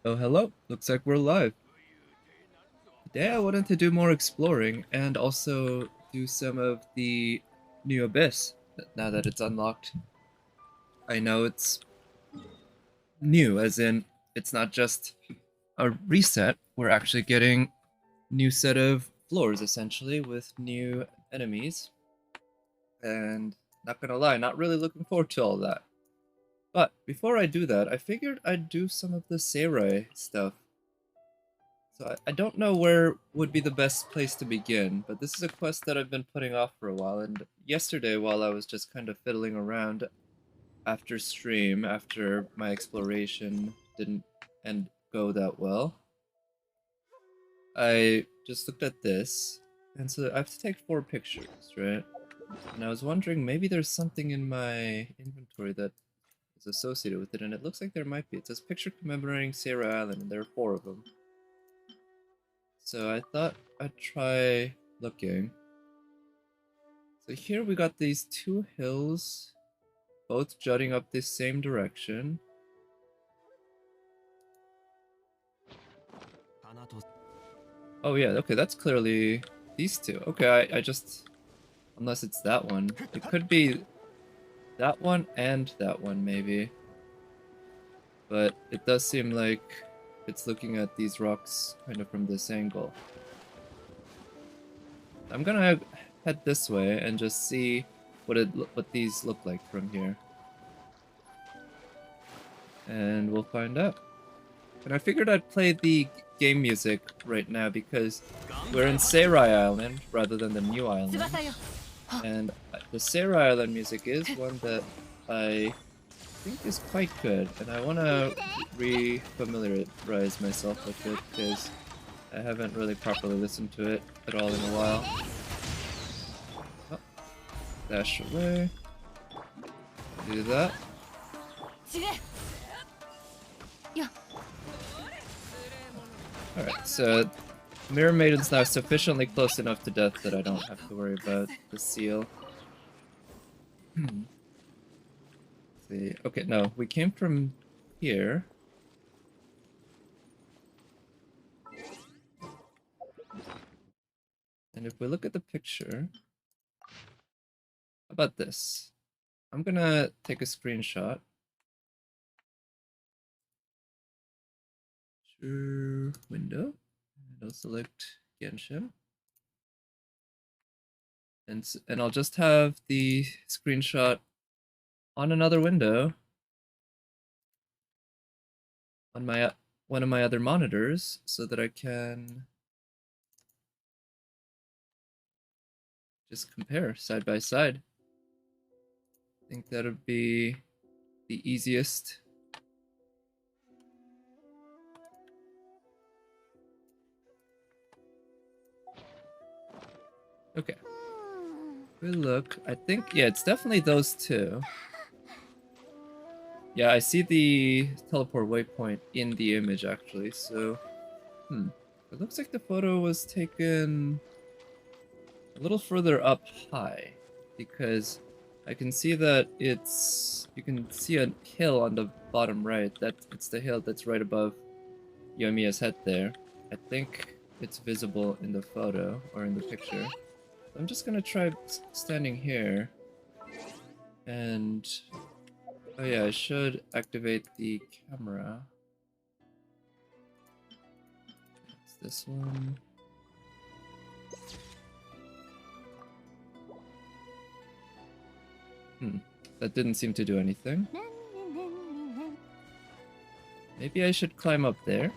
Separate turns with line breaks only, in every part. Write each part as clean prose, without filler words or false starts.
Oh, hello. Looks like we're live. Today I wanted to do more exploring and also do some of the new abyss now that it's unlocked. I know it's new, as in it's not just a reset. We're actually getting new set of floors essentially with new enemies. And not gonna lie, not really looking forward to all that. But before I do that, I figured I'd do some of the Seirai stuff. So I don't know where would be the best place to begin, but this is a quest that I've been putting off for a while, and yesterday while I was just kind of fiddling around after stream, after my exploration didn't and go that well, I just looked at this, and so I have to take 4 pictures, right? And I was wondering maybe there's something in my inventory that is associated with it, and it looks like there might be. It says picture commemorating Sierra Island, and there are 4 of them. So I thought I'd try looking. So here we got these 2 hills, both jutting up this same direction. Oh yeah, okay, that's clearly these 2. Okay, I just... Unless it's that one. It could be that one and that one, maybe. But it does seem like it's looking at these rocks kind of from this angle. I'm gonna head this way and just see what these look like from here. And we'll find out. And I figured I'd play the game music right now because we're in Seirai Island rather than the new island. And the Seirai Island music is one that I think is quite good, and I want to re-familiarize myself with it because I haven't really properly listened to it at all in a while. Oh, dash away. Do that. Alright, so Mirror Maiden's now sufficiently close enough to death that I don't have to worry about the seal. See, okay, no, we came from here. And if we look at the picture, how about this? I'm gonna take a screenshot. Sure, window. And I'll select Genshin. And I'll just have the screenshot on another window on my one of my other monitors so that I can just compare side by side. I think that would be the easiest. Okay. Good look. I think, yeah, it's definitely those 2. Yeah, I see the teleport waypoint in the image actually, so it looks like the photo was taken a little further up high because I can see that you can see a hill on the bottom right. It's the hill that's right above Yomiya's head there. I think it's visible in the photo or in the picture. I'm just gonna try standing here and oh yeah, I should activate the camera. It's this one. That didn't seem to do anything. Maybe I should climb up there.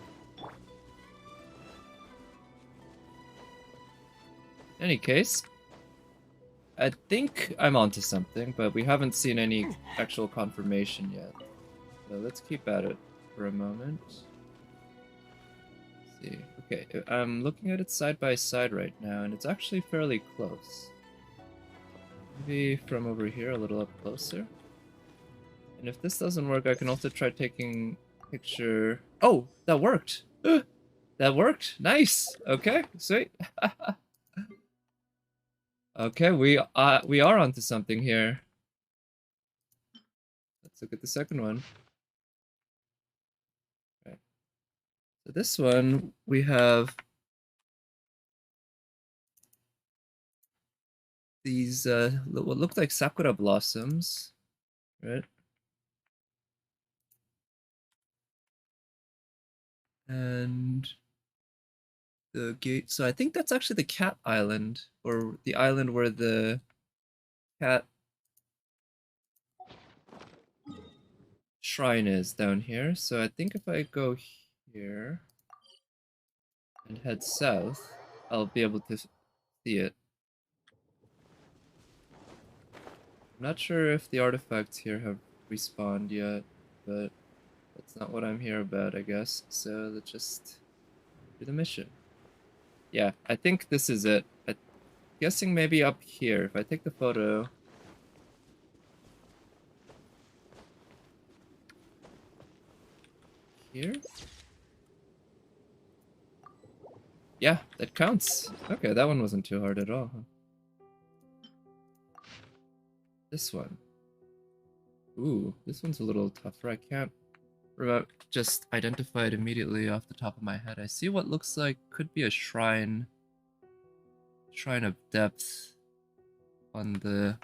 In any case, I think I'm onto something, but we haven't seen any actual confirmation yet. So let's keep at it for a moment. Let's see. Okay, I'm looking at it side by side right now, and it's actually fairly close. Maybe from over here a little up closer. And if this doesn't work, I can also try taking a picture. Oh, that worked! That worked! Nice! Okay, sweet. Okay, we are onto something here. Let's look at the second one. Right. So this one, we have these what look like sakura blossoms, right? And the gate. So I think that's actually the cat island, or the island where the cat shrine is down here. So I think if I go here and head south, I'll be able to see it. I'm not sure if the artifacts here have respawned yet, but that's not what I'm here about, I guess. So let's just do the mission. Yeah, I think this is it. I'm guessing maybe up here. If I take the photo... Here? Yeah, that counts. Okay, that one wasn't too hard at all, huh? This one. Ooh, this one's a little tougher. I can't just identify it immediately off the top of my head. I see what looks like could be a shrine. Shrine of depth on the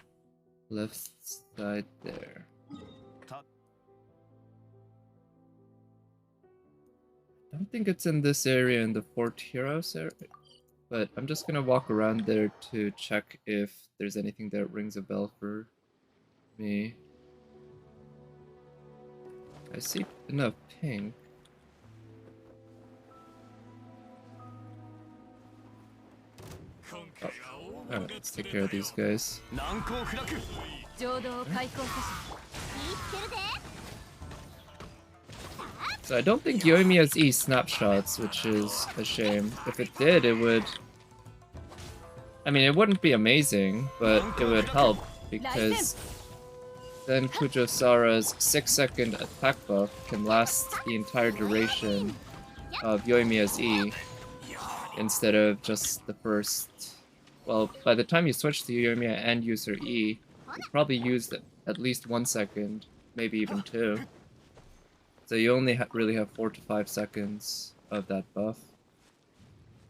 left side there. I don't think it's in this area, in the Fort Heroes area, but I'm just gonna walk around there to check if there's anything that rings a bell for me. I see enough pink. Oh. Alright, let's take care of these guys. So I don't think Yoimiya's E snapshots, which is a shame. If it did, it would... I mean, it wouldn't be amazing, but it would help, because then Kujosara's 6-second attack buff can last the entire duration of Yoimiya's E, instead of just the first... Well, by the time you switch to Yoimiya and use her E, you probably used at least 1 second, maybe even 2. So you only really have 4 to 5 seconds of that buff.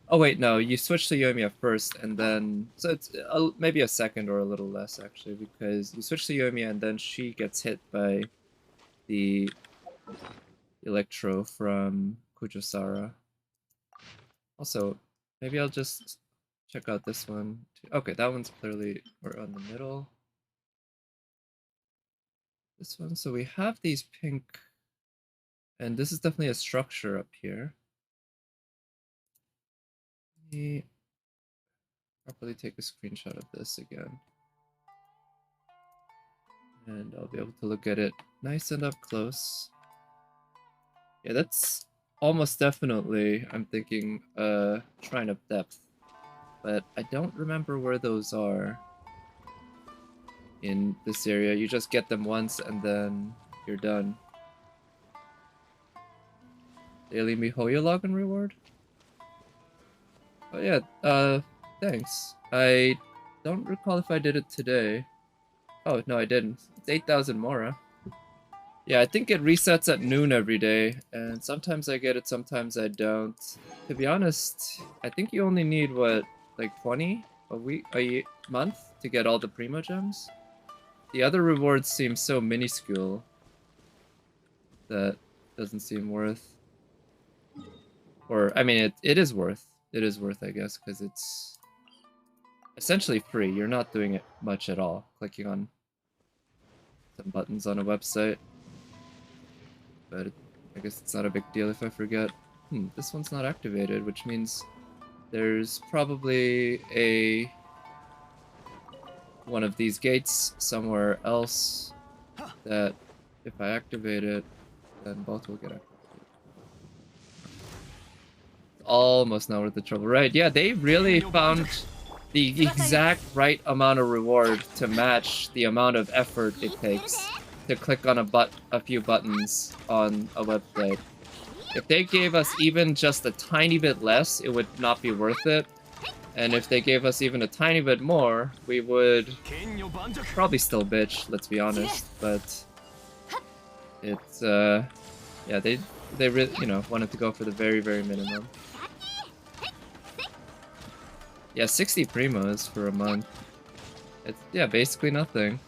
Oh wait, no, you switch to Yoimiya first, and then... So it's maybe a second or a little less, actually, because you switch to Yoimiya and then she gets hit by the Electro from Kujosara. Also, maybe I'll just check out this one. Okay, that one's clearly... We're on the middle. This one, so we have these pink... And this is definitely a structure up here. Let me properly take a screenshot of this again. And I'll be able to look at it nice and up close. Yeah, that's almost definitely, I'm thinking, Shrine of Depth. But I don't remember where those are in this area. You just get them once and then you're done. Daily Mihoyo login reward? Oh yeah, thanks. I don't recall if I did it today. Oh, no I didn't. It's 8,000 Mora. Yeah, I think it resets at noon every day, and sometimes I get it, sometimes I don't. To be honest, I think you only need, what, like 20 a month to get all the Primo Gems? The other rewards seem so minuscule that doesn't seem worth... Or, I mean, it is worth. It is worth, I guess, because it's essentially free. You're not doing it much at all. Clicking on some buttons on a website. But I guess it's not a big deal if I forget. This one's not activated, which means there's probably one of these gates somewhere else that if I activate it, then both will get activated. Almost not worth the trouble, right? Yeah, they really found the exact right amount of reward to match the amount of effort it takes to click on a few buttons on a website. If they gave us even just a tiny bit less, it would not be worth it. And if they gave us even a tiny bit more, we would probably still bitch, let's be honest. But it's Yeah, they really, you know, wanted to go for the very, very minimum. Yeah, 60 primos for a month. It's, yeah, basically nothing.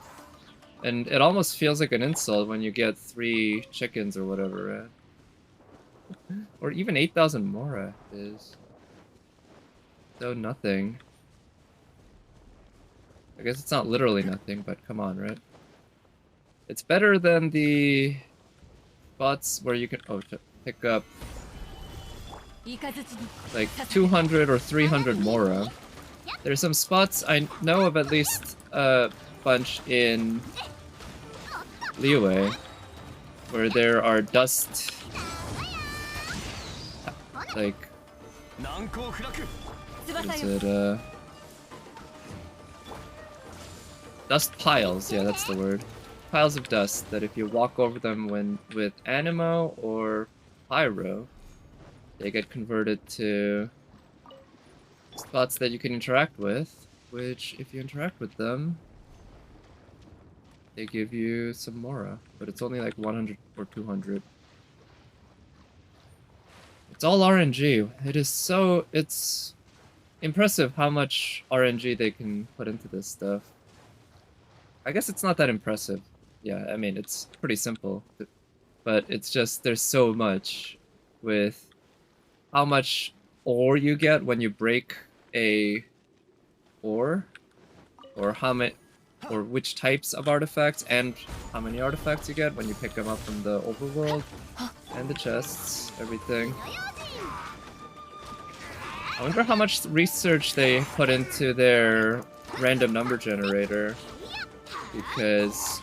And it almost feels like an insult when you get 3 chickens or whatever, right? Or even 8,000 mora is so nothing. I guess it's not literally nothing, but come on, right? It's better than the spots where you can pick up like 200 or 300 mora. There's some spots I know of, at least a bunch in Liyue, where there are dust, like, what is it, dust piles, yeah, that's the word. Piles of dust that if you walk over them with Animo or Pyro, they get converted to spots that you can interact with, which, if you interact with them, they give you some Mora, but it's only like 100 or 200. It's all RNG. It's impressive how much RNG they can put into this stuff. I guess it's not that impressive. Yeah, I mean, it's pretty simple, but it's just, there's so much with how much ore you get when you break a ore, or how many, or which types of artifacts, and how many artifacts you get when you pick them up from the overworld, and the chests, everything. I wonder how much research they put into their random number generator, because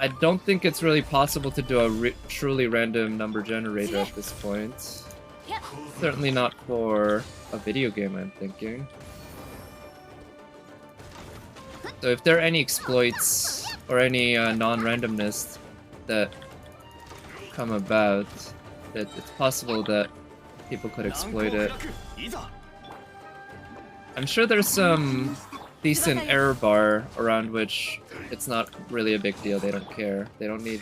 I don't think it's really possible to do a truly random number generator at this point. Certainly not for a video game, I'm thinking. So if there are any exploits or any non-randomness that come about, it's possible that people could exploit it. I'm sure there's some decent error bar around which it's not really a big deal. They don't care. They don't need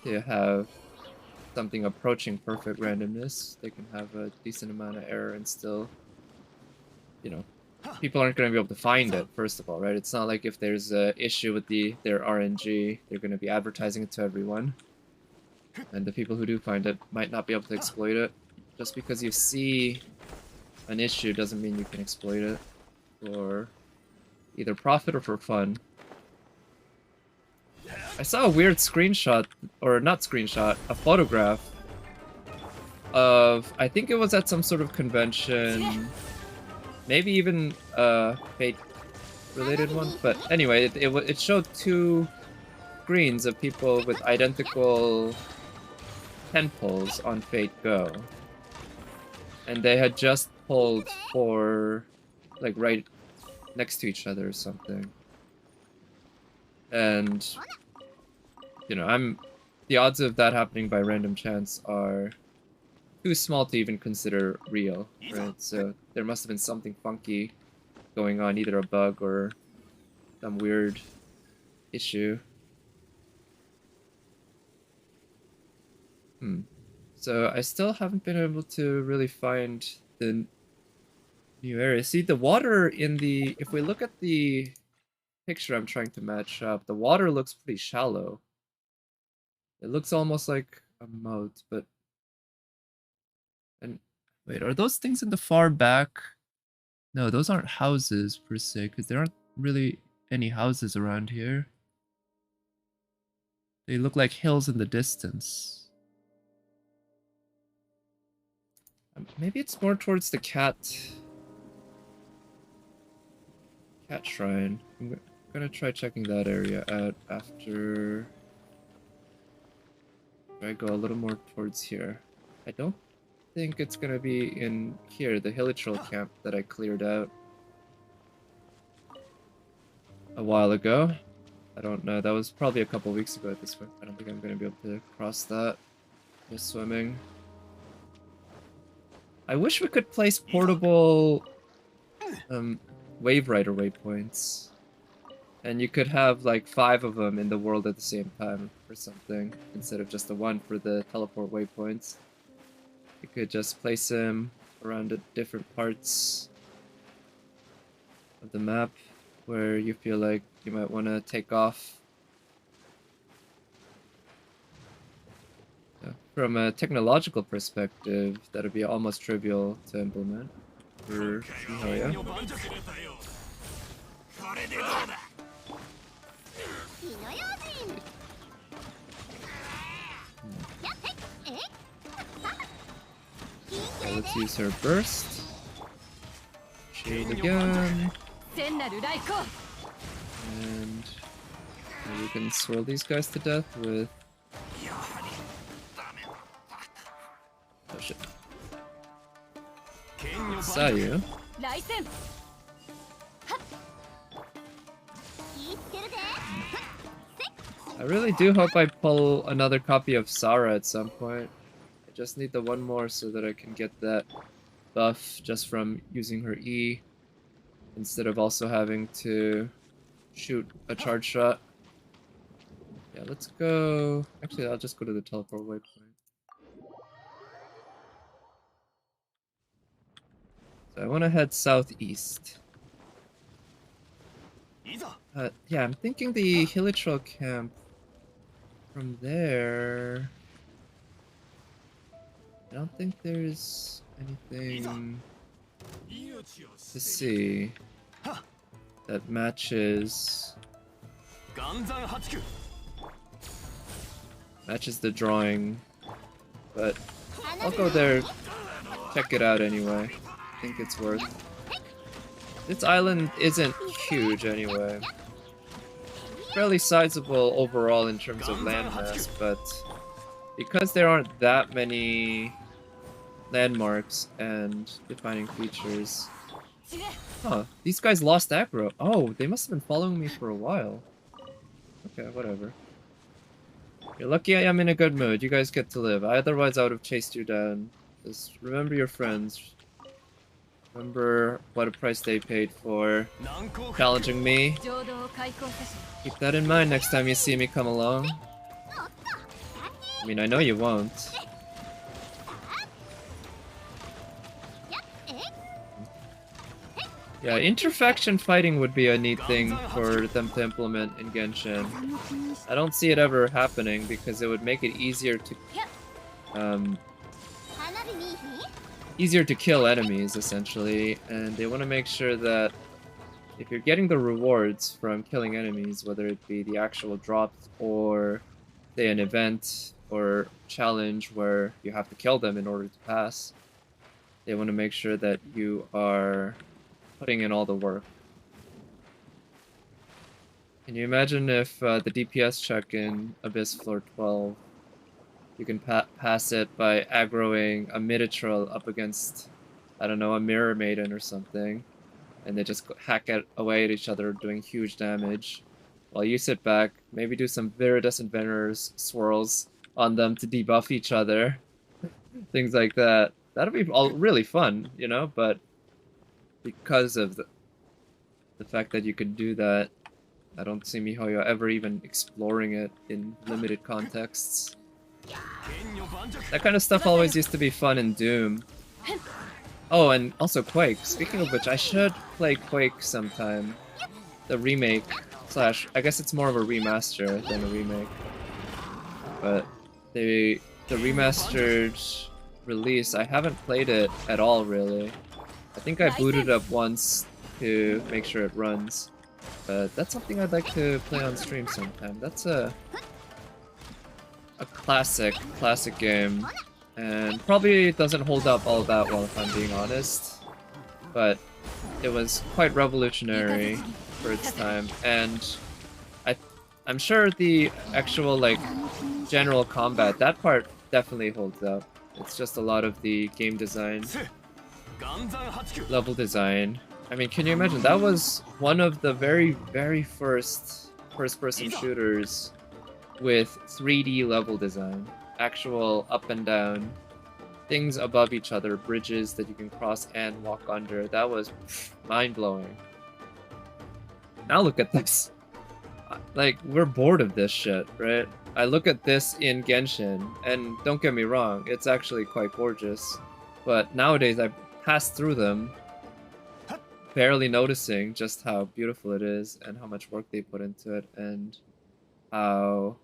to have something approaching perfect randomness. They can have a decent amount of error and still, you know, people aren't going to be able to find it, first of all, right? It's not like if there's an issue with their RNG, they're going to be advertising it to everyone. And the people who do find it might not be able to exploit it. Just because you see an issue doesn't mean you can exploit it for either profit or for fun. I saw a weird screenshot, or not screenshot, a photograph of, I think it was at some sort of convention, maybe even a Fate-related one, but anyway, it showed 2 screens of people with identical pen pulls on Fate Go. And they had just pulled for, like, right next to each other or something. And, you know, the odds of that happening by random chance are too small to even consider real, right? So there must have been something funky going on, either a bug or some weird issue. So I still haven't been able to really find the new area. See, the water in the... If we look at the picture I'm trying to match up, the water looks pretty shallow. It looks almost like a moat, but... And wait, are those things in the far back? No, those aren't houses per se, because there aren't really any houses around here. They look like hills in the distance. Maybe it's more towards the cat shrine. I'm gonna try checking that area out after I go a little more towards here. I don't think it's gonna be in here, the Hilichurl camp that I cleared out a while ago. I don't know, that was probably a couple weeks ago at this point. I don't think I'm gonna be able to cross that just swimming. I wish we could place portable Wave Rider waypoints. And you could have like 5 of them in the world at the same time or something, instead of just the one for the teleport waypoints. You could just place them around the different parts of the map where you feel like you might want to take off. From a technological perspective, that would be almost trivial to implement for Mihoyo. Okay, let's use her burst. Shield again. And we can swirl these guys to death with... Oh shit. Sayu. I really do hope I pull another copy of Sara at some point. I just need the one more so that I can get that buff just from using her E, instead of also having to shoot a charge shot. Yeah, let's go... Actually, I'll just go to the teleport waypoint. So I want to head southeast. Yeah, I'm thinking the Hilichurl camp from there... I don't think there's anything to see that matches the drawing, but I'll go there, check it out anyway. I think it's worth. This island isn't huge anyway. Fairly sizable overall in terms of landmass, but because there aren't that many landmarks and defining features... Huh, these guys lost aggro. Oh, they must have been following me for a while. Okay, whatever. You're lucky I am in a good mood. You guys get to live. Otherwise, I would have chased you down. Just remember your friends. Remember what a price they paid for challenging me. Keep that in mind next time you see me come along. I mean, I know you won't. Yeah, interfaction fighting would be a neat thing for them to implement in Genshin. I don't see it ever happening because it would make it easier to kill enemies, essentially, and they want to make sure that if you're getting the rewards from killing enemies, whether it be the actual drops or, say, an event or challenge where you have to kill them in order to pass, they want to make sure that you are putting in all the work. Can you imagine if the DPS check in Abyss Floor 12, you can pass it by aggroing a Minitrol up against, I don't know, a Mirror Maiden or something, and they just hack away at each other doing huge damage, while you sit back, maybe do some Viridescent Vener's swirls on them to debuff each other, things like that. That'll be all really fun, you know, but because of the fact that you can do that, I don't see Mihoyo ever even exploring it in limited contexts. That kind of stuff always used to be fun in Doom. Oh, and also Quake. Speaking of which, I should play Quake sometime. The remake, slash, I guess it's more of a remaster than a remake. But the remastered release, I haven't played it at all, really. I think I booted up once to make sure it runs. But that's something I'd like to play on stream sometime. That's a classic game. And probably doesn't hold up all that well, if I'm being honest. But it was quite revolutionary for its time. And I'm sure the actual, like, general combat, that part definitely holds up. It's just a lot of the game design, level design. I mean, can you imagine? That was one of the very, very first first-person shooters with 3D level design. Actual up and down, things above each other, bridges that you can cross and walk under. That was mind-blowing. Now look at this. like, we're bored of this shit, right? I look at this in Genshin, and don't get me wrong, it's actually quite gorgeous. But nowadays, I pass through them, barely noticing just how beautiful it is, and how much work they put into it, and how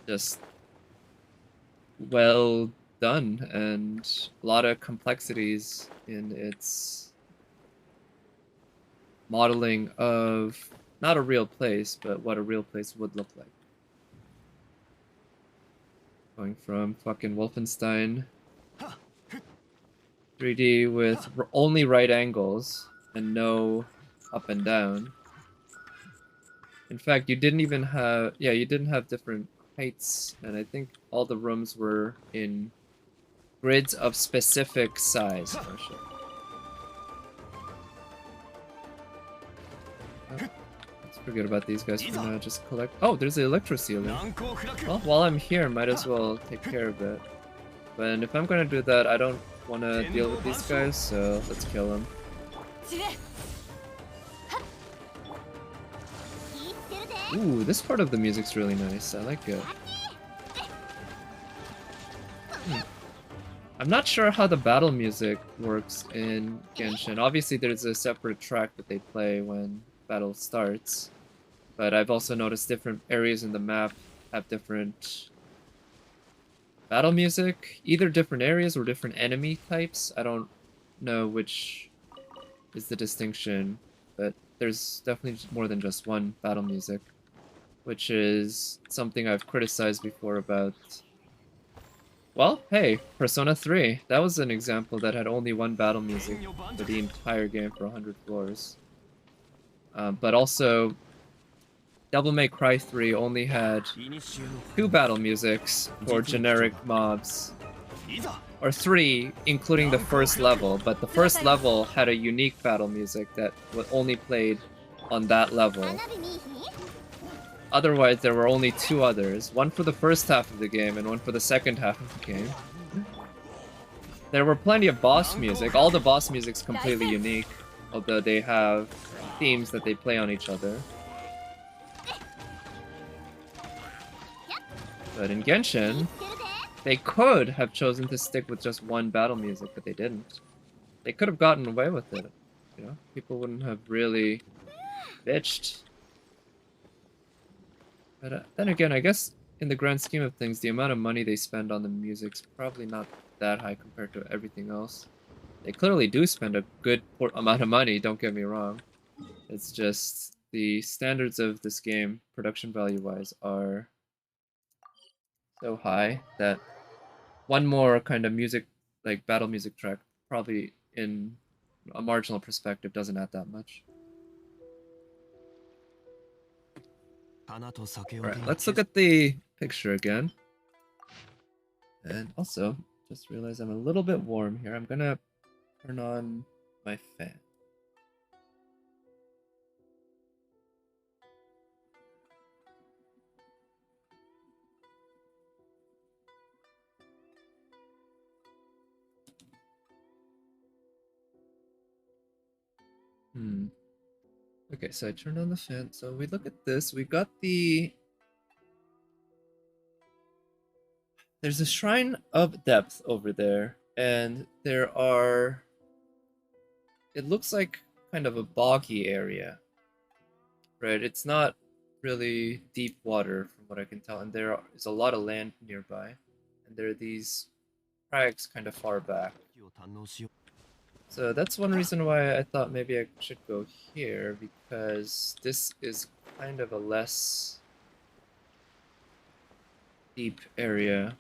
just well done, and a lot of complexities in its modeling of not a real place, but what a real place would look like. Going from fucking Wolfenstein 3D with only right angles and no up and down. In fact, you didn't even have, yeah, you didn't have different heights, and I think all the rooms were in grids of specific size. Oh, shit. Oh, let's forget about these guys for now. Just collect. Oh, there's the electro ceiling. Well, while I'm here, might as well take care of it. But if I'm gonna do that, I don't want to deal with these guys, so let's kill them. Ooh, this part of the music's really nice. I like it. I'm not sure how the battle music works in Genshin. Obviously, there's a separate track that they play when battle starts. But I've also noticed different areas in the map have different battle music. Either different areas or different enemy types. I don't know which is the distinction, but there's definitely more than just one battle music, which is something I've criticized before about. Well, hey, Persona 3. That was an example that had only one battle music for the entire game for 100 floors. But also, Devil May Cry 3 only had 2 battle musics for generic mobs. Or 3, including the first level, but the first level had a unique battle music that was only played on that level. Otherwise, there were only 2 others, one for the first half of the game and one for the second half of the game. There were plenty of boss music. All the boss music's completely unique, although they have themes that they play on each other. But in Genshin, they could have chosen to stick with just one battle music, but they didn't. They could have gotten away with it, you know? People wouldn't have really bitched. But then again, I guess in the grand scheme of things, the amount of money they spend on the music's probably not that high compared to everything else. They clearly do spend a good amount of money, don't get me wrong. It's just the standards of this game, production value-wise, are so high that one more kind of music, like battle music track, probably in a marginal perspective doesn't add that much. Alright, let's look at the picture again. And also, just realized I'm a little bit warm here. I'm gonna turn on my fan. Okay, so I turned on the fan. So we look at this. We got the... There's a Shrine of Depth over there. And there are... It looks like kind of a boggy area. Right, it's not really deep water from what I can tell. And there is a lot of land nearby. And there are these crags kind of far back. So that's one reason why I thought maybe I should go here, because this is kind of a less deep area.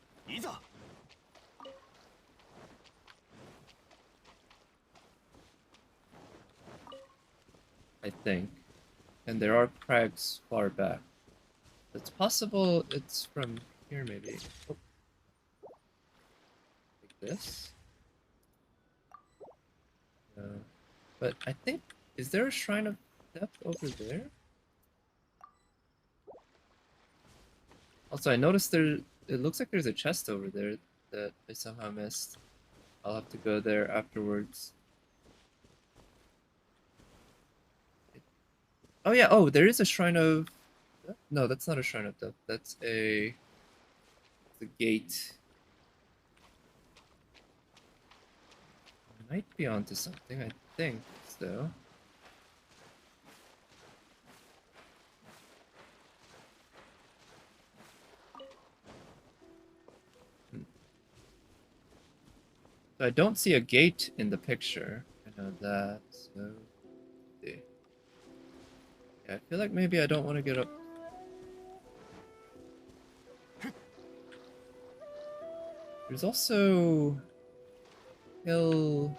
I think. And there are crags far back. It's possible it's from here maybe. Oh. Like this? But I think, is there a Shrine of Depth over there? Also, I noticed it looks like there's a chest over there that I somehow missed. I'll have to go there afterwards. Oh yeah, oh, there is a Shrine of... No, that's not a Shrine of Death. That's a... The gate. Might be onto something, I think, so. So I don't see a gate in the picture. I know that, so... Yeah, I feel like maybe I don't want to get up. There's also... Hill...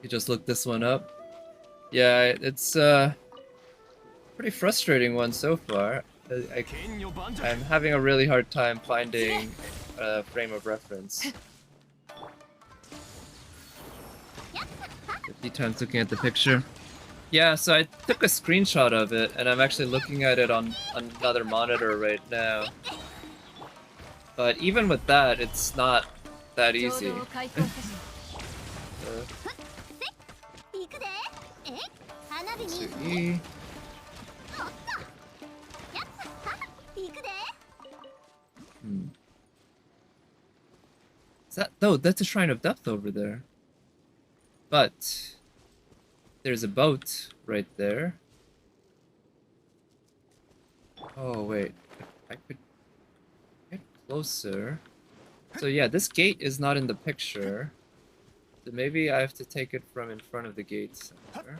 You just looked this one up? Yeah, it's pretty frustrating one so far. I'm having a really hard time finding a frame of reference. 50 times looking at the picture. Yeah, so I took a screenshot of it, and I'm actually looking at it on another monitor right now. But even with that, it's not that easy. E. Is that... No, that's a Shrine of Depth over there. But there's a boat right there. Oh, wait. I could get closer. So yeah, this gate is not in the picture. So maybe I have to take it from in front of the gate somewhere,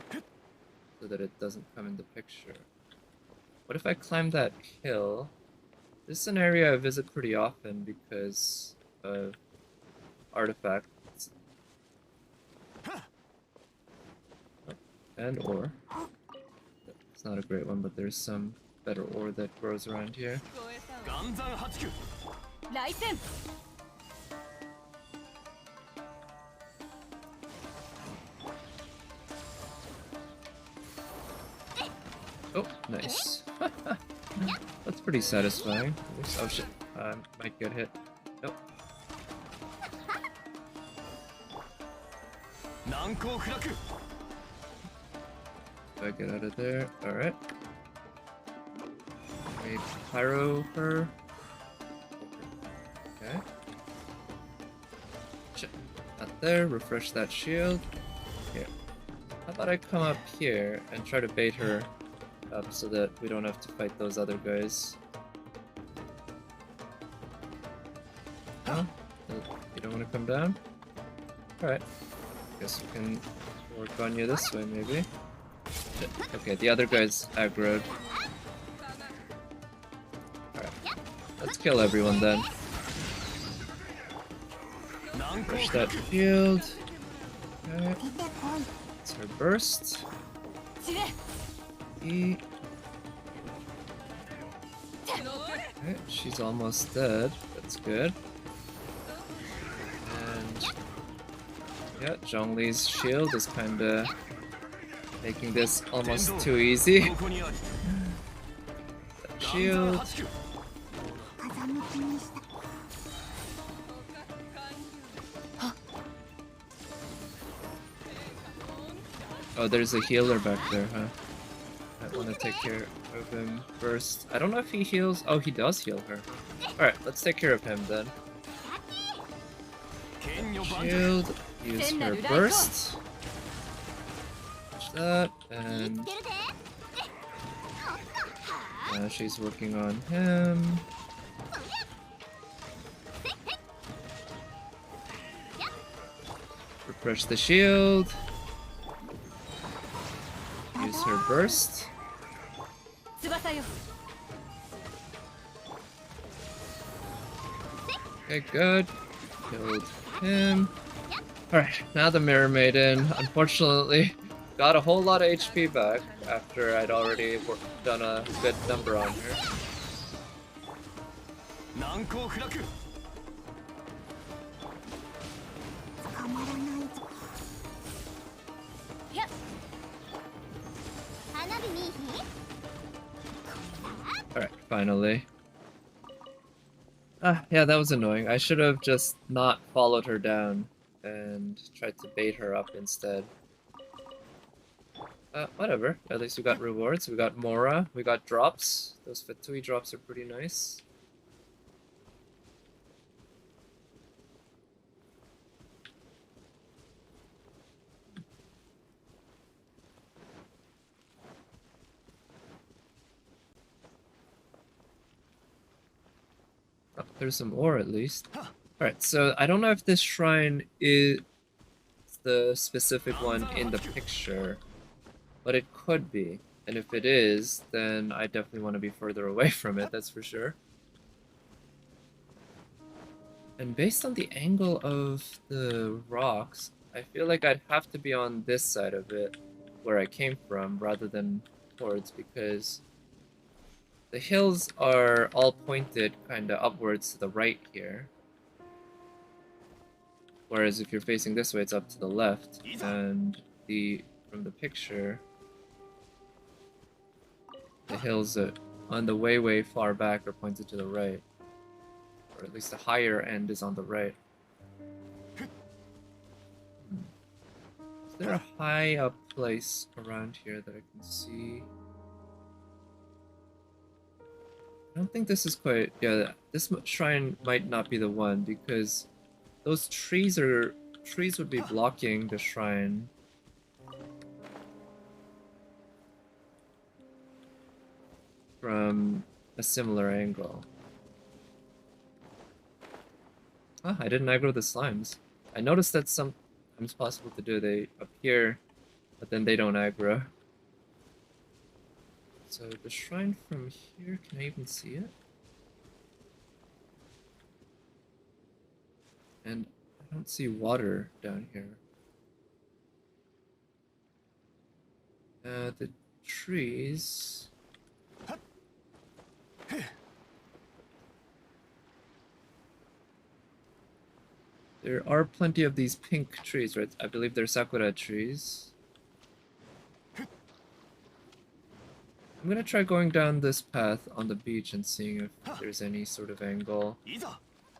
so that it doesn't come in the picture. What if I climb that hill? This is an area I visit pretty often because of artifacts. And ore. It's not a great one, but there's some better ore that grows around here. Oh, nice. That's pretty satisfying. Oh shit, I might get hit. Nope. If I get out of there, alright. Maybe pyro her. Okay. Shit. Not there, refresh that shield. Here. How about I come up here and try to bait her up so that we don't have to fight those other guys. No? You don't want to come down? Alright. Guess we can work on you this way, maybe. Shit. Okay, the other guy's aggroed. Alright. Let's kill everyone then. Push that shield. Okay. It's her burst. E. Okay, she's almost dead. That's good. And yeah, Zhongli's shield is kinda making this almost too easy. That shield. Oh, there's a healer back there, huh? I want to take care of him first. I don't know if he heals. Oh, he does heal her. Alright, let's take care of him then. Shield. Use her burst. Push that. And she's working on him. Refresh the shield. Use her burst. Okay, good. Killed him. Alright, now the Mirror Maiden, unfortunately, got a whole lot of HP back after I'd already done a good number on her. Alright, finally. Yeah, that was annoying. I should have just not followed her down and tried to bait her up instead. Whatever. At least we got rewards. We got Mora. We got drops. Those Fatui drops are pretty nice. Oh, there's some ore at least. Alright, so I don't know if this shrine is the specific one in the picture, but it could be. And if it is, then I definitely want to be further away from it, that's for sure. And based on the angle of the rocks, I feel like I'd have to be on this side of it, where I came from, rather than towards, because the hills are all pointed kind of upwards to the right here. Whereas if you're facing this way, it's up to the left. And from the picture, the hills on the way far back are pointed to the right. Or at least the higher end is on the right. Is there a high up place around here that I can see? I don't think this is quite... Yeah, this shrine might not be the one, because those trees would be blocking the shrine. From a similar angle. Ah, I didn't aggro the slimes. I noticed that sometimes possible to do. They appear, but then they don't aggro. So the shrine from here, can I even see it? And I don't see water down here. The trees... There are plenty of these pink trees, right? I believe they're sakura trees. I'm gonna try going down this path on the beach and seeing if there's any sort of angle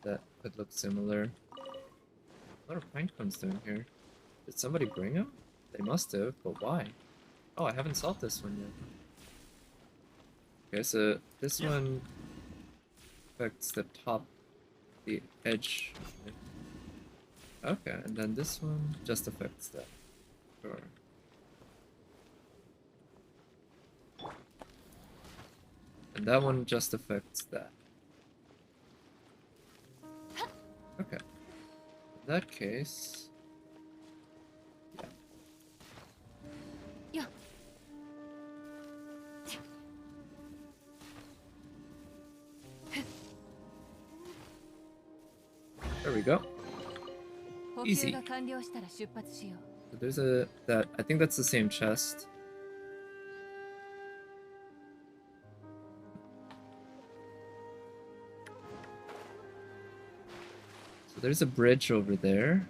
that could look similar. A lot of pine cones down here. Did somebody bring them? They must have, but why? Oh, I haven't solved this one yet. Okay, so this one affects the top, the edge. Okay, and then this one just affects that. Sure. And that one just affects that. Okay. In that case...
Yeah.
There we go. Easy. So there's I think that's the same chest. So there's a bridge over there.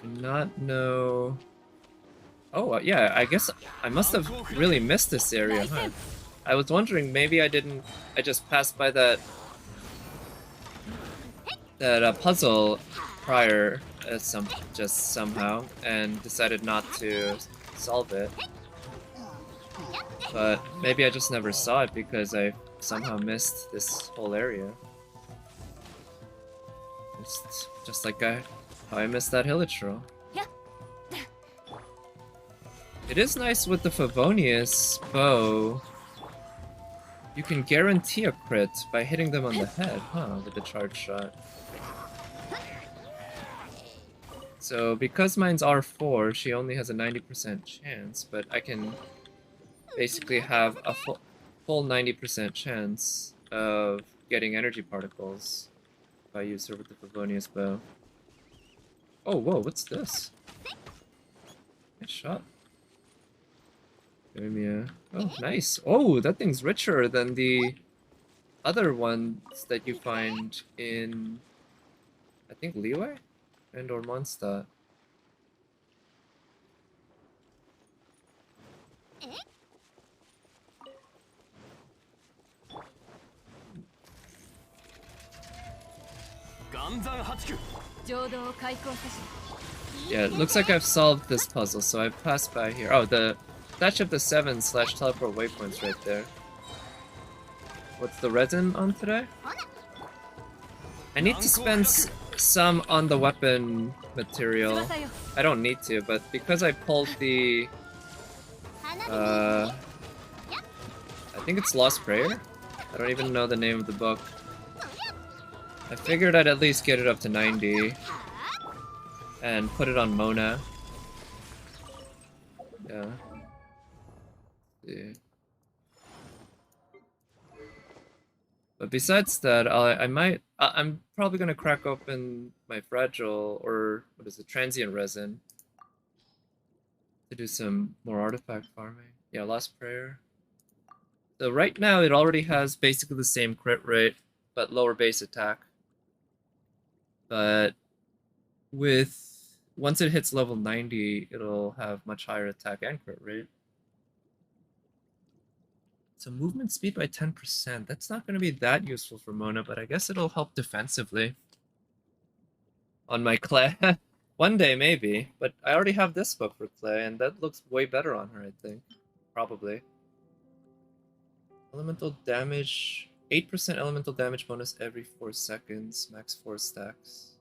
Do not know. Oh, yeah, I guess I must have really missed this area, huh? I was wondering, maybe I just passed by that puzzle prior just somehow and decided not to solve it. But maybe I just never saw it because I somehow missed this whole area. Just like how I missed that Hilichurl. It is nice with the Favonius bow. You can guarantee a crit by hitting them on the head, huh, with the charge shot. So because mine's R4, she only has a 90% chance, but I can basically have a full 90% chance of getting energy particles if I use her with the Favonius bow. Oh, whoa, what's this? Nice shot. Give me a... Oh, nice. Oh, that thing's richer than the other ones that you find in, I think, Liyue and or Mondstadt. Yeah, it looks like I've solved this puzzle, so I've passed by here. Oh, the Statue of the 7/teleport waypoints right there. What's the resin on today? I need to spend some on the weapon material. I don't need to, but because I pulled the... I think it's Lost Prayer? I don't even know the name of the book. I figured I'd at least get it up to 90. And put it on Mona. Yeah. Yeah. But besides that, I'm probably gonna crack open my fragile, or what is it, transient resin, to do some more artifact farming. Yeah, Lost Prayer. So right now it already has basically the same crit rate, but lower base attack. But once it hits level 90, it'll have much higher attack and crit rate. So movement speed by 10%. That's not going to be that useful for Mona, but I guess it'll help defensively. On my Clay. One day, maybe. But I already have this book for Clay, and that looks way better on her, I think. Probably. Elemental damage... 8% elemental damage bonus every 4 seconds. Max 4 stacks.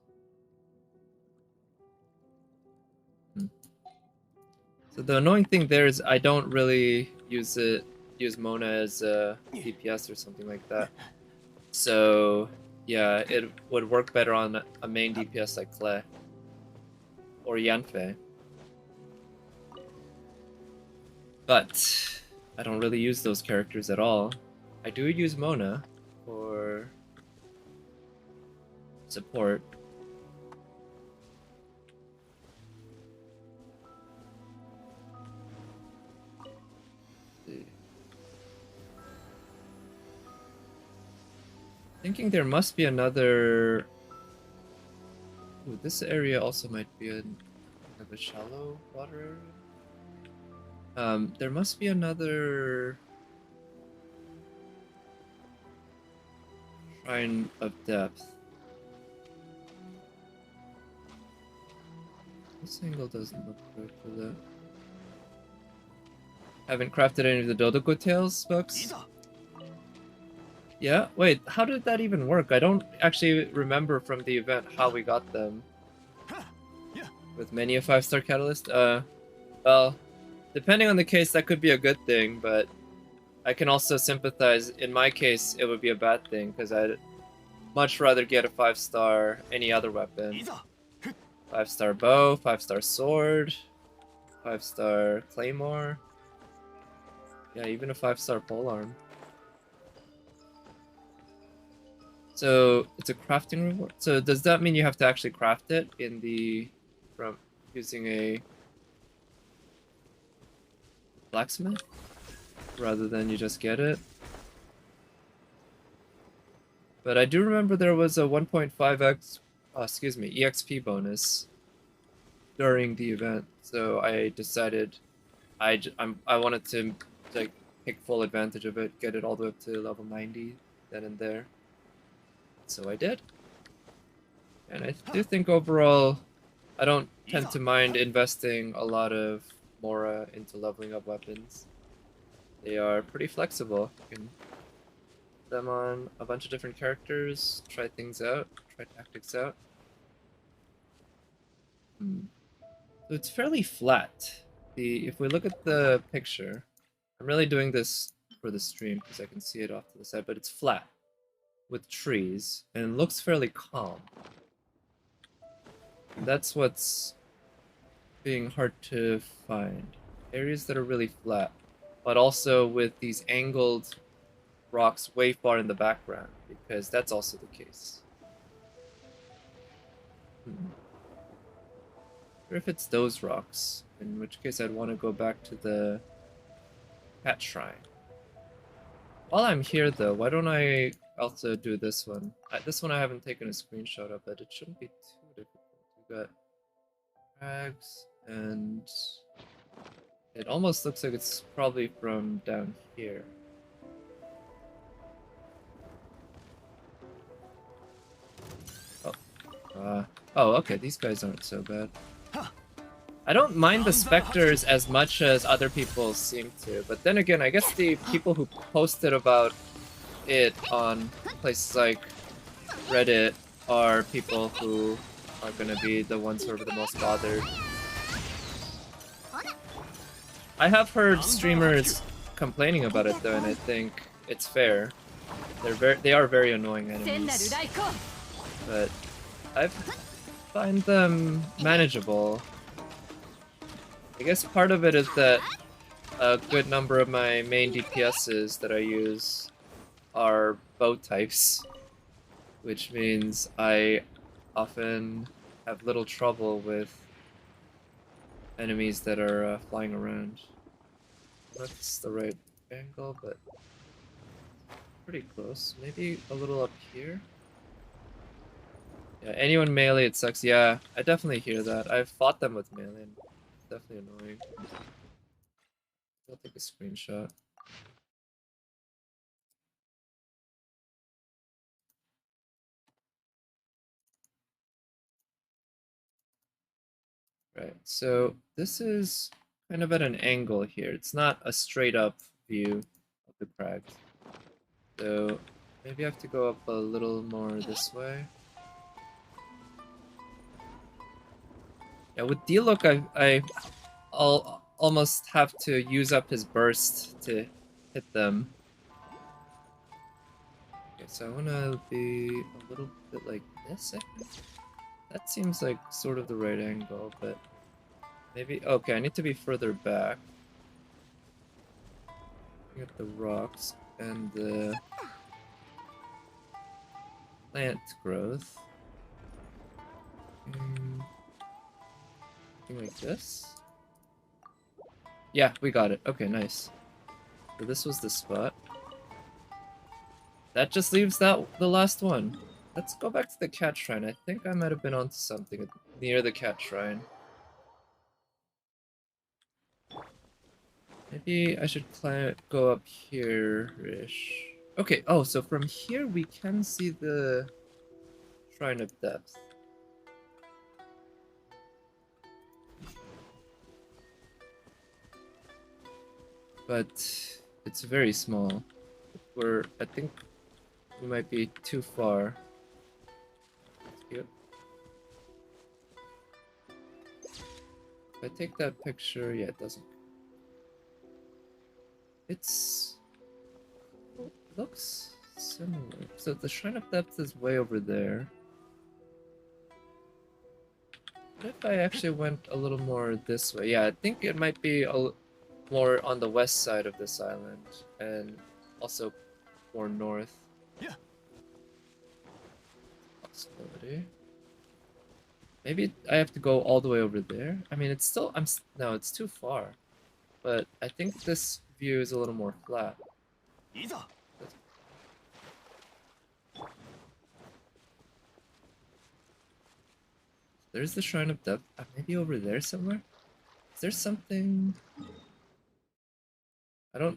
So the annoying thing there is I don't really use Mona as a DPS or something like that. So yeah, it would work better on a main DPS like Clay or Yanfei. But I don't really use those characters at all. I do use Mona for support. Thinking there must be another... Ooh, this area also might be a shallow water area. There must be another Shrine of Depth. This angle doesn't look good for that. Haven't crafted any of the Dodoko Tales books? Yeah? Wait, how did that even work? I don't actually remember from the event how we got them. With many a 5-star catalyst? Well, depending on the case, that could be a good thing, but I can also sympathize. In my case, it would be a bad thing, because I'd much rather get a 5-star any other weapon. 5-star bow, 5-star sword, 5-star claymore. Yeah, even a 5-star polearm. So it's a crafting reward. So does that mean you have to actually craft it from using a blacksmith rather than you just get it? But I do remember there was a 1.5x, EXP bonus during the event. So I decided I wanted to like take full advantage of it, get it all the way up to level 90 then and there. So I did. And I do think overall, I don't tend to mind investing a lot of Mora into leveling up weapons. They are pretty flexible. You can put them on a bunch of different characters, try things out, try tactics out. So it's fairly flat. If we look at the picture, I'm really doing this for the stream because I can see it off to the side, but it's flat with trees and looks fairly calm. And that's what's being hard to find. Areas that are really flat, but also with these angled rocks way far in the background, because that's also the case. Or if it's those rocks, in which case I'd want to go back to the Cat Shrine. While I'm here though, why don't I also do this one? This one I haven't taken a screenshot of, but it shouldn't be too difficult. We got crags, and it almost looks like it's probably from down here. Oh. Oh, okay, these guys aren't so bad. I don't mind the specters as much as other people seem to, but then again, I guess the people who posted about it on places like Reddit are people who are gonna be the ones who are the most bothered. I have heard streamers complaining about it though, and I think it's fair. They are very annoying enemies, but I find them manageable. I guess part of it is that a good number of my main DPSs that I use are bow types, which means I often have little trouble with enemies that are flying around. That's the right angle, but pretty close. Maybe a little up here? Yeah, anyone melee, it sucks. Yeah, I definitely hear that. I've fought them with melee, and it's definitely annoying. I'll take a screenshot. Right, so this is kind of at an angle here. It's not a straight up view of the crags. So maybe I have to go up a little more this way. Yeah, with D-Look, I'll almost have to use up his burst to hit them. Okay, so I want to be a little bit like this, I think. That seems like sort of the right angle, but maybe... Okay, I need to be further back. Get the rocks and the plant growth. Something like this? Yeah, we got it. Okay, nice. So this was the spot. That just leaves the last one. Let's go back to the cat shrine. I think I might have been onto something near the cat shrine. Maybe I should go up here-ish. Okay, oh, so from here we can see the Shrine of Depth. But it's very small. I think we might be too far. Yep. If I take that picture, yeah, it doesn't. It looks similar. So the Shrine of Depth is way over there. What if I actually went a little more this way? Yeah, I think it might be more on the west side of this island, and also more north. Yeah. Possibility. Maybe I have to go all the way over there. I mean, it's still no, it's too far. But I think this view is a little more flat. There's the Shrine of Depth. Maybe over there somewhere? Is there something...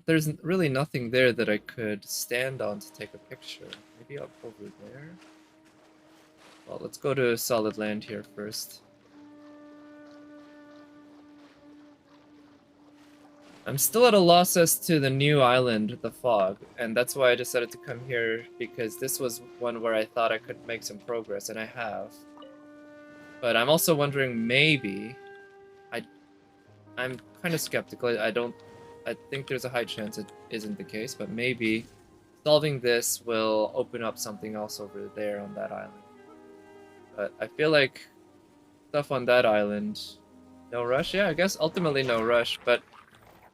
There's really nothing there that I could stand on to take a picture. Maybe up over there? Well, let's go to solid land here first. I'm still at a loss as to the new island, the Fog, and that's why I decided to come here, because this was one where I thought I could make some progress, and I have. But I'm also wondering, maybe... I'm kind of skeptical. I think there's a high chance it isn't the case, but maybe solving this will open up something else over there on that island. But I feel like stuff on that island, no rush. Yeah, I guess ultimately no rush, but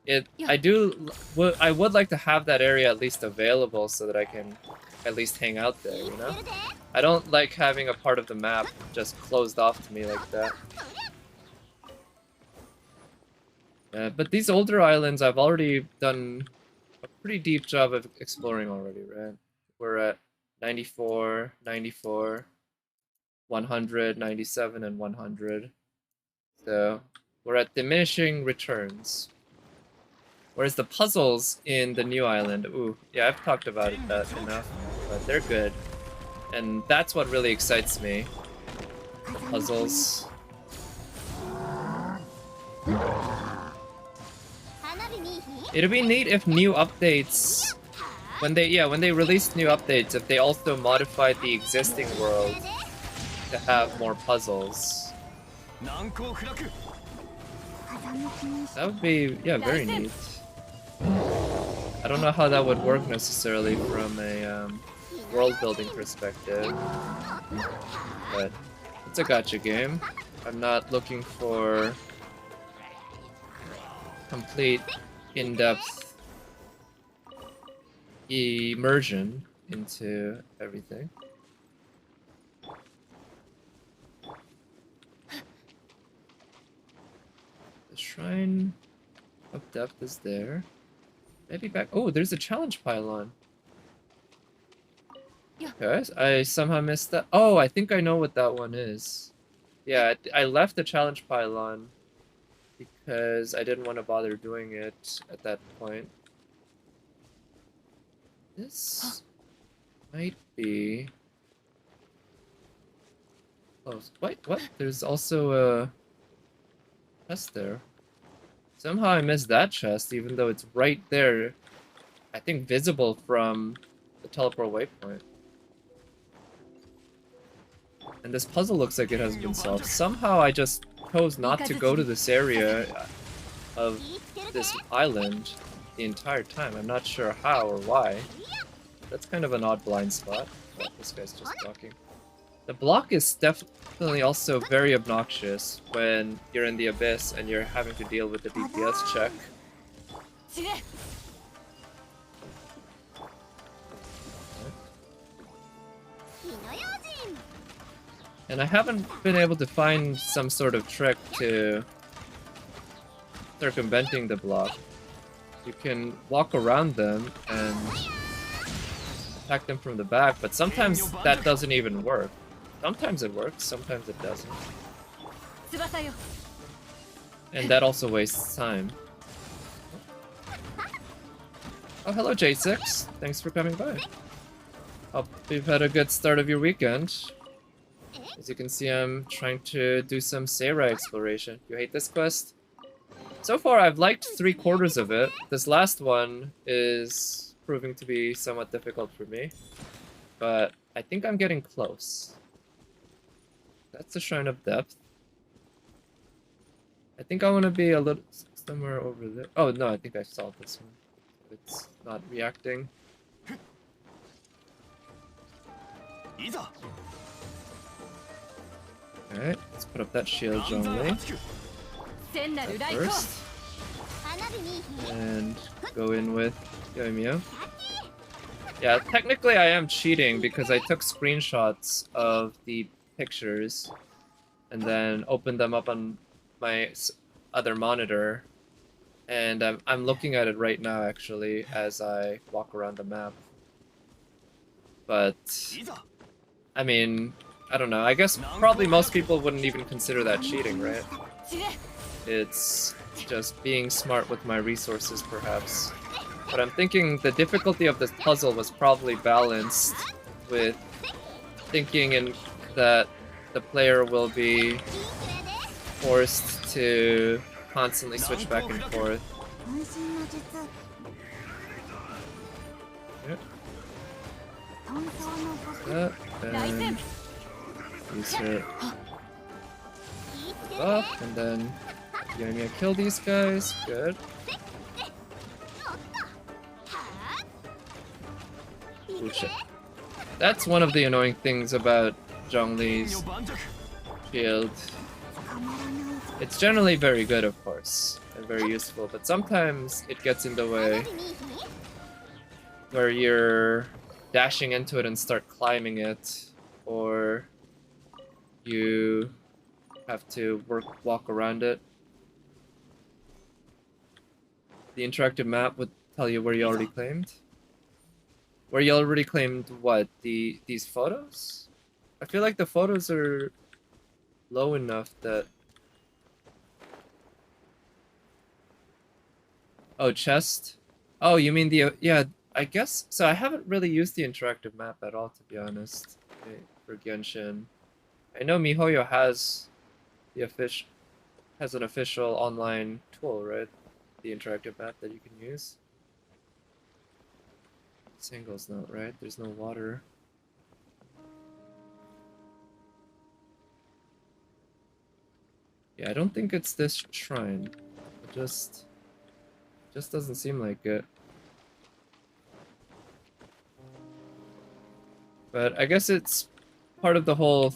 I would like to have that area at least available so that I can at least hang out there, you know? I don't like having a part of the map just closed off to me like that. But these older islands, I've already done a pretty deep job of exploring already, right? We're at 94, 94, 100, 97, and 100. So we're at diminishing returns. Whereas the puzzles in the new island, ooh, yeah, I've talked about that enough, but they're good. And that's what really excites me. puzzles. It'd be neat if new updates, when they release new updates, if they also modified the existing world to have more puzzles. That would be, yeah, very neat. I don't know how that would work necessarily from a world building perspective, but it's a gacha game. I'm not looking for complete in-depth immersion into everything. The Shrine of Depth is there. Maybe back. Oh, there's a challenge pylon. Okay, I somehow missed that. Oh, I think I know what that one is. Yeah, I left the challenge pylon because I didn't want to bother doing it at that point. This might be... Oh, wait, what? There's also a chest there. Somehow I missed that chest, even though it's right there, I think visible from the teleport waypoint. And this puzzle looks like it has been solved. Somehow I just chose not to go to this area of this island the entire time. I'm not sure how or why. That's kind of an odd blind spot. Oh, this guy's just talking. The block is definitely also very obnoxious when you're in the abyss and you're having to deal with the DPS check. And I haven't been able to find some sort of trick to circumventing the block. You can walk around them and attack them from the back, but sometimes that doesn't even work. Sometimes it works, sometimes it doesn't. And that also wastes time. Oh, hello J6. Thanks for coming by. Hope you've had a good start of your weekend. As you can see, I'm trying to do some Seirai exploration. You hate this quest? So far, I've liked 3/4 of it. This last one is proving to be somewhat difficult for me. But I think I'm getting close. That's the Shrine of Depth. I think I want to be a little somewhere over there. Oh no, I think I solved this one. It's not reacting. Alright, let's put up that shield, Zhongli. First. And go in with Yoimiya. Yeah, technically I am cheating because I took screenshots of the pictures and then opened them up on my other monitor. And I'm looking at it right now, actually, as I walk around the map. But, I mean... I don't know, I guess probably most people wouldn't even consider that cheating, right? It's just being smart with my resources, perhaps. But I'm thinking the difficulty of this puzzle was probably balanced with thinking that the player will be forced to constantly switch back and forth. Yep. And use it up, and then you're gonna kill these guys. Good. Oh shit. That's one of the annoying things about Zhongli's shield. It's generally very good, of course, and very useful, but sometimes it gets in the way where you're dashing into it and start climbing it, or you have to walk around it. The interactive map would tell you where you already claimed. Where you already claimed what? These photos? I feel like the photos are low enough that... Oh, chest? Oh, you mean the... Yeah, I guess... So I haven't really used the interactive map at all, to be honest, for Genshin. I know MiHoYo has an official online tool, right? The interactive map that you can use. Singles note, right? There's no water. Yeah, I don't think it's this shrine. It just doesn't seem like it. But I guess it's part of the whole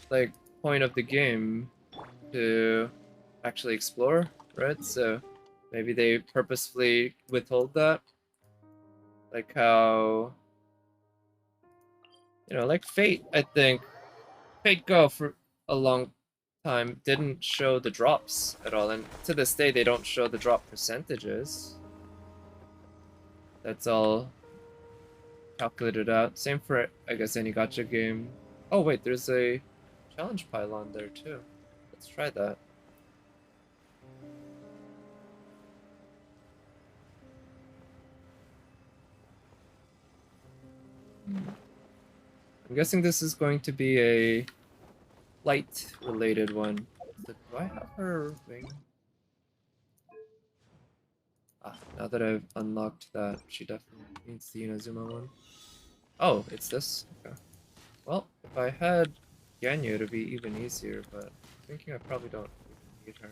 like point of the game to actually explore, right? So maybe they purposefully withhold that. Like how like Fate, I think Fate Go for a long time didn't show the drops at all, and to this day they don't show the drop percentages. That's all calculated out. Same for, I guess, any gacha game. Oh wait, there's a challenge pylon there too. Let's try that. I'm guessing this is going to be a light related one. Do I have her ring? Ah, now that I've unlocked that, she definitely needs the Inazuma one. Oh, it's this? Okay. Well, if I had Ganyu, it'd be even easier, but I'm thinking I probably don't even need her.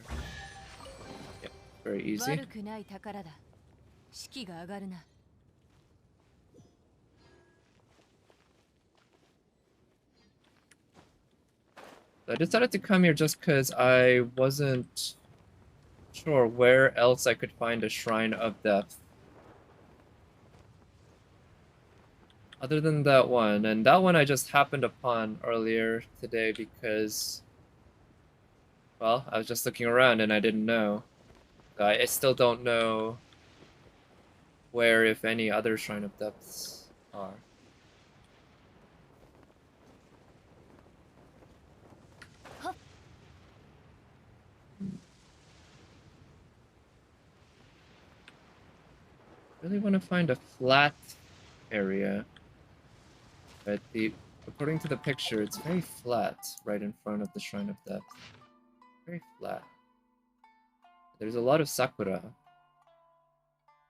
Yeah, very easy.
悪くない宝だ。士気が上がるな。
I decided to come here just because I wasn't sure where else I could find a Shrine of Depth. Other than that one, and that one I just happened upon earlier today because, well, I was just looking around and I didn't know. I still don't know where, if any, other Shrine of Depths are. Really want to find a flat area, but according to the picture, it's very flat right in front of the Shrine of Depth. Very flat. There's a lot of sakura,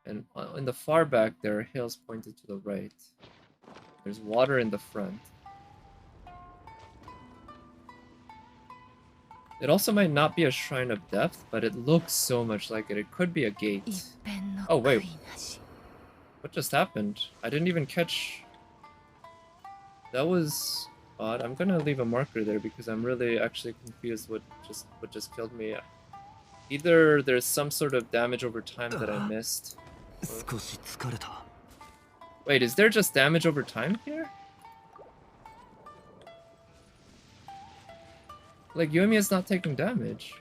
and in the far back there are hills pointed to the right. There's water in the front. It also might not be a Shrine of Depth, but it looks so much like it. It could be a gate. Oh wait, what just happened? I didn't even catch. That was odd. I'm gonna leave a marker there because I'm really actually confused what just killed me. Either there's some sort of damage over time that I missed. Wait, is there just damage over time here? Like, Yumiya's not taking damage.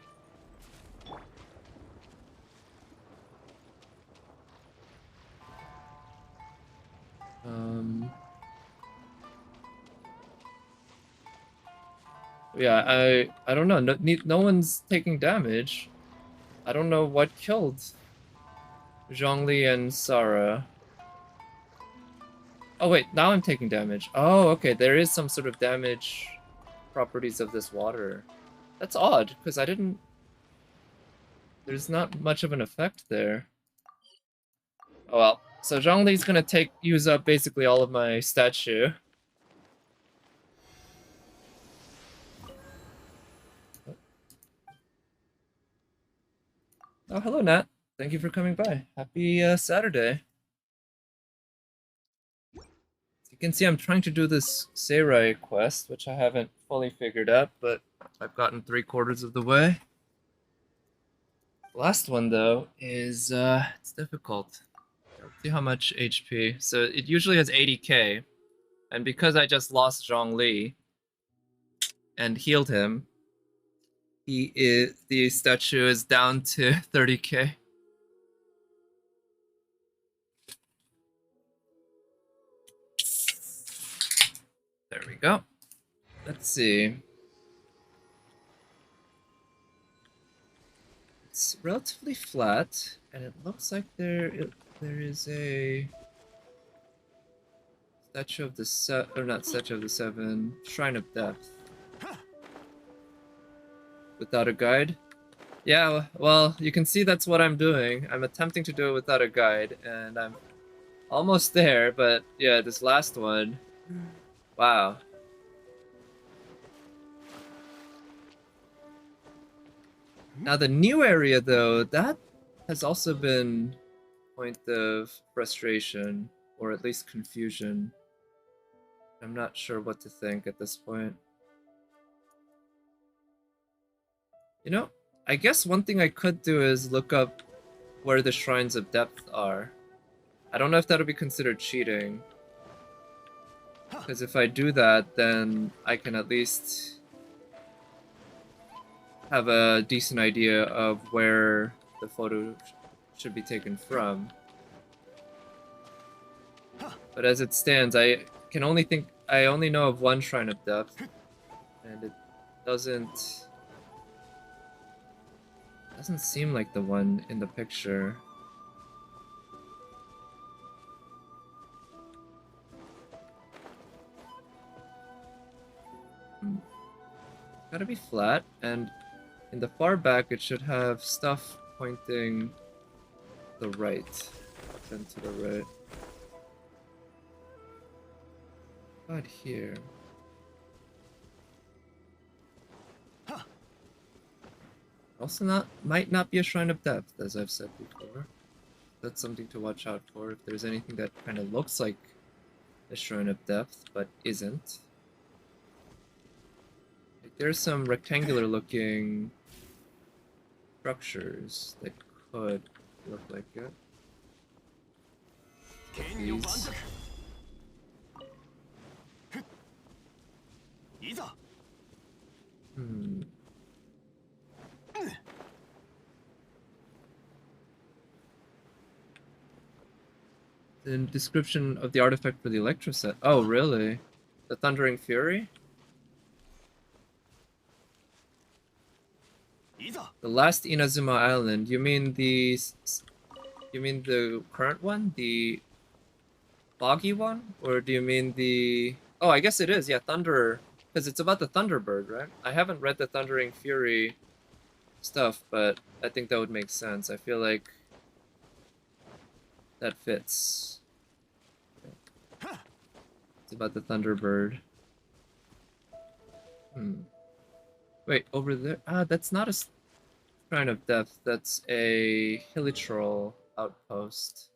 Yeah, I don't know. No one's taking damage. I don't know what killed Zhongli and Sarah. Oh wait, now I'm taking damage. Oh, okay, there is some sort of damage properties of this water. That's odd, because I didn't... There's not much of an effect there. Oh well. So Zhongli's gonna use up basically all of my statue. Oh, hello, Nat. Thank you for coming by. Happy Saturday. As you can see, I'm trying to do this Seirai quest, which I haven't fully figured out, but I've gotten 3/4 of the way. The last one, though, is it's difficult. Let's see how much HP. So it usually has 80k, and because I just lost Zhongli and healed him, the statue is down to 30k. There we go. Let's see. It's relatively flat, and it looks like there is a statue of the or not statue of the seven, Shrine of Depth. without a guide. Yeah, well, you can see that's what I'm doing. I'm attempting to do it without a guide, and I'm almost there, but yeah, this last one. Wow. Now the new area though, that has also been a point of frustration, or at least confusion. I'm not sure what to think at this point. You know, I guess one thing I could do is look up where the shrines of depth are. I don't know if that'll be considered cheating. Because if I do that, then I can at least have a decent idea of where the photo should be taken from. But as it stands, I only know of one shrine of depth, and it doesn't seem like the one in the picture. Gotta be flat, and in the far back it should have stuff pointing to the right. Then to the right. About here. Also might not be a shrine of depth, as I've said before. That's something to watch out for if there's anything that kind of looks like a shrine of depth, but isn't. Like, there's some rectangular looking structures that could look like it. These. The description of the artifact for the Electro set. Oh, really? The Thundering Fury? The last Inazuma Island. You mean the current one? The foggy one? Or do you mean the... Oh, I guess it is. Yeah, Thunder... Because it's about the Thunderbird, right? I haven't read the Thundering Fury stuff, but I think that would make sense. I feel like that fits. It's about the Thunderbird. Wait, over there? Ah, that's not a shrine of depth. That's a Hilitrol outpost.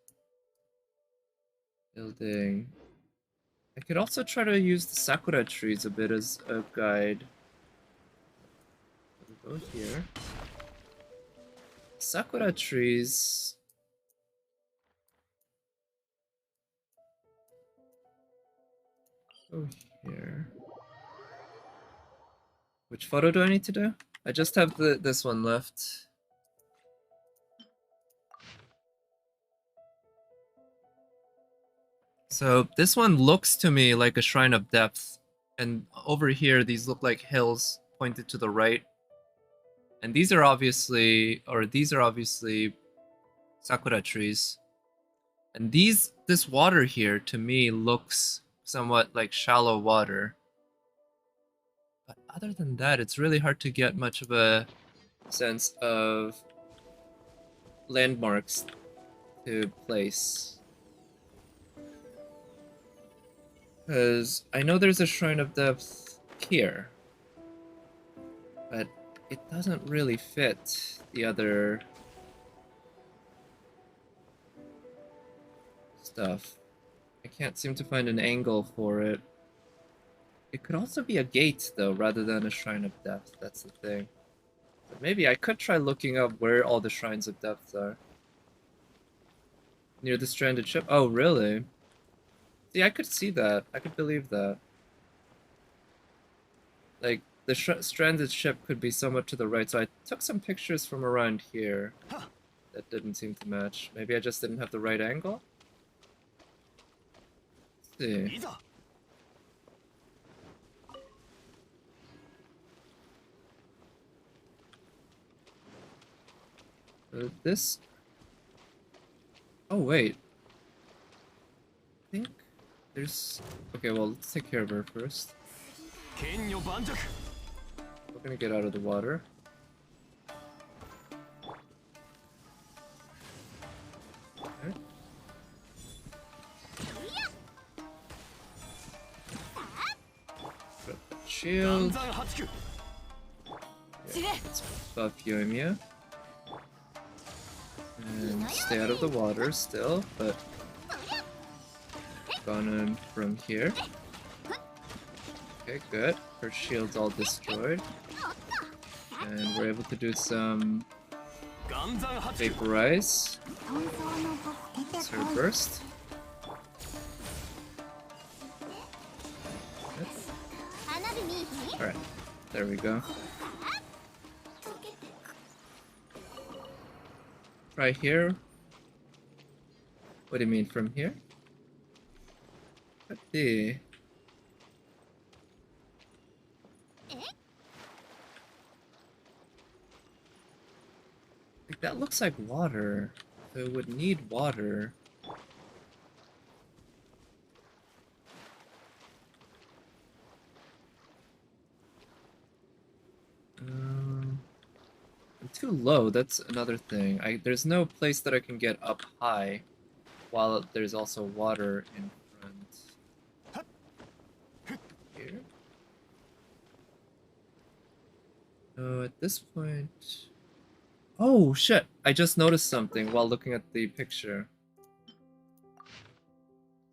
Building. I could also try to use the Sakura trees a bit as a guide. We'll go here. Sakura trees... Go here. Which photo do I need to do? I just have this one left. So this one looks to me like a shrine of depth, and over here these look like hills pointed to the right. And these are obviously sakura trees. And this water here to me looks somewhat like shallow water. But other than that, it's really hard to get much of a sense of landmarks to place. Because I know there's a shrine of depth here, but it doesn't really fit the other stuff. I can't seem to find an angle for it. It could also be a gate, though, rather than a shrine of depth. That's the thing. So maybe I could try looking up where all the shrines of depth are. Near the stranded ship? Oh, really? See, I could see that. I could believe that. Like, the stranded ship could be somewhat to the right, so I took some pictures from around here that didn't seem to match. Maybe I just didn't have the right angle? Let's see. This... Oh, wait. I think there's... Okay, well, let's take care of her first. We're gonna get out of the water. shield. Yeah, let's buff Yoimiya. And stay out of the water still, but gone in from here. Okay, good. Her shield's all destroyed. And we're able to do some vaporize. That's her burst. Alright, there we go. Right here? What do you mean, from here? Let's see. Like, that looks like water. So it would need water. I'm too low, that's another thing. There's no place that I can get up high while there's also water in front. Here? So at this point... Oh shit! I just noticed something while looking at the picture.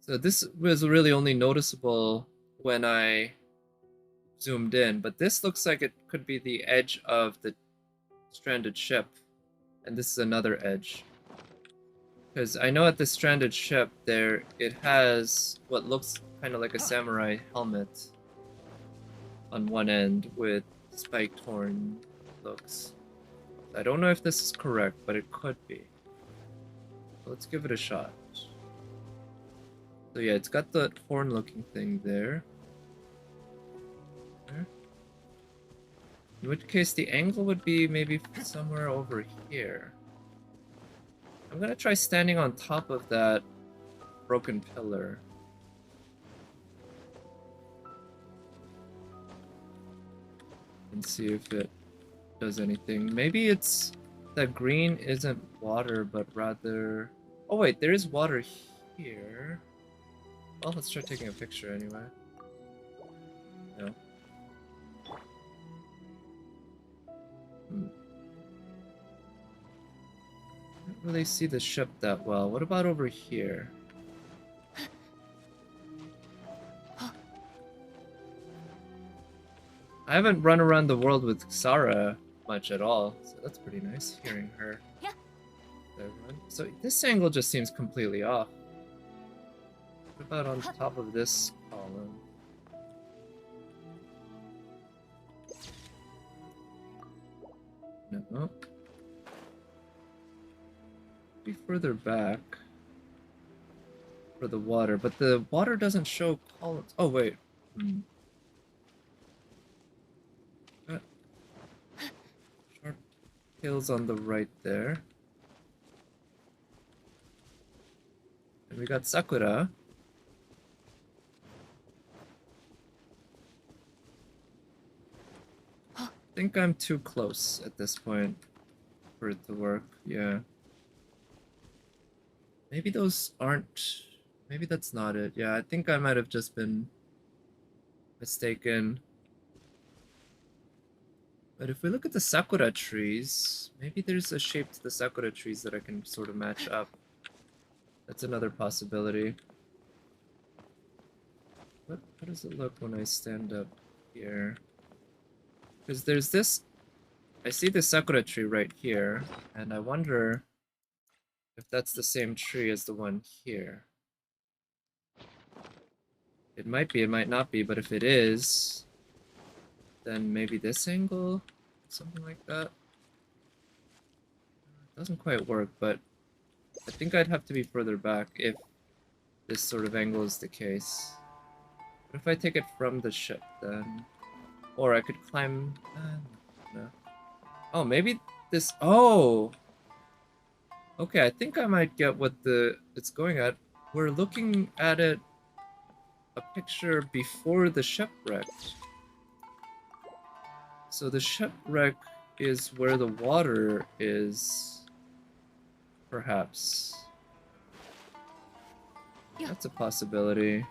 So this was really only noticeable when I zoomed in, but this looks like it could be the edge of the stranded ship, and this is another edge. Because I know at the stranded ship there, it has what looks kind of like a samurai helmet on one end with spiked horn looks. I don't know if this is correct, but it could be. Let's give it a shot. So yeah, it's got the horn looking thing there. In which case the angle would be maybe somewhere over here. I'm gonna try standing on top of that broken pillar. And see if it does anything. Maybe it's that green isn't water, but rather... Oh wait, there is water here. Well, let's try taking a picture anyway. No. I don't really see the ship that well. What about over here? I haven't run around the world with Sara much at all, so that's pretty nice hearing her. So this angle just seems completely off. What about on top of this column? No. Be further back for the water, but the water doesn't show columns. Oh wait. Sharp tails on the right there. And we got Sakura. I think I'm too close at this point for it to work, yeah. Maybe those aren't... Maybe that's not it. Yeah, I think I might have just been mistaken. But if we look at the Sakura trees, maybe there's a shape to the Sakura trees that I can sort of match up. That's another possibility. How does it look when I stand up here? Because there's this... I see the Sakura tree right here, and I wonder if that's the same tree as the one here. It might be, it might not be, but if it is, then maybe this angle? Something like that? It doesn't quite work, but I think I'd have to be further back if this sort of angle is the case. What if I take it from the ship, then? Or I could climb... no. Oh, maybe this... Oh! Okay, I think I might get what it's going at. We're looking at it... a picture before the shipwreck. So the shipwreck is where the water is... perhaps. That's a possibility.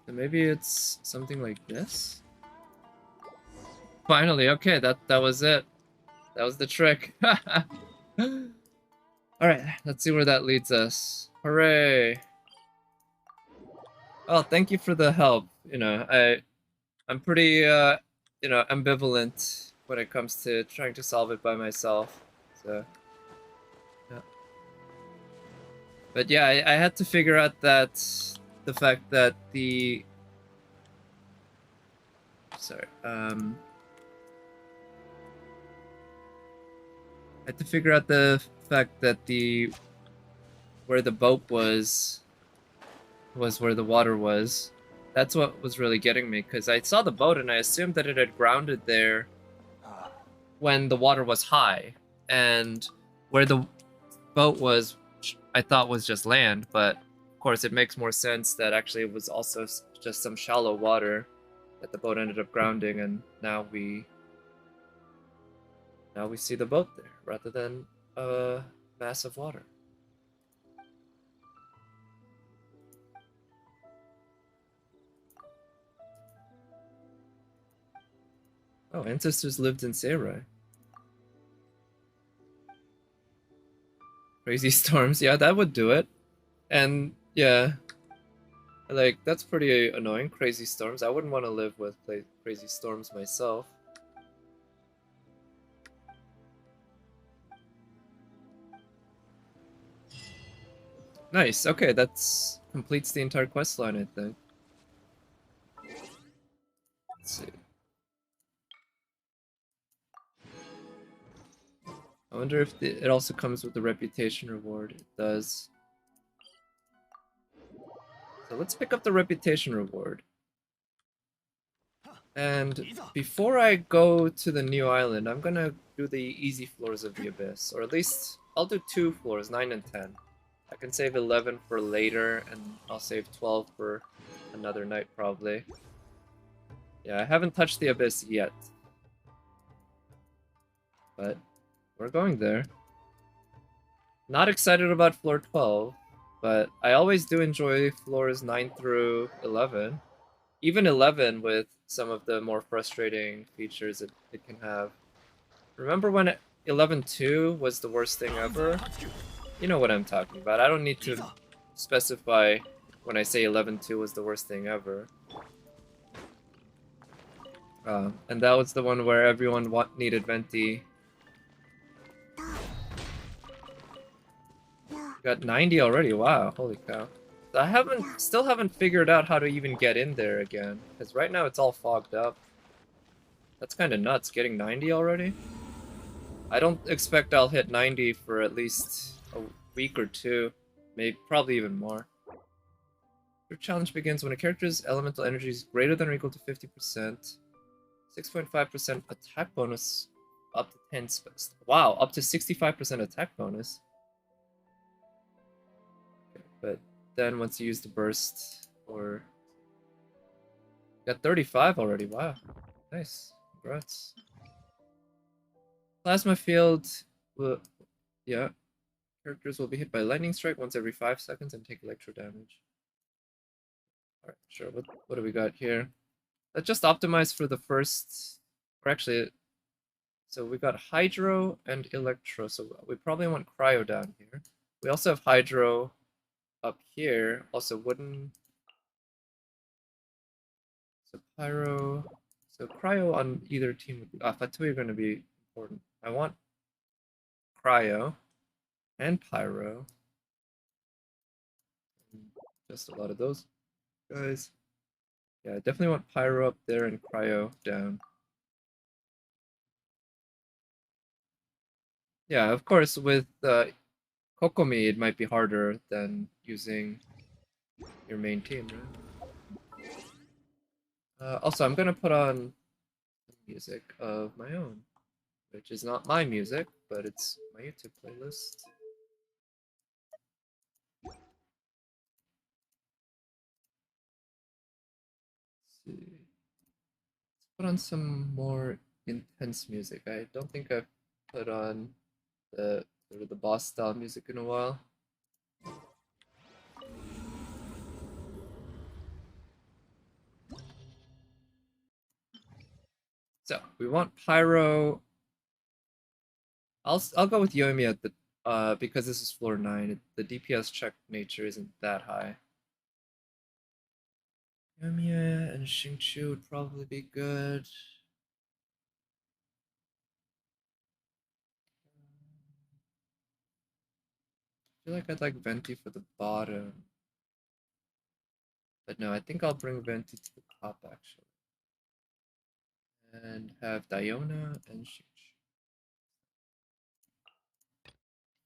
And maybe it's something like this? Finally, okay, that was it. That was the trick. Alright, let's see where that leads us. Hooray! Oh, thank you for the help. I'm pretty ambivalent when it comes to trying to solve it by myself. So yeah. But yeah, I had to figure out that the fact that the I had to figure out the fact that the where the boat was where the water was. That's what was really getting me, because I saw the boat and I assumed that it had grounded there when the water was high, and where the boat was, I thought was just land, but of course it makes more sense that actually it was also just some shallow water that the boat ended up grounding, and now we see the boat there rather than a mass of water. Oh, ancestors lived in Seirai. Crazy storms, yeah, that would do it. And yeah, like that's pretty annoying. Crazy storms. I wouldn't want to live with crazy storms myself. Nice. Okay, that's completes the entire quest line, I think. Let's see. I wonder if it also comes with the reputation reward. It does. So let's pick up the reputation reward. And before I go to the new island, I'm gonna do the easy floors of the Abyss. Or at least, I'll do 2 floors, 9 and 10. I can save 11 for later, and I'll save 12 for another night, probably. Yeah, I haven't touched the Abyss yet. But we're going there. Not excited about floor 12, but I always do enjoy floors 9 through 11. Even 11 with some of the more frustrating features it can have. Remember when 11.2 was the worst thing ever? You know what I'm talking about. I don't need to specify when I say 11.2 was the worst thing ever. And that was the one where everyone needed Venti. Got 90 already, wow, holy cow. Still haven't figured out how to even get in there again, because right now it's all fogged up. That's kind of nuts, getting 90 already? I don't expect I'll hit 90 for at least a week or two, maybe probably even more. Your challenge begins when a character's elemental energy is greater than or equal to 50%, 6.5% attack bonus, up to 10 space. Wow, up to 65% attack bonus. But then once you use the burst, or got 35 already. Wow, nice. Congrats. Plasma field. Will, yeah, characters will be hit by lightning strike once every 5 seconds and take electro damage. All right, sure. What do we got here? That just optimized for the first, or actually, so we got hydro and electro. So we probably want cryo down here. We also have hydro up here. Also wooden. So pyro. So cryo on either team would be. Fatui are going to be important. I want cryo and pyro. Just a lot of those guys. Yeah, I definitely want pyro up there and cryo down. Yeah, of course, with Kokomi, it might be harder than using your main team, right? Also, I'm gonna put on music of my own, which is not my music, but it's my YouTube playlist. Let's see. Let's put on some more intense music. I don't think I've put on the boss style music in a while. So we want Pyro. I'll go with Yomi at the because this is floor 9. The DPS check nature isn't that high. Yomi and Xingqiu would probably be good. I feel like I'd like Venti for the bottom. But no, I think I'll bring Venti to the top actually. And have Diona and Xingqiu.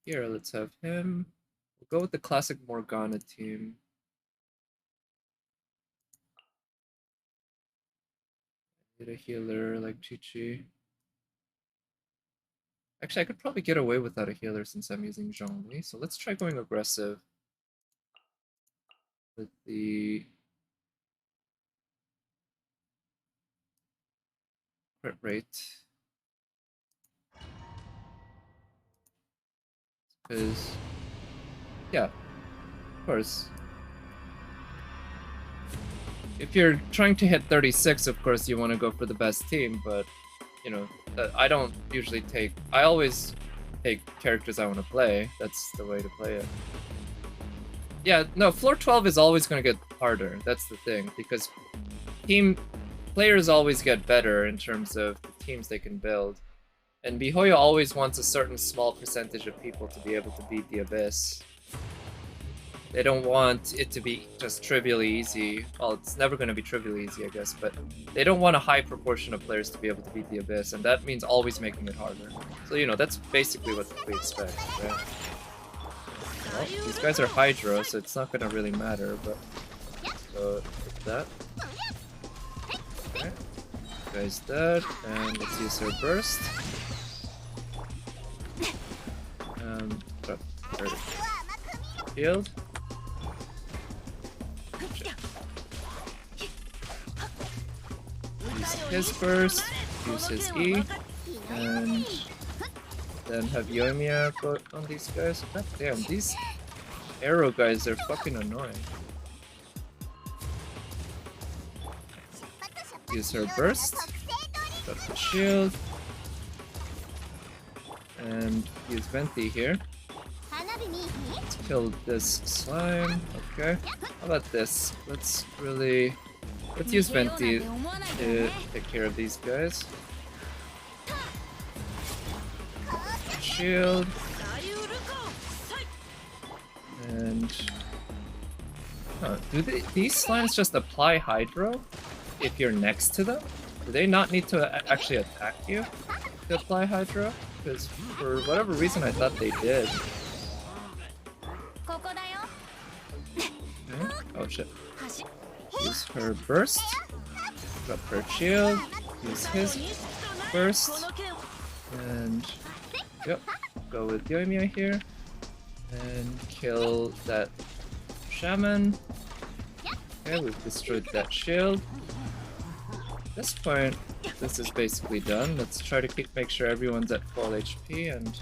Here, let's have him. We'll go with the classic Morgana team. Need a healer like Chi-Chi. Actually, I could probably get away without a healer since I'm using Zhongli. So let's try going aggressive with the crit rate. Because, yeah, of course. If you're trying to hit 36, of course you want to go for the best team, but, you know, I don't usually take... I always take characters I want to play. That's the way to play it. Yeah, no, floor 12 is always going to get harder. That's the thing, because players always get better in terms of the teams they can build. And miHoYo always wants a certain small percentage of people to be able to beat the Abyss. They don't want it to be just trivially easy. Well, it's never going to be trivially easy, I guess, but they don't want a high proportion of players to be able to beat the Abyss, and that means always making it harder. So, you know, that's basically what we expect, right? Well, these guys are Hydro, so it's not going to really matter, but... So, with that. Okay. Guy's dead, and let's use her burst. Shield. Use his burst, use his E, and then have Yoimiya go on these guys. God damn, these arrow guys are fucking annoying. Use her burst, got the shield, and use Venti here. Let's kill this slime. Okay. How about this? Let's use Venti to take care of these guys. Shield. And do these slimes just apply Hydro if you're next to them? Do they not need to actually attack you to apply Hydro? Because for whatever reason I thought they did. Okay. Oh shit. Use her burst. Drop her shield. Use his burst. And yep. Go with Yoimiya here. And kill that shaman. Okay, we've destroyed that shield. At this point, this is basically done. Let's try to make sure everyone's at full HP, and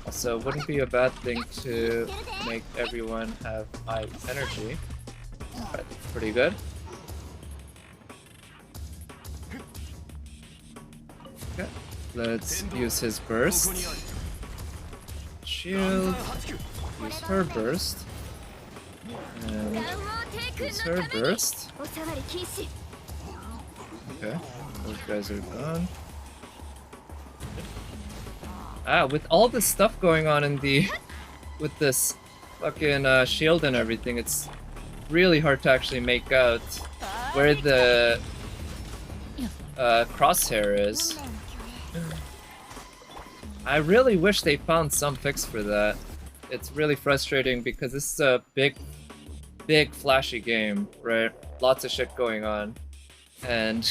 also wouldn't be a bad thing to make everyone have high energy. Alright, pretty good. Okay, let's use his burst. Shield. Use her burst. And use her burst. Okay, those guys are gone. With all this stuff going on in with this fucking shield and everything, it's really hard to actually make out where the crosshair is. I really wish they found some fix for that. It's really frustrating because this is a big flashy game, right? Lots of shit going on. And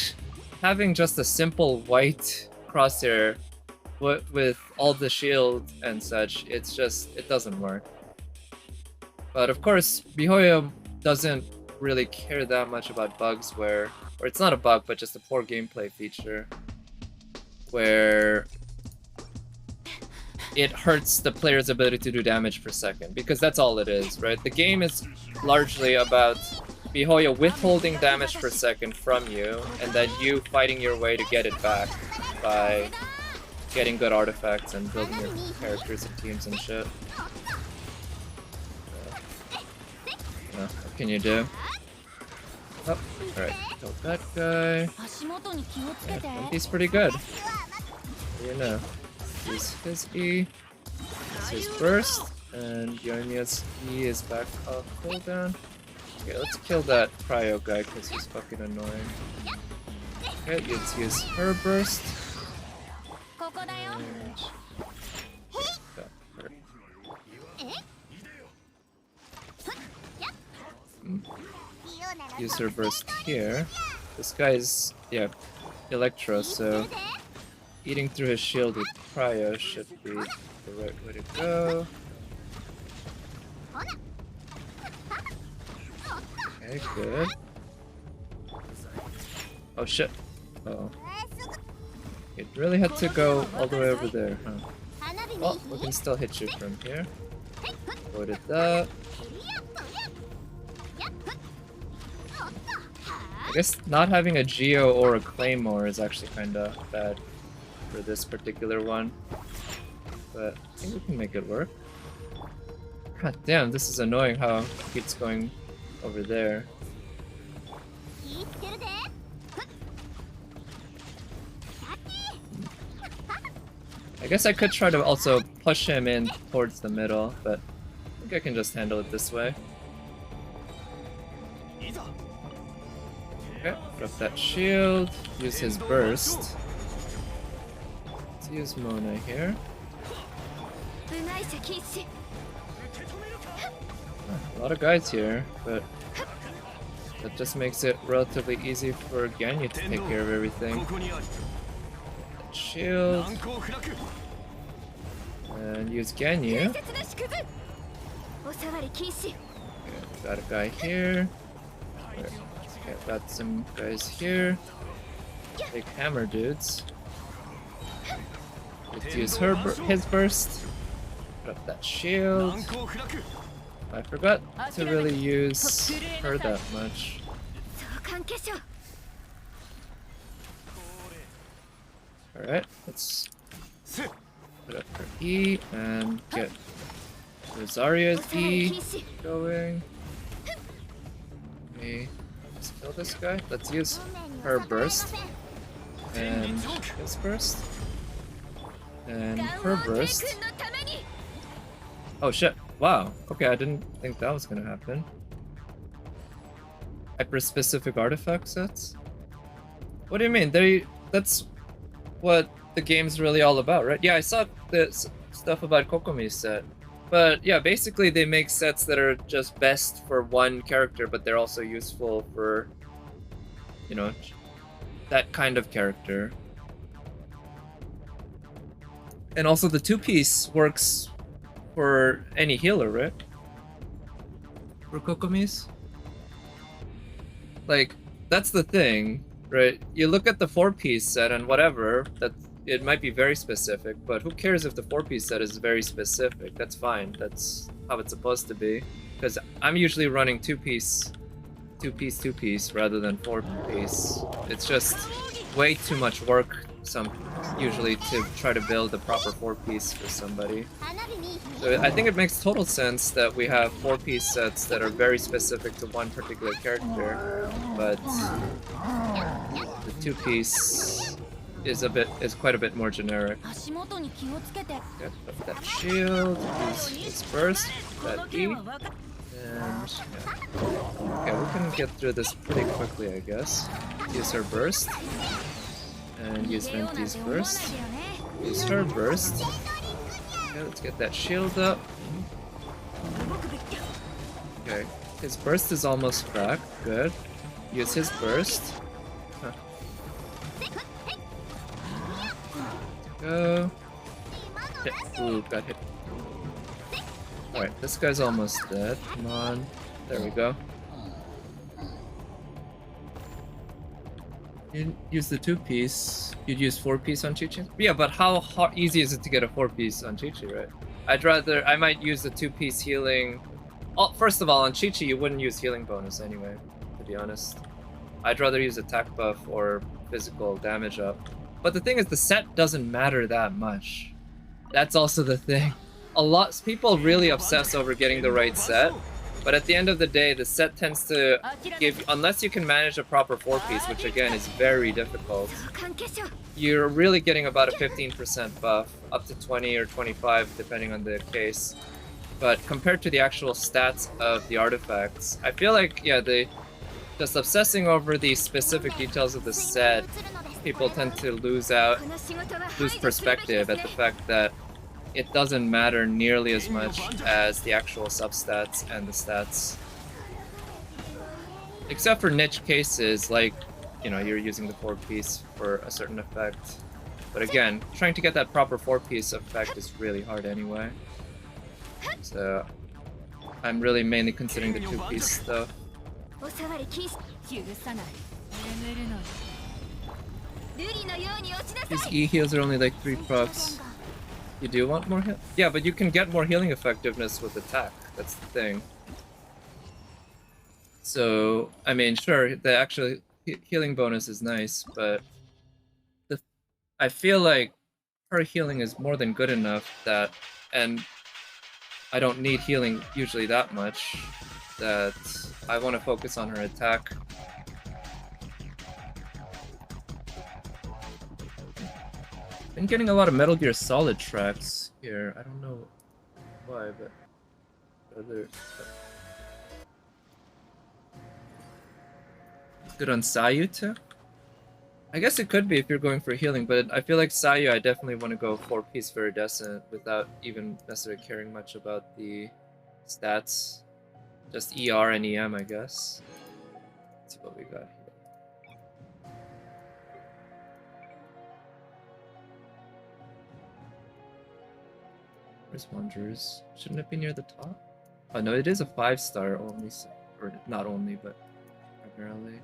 having just a simple white crosshair with all the shield and such, it doesn't work. But of course, miHoYo doesn't really care that much about bugs or it's not a bug, but just a poor gameplay feature where it hurts the player's ability to do damage per second, because that's all it is, right? The game is largely about Mihoyo withholding damage per second from you, and then you fighting your way to get it back by getting good artifacts and building your characters and teams and shit. What can you do? Oh, alright. Kill that guy. Yeah, he's pretty good. You know. Use his E. Use his burst. And Yonia's E is back off cooldown. Okay, let's kill that cryo guy because he's fucking annoying. Okay, let's use her burst. Use her burst here. This guy's, yeah, Electro, so eating through his shield with cryo should be the right way to go. Okay, good. Oh shit. Uh-oh. It really had to go all the way over there, huh? Oh, we can still hit you from here. Avoided that. I guess not having a Geo or a Claymore is actually kinda bad for this particular one. But I think we can make it work. God damn, this is annoying how it keeps going over there. I guess I could try to also push him in towards the middle, but I think I can just handle it this way. Okay, put up that shield, use his burst. Let's use Mona here. A lot of guys here, but that just makes it relatively easy for Ganyu to take care of everything. That shield. And use Ganyu. Okay, got a guy here. Okay, got some guys here. Big hammer dudes. Let's use his burst. Put up that shield. I forgot to really use her that much. Alright, let's put up her E and get Rosaria's E going. Okay, let's kill this guy. Let's use her burst. And his burst. And her burst. Oh shit. Wow. Okay, I didn't think that was gonna happen. Hyper-specific artifact sets? What do you mean? That's what the game's really all about, right? Yeah, I saw this stuff about Kokomi's set. But yeah, basically they make sets that are just best for one character, but they're also useful for, you know, that kind of character. And also the two-piece works for any healer, right? For Kokomi's? Like, that's the thing, right? You look at the four-piece set and whatever, that it might be very specific, but who cares if the four-piece set is very specific? That's fine. That's how it's supposed to be. Because I'm usually running two-piece rather than four-piece. It's just way too much work usually to try to build a proper four-piece for somebody. So I think it makes total sense that we have four-piece sets that are very specific to one particular character, but the two-piece is quite a bit more generic. Get that shield, use his burst, that E, and yeah. Okay, we can get through this pretty quickly, I guess. Use her burst. And use Venti's burst. Use her burst. Okay, let's get that shield up. Okay, his burst is almost back. Good. Use his burst. Huh. Go. Hit. Ooh, got hit. Alright, this guy's almost dead. Come on. There we go. You use the two-piece. You'd use four-piece on Chi-Chi? Yeah, but how easy is it to get a four-piece on Chi-Chi, right? I might use the two-piece healing. Oh, first of all, on Chi-Chi you wouldn't use healing bonus anyway. be honest. I'd rather use attack buff or physical damage up. But the thing is, the set doesn't matter that much. That's also the thing. A lot people really obsess over getting the right set, but at the end of the day, the set tends to give, unless you can manage a proper 4-piece, which again is very difficult, you're really getting about a 15% buff, up to 20 or 25 depending on the case. But compared to the actual stats of the artifacts, I feel like, yeah, just obsessing over the specific details of the set, people tend to lose perspective at the fact that it doesn't matter nearly as much as the actual substats and the stats. Except for niche cases, like, you know, you're using the 4-piece for a certain effect. But again, trying to get that proper 4-piece effect is really hard anyway. So, I'm really mainly considering the 2-piece stuff. These E heals are only like 3 procs. You do want more heal? Yeah, but you can get more healing effectiveness with attack. That's the thing. So, I mean, sure, the actual healing bonus is nice, but I feel like her healing is more than good enough that, and I don't need healing usually that much, that I want to focus on her attack. Been getting a lot of Metal Gear Solid tracks here. I don't know why, but good on Sayu too? I guess it could be if you're going for healing, but I feel like Sayu, I definitely want to go 4-piece Viridescent without even necessarily caring much about the stats. Just ER and EM, I guess. Let's see what we got here. Where's Wanderers? Shouldn't it be near the top? Oh no, it is a 5-star only, or not only, but primarily.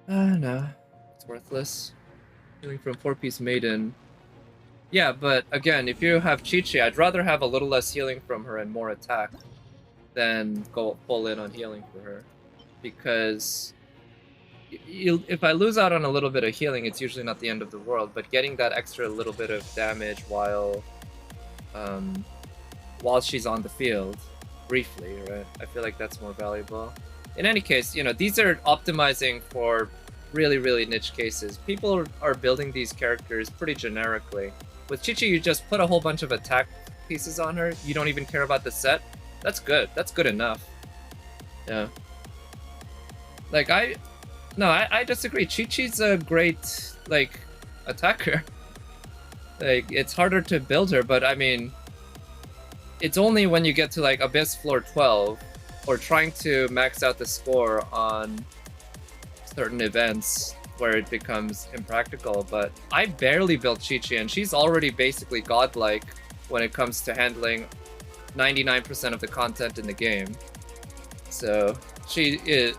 No, it's worthless. Healing from 4-piece Maiden. Yeah, but again, if you have Chi-Chi, I'd rather have a little less healing from her and more attack than go full in on healing for her. Because if I lose out on a little bit of healing, it's usually not the end of the world, but getting that extra little bit of damage while she's on the field, briefly, right? I feel like that's more valuable. In any case, you know, these are optimizing for really, really niche cases. People are building these characters pretty generically. With Chi-Chi, you just put a whole bunch of attack pieces on her. You don't even care about the set. That's good. That's good enough. Yeah. Like, I disagree. Chi-Chi's a great, like, attacker. Like, it's harder to build her, but I mean, it's only when you get to, like, Abyss floor 12, or trying to max out the score on certain events where it becomes impractical. But I barely built Chi-Chi, and she's already basically godlike when it comes to handling 99% of the content in the game. So she is.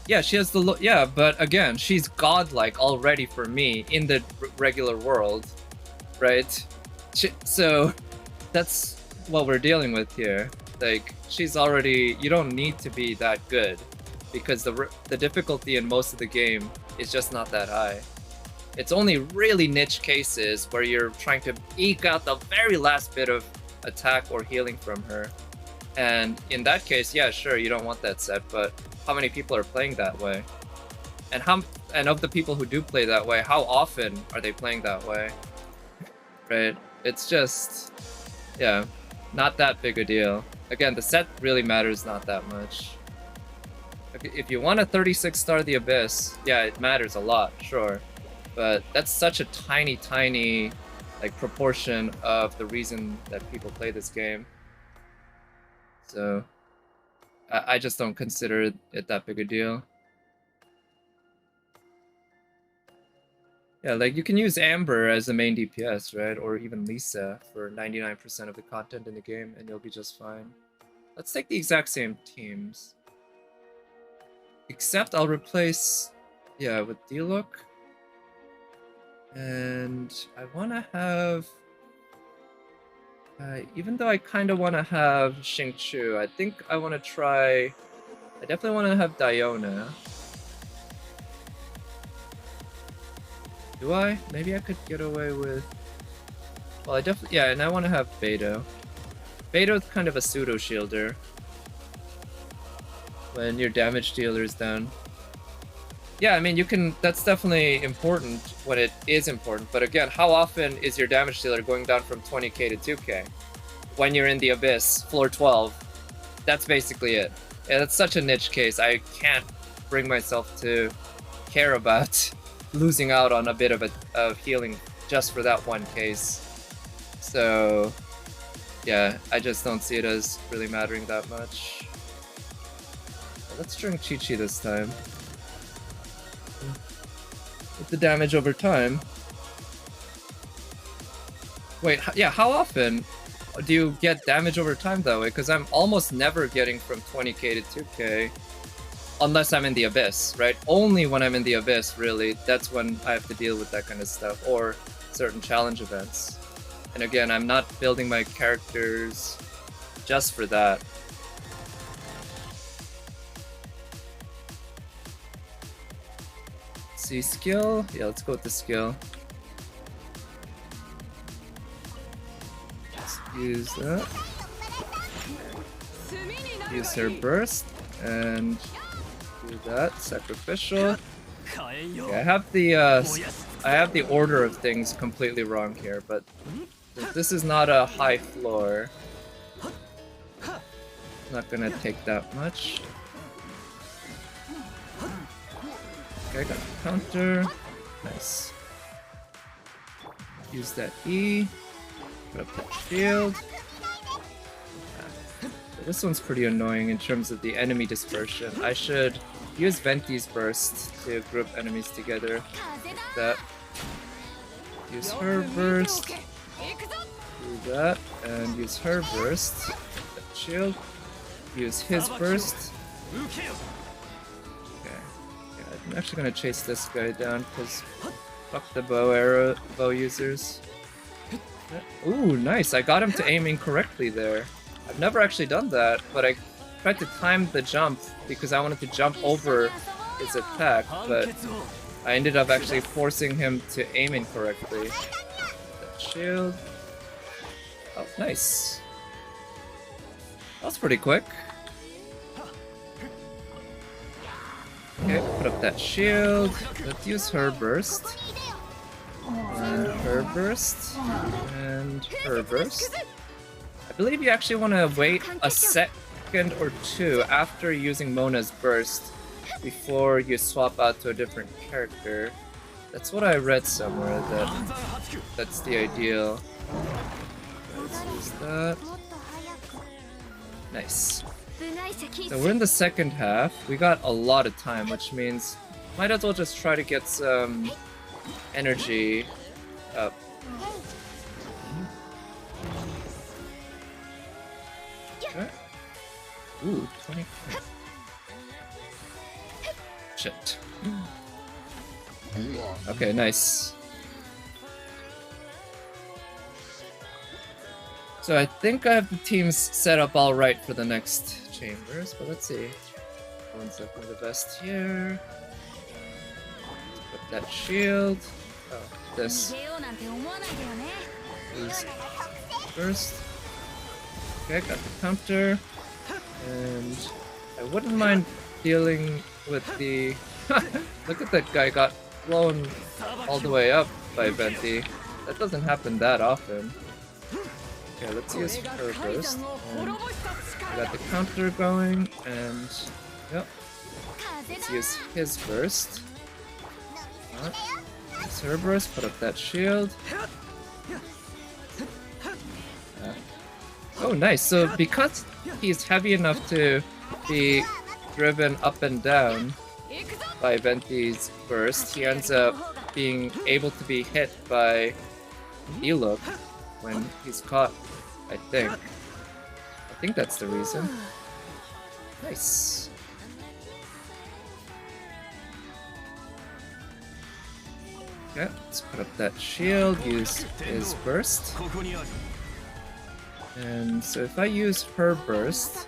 Yeah, she has the yeah, but again, she's godlike already for me in the regular world, right? So that's what we're dealing with here. Like, she's already, you don't need to be that good because the difficulty in most of the game is just not that high. It's only really niche cases where you're trying to eke out the very last bit of attack or healing from her. And in that case, yeah, sure, you don't want that set, but how many people are playing that way? And of the people who do play that way, how often are they playing that way? Right? It's just, yeah, not that big a deal. Again, the set really matters not that much. If you want a 36-star The Abyss, yeah, it matters a lot, sure. But that's such a tiny, tiny, like, proportion of the reason that people play this game. So I just don't consider it that big a deal. Yeah, like, you can use Amber as the main DPS, right? Or even Lisa for 99% of the content in the game, and you'll be just fine. Let's take the exact same teams. Except I'll replace, yeah, with D-Look. And I want to have Even though I kind of want to have Xingqiu, I think I want to try... I definitely want to have Diona. Do I? Maybe I could get away with... Well, I definitely... Yeah, and I want to have Beidou. Beidou's kind of a pseudo-shielder. When your damage dealer is down. Yeah, I mean, you can... That's definitely important when it is important. But again, how often is your damage dealer going down from 20k to 2k? When you're in the Abyss, floor 12. That's basically it. Yeah, that's such a niche case. I can't bring myself to care about losing out on a bit of healing just for that one case. So, yeah, I just don't see it as really mattering that much. Let's drink Chi-Chi this time. With the damage over time. Wait, yeah, how often do you get damage over time that way? Because I'm almost never getting from 20k to 2k. Unless I'm in the Abyss, right? Only when I'm in the Abyss, really. That's when I have to deal with that kind of stuff. Or certain challenge events. And again, I'm not building my characters just for that. See, skill? Yeah, let's go with the skill. Let's use that. Use her burst and do that. Sacrificial. Okay, I have the order of things completely wrong here, but this is not a high floor. Not gonna take that much. Okay, got the counter. Nice. Use that E. Put up that shield. This one's pretty annoying in terms of the enemy dispersion. I should use Venti's burst to group enemies together. Like that. Use her burst. Do that. And use her burst. That shield. Use his burst. I'm actually gonna chase this guy down because fuck the bow users. Ooh, nice! I got him to aim incorrectly there. I've never actually done that, but I tried to time the jump because I wanted to jump over his attack, but I ended up actually forcing him to aim incorrectly. That shield. Oh, nice. That was pretty quick. Okay, put up that shield. Let's use her burst. And her burst. And her burst. I believe you actually want to wait a second or two after using Mona's burst before you swap out to a different character. That's what I read somewhere, that's the ideal. Let's use that. Nice. So we're in the second half. We got a lot of time, which means might as well just try to get some energy up. Okay. Ooh, 20. Shit. Okay, nice. So I think I have the teams set up all right for the next chambers, but let's see. One's definitely the best here. Let's put that shield. Oh, this is first. Okay, got the counter. And I wouldn't mind dealing with the... Look at that guy, got blown all the way up by Venti. That doesn't happen that often. Okay, let's use her first. And we got the counter going, and yep. Let's use his burst. Use her burst, put up that shield. Oh, nice. So because he's heavy enough to be driven up and down by Venti's burst, he ends up being able to be hit by Elok when he's caught, I think. I think that's the reason. Nice. Okay, let's put up that shield, use his burst. And so if I use her burst,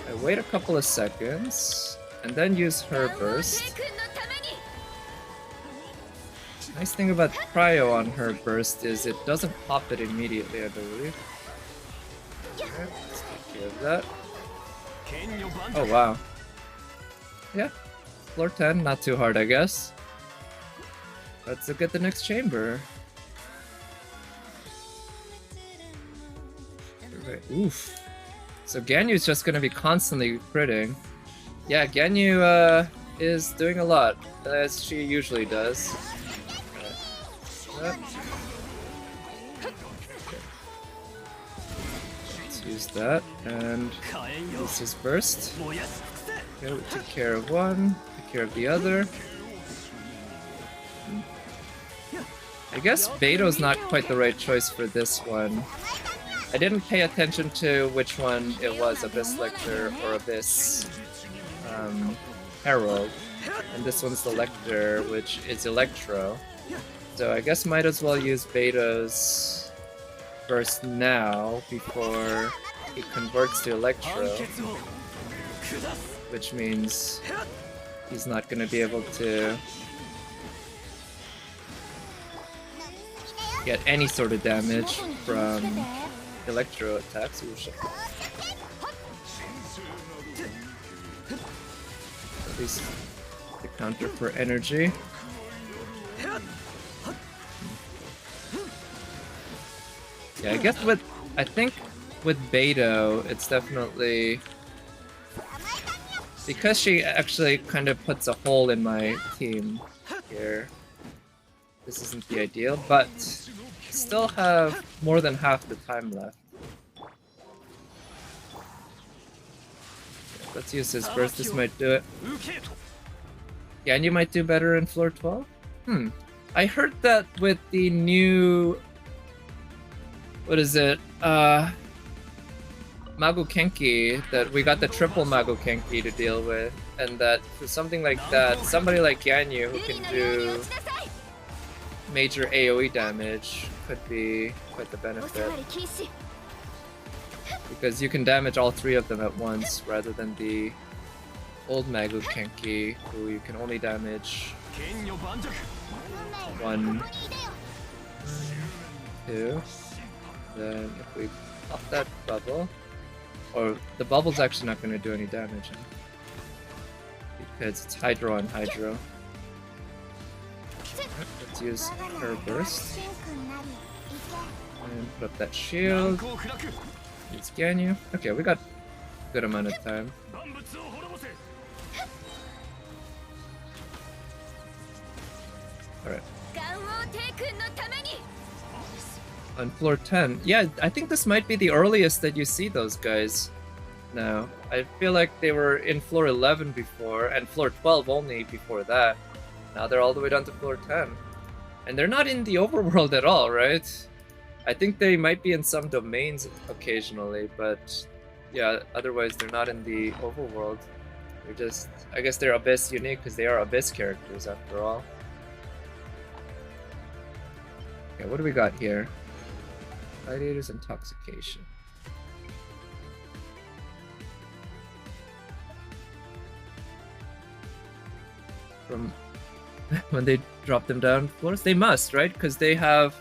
I wait a couple of seconds, and then use her burst. Nice thing about cryo on her burst is it doesn't pop it immediately, I believe. Okay, let's take care of that. Oh wow. Yeah, floor 10, not too hard, I guess. Let's look at the next chamber. Oof. So Ganyu's just gonna be constantly critting. Yeah, Ganyu is doing a lot, as she usually does. Let's use that, and use his burst. Okay, we took care of one, took care of the other. I guess Beto's not quite the right choice for this one. I didn't pay attention to which one it was, Abyss Lector or Abyss Herald. And this one's the Lector, which is Electro. So I guess might as well use Beto's burst now before he converts to Electro. Which means he's not going to be able to get any sort of damage from Electro attacks. At least the counter for energy. Yeah, I guess I think with Beto, it's definitely because she actually kind of puts a hole in my team here. This isn't the ideal, but still have more than half the time left. Let's use his burst, this might do it. Yeah, and you might do better in floor 12? I heard that with the new... What is it? Magokenki, that we got the triple Magokenki to deal with, and that for something like that, somebody like Ganyu who can do major AoE damage could be quite the benefit. Because you can damage all three of them at once, rather than the old Magokenki, who you can only damage one, two. Then if we pop that bubble, or the bubble's actually not going to do any damage, because it's Hydro on Hydro. Right, let's use her burst. And put up that shield. Use Ganyu. Okay, we got a good amount of time. Alright. On floor 10. Yeah, I think this might be the earliest that you see those guys now. I feel like they were in floor 11 before, and floor 12 only before that. Now they're all the way down to floor 10. And they're not in the overworld at all, right? I think they might be in some domains occasionally, but yeah, otherwise they're not in the overworld. They're just... I guess they're Abyss unique because they are Abyss characters after all. Okay, what do we got here? Gladiator's Intoxication. From when they drop them down floors? They must, right? Because they have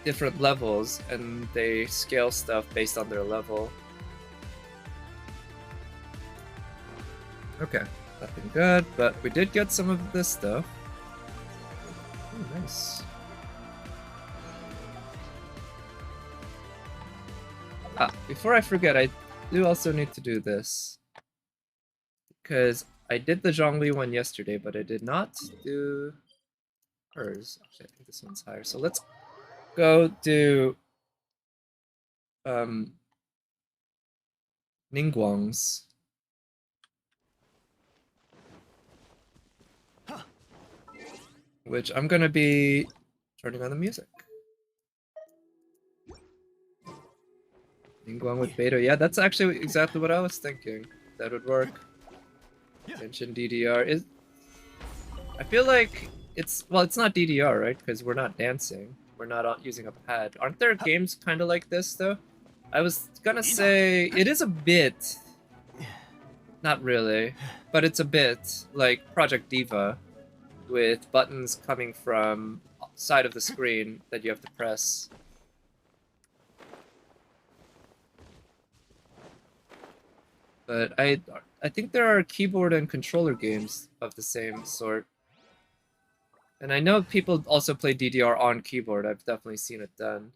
different levels and they scale stuff based on their level. Okay, nothing good, but we did get some of this stuff. Oh, nice. Before I forget, I do also need to do this. Because I did the Zhongli one yesterday, but I did not do hers. Actually, I think this one's higher. So let's go do Ningguang's. Which I'm gonna be turning on the music. Ningguang with Beto. Yeah, that's actually exactly what I was thinking. That would work. Genshin DDR is... I feel like it's... Well, it's not DDR, right? Because we're not dancing. we're not using a pad. Aren't there games kind of like this though? I was gonna say it is a bit, not really, but it's a bit like Project Diva, with buttons coming from side of the screen that you have to press. But I think there are keyboard and controller games of the same sort. And I know people also play DDR on keyboard. I've definitely seen it done.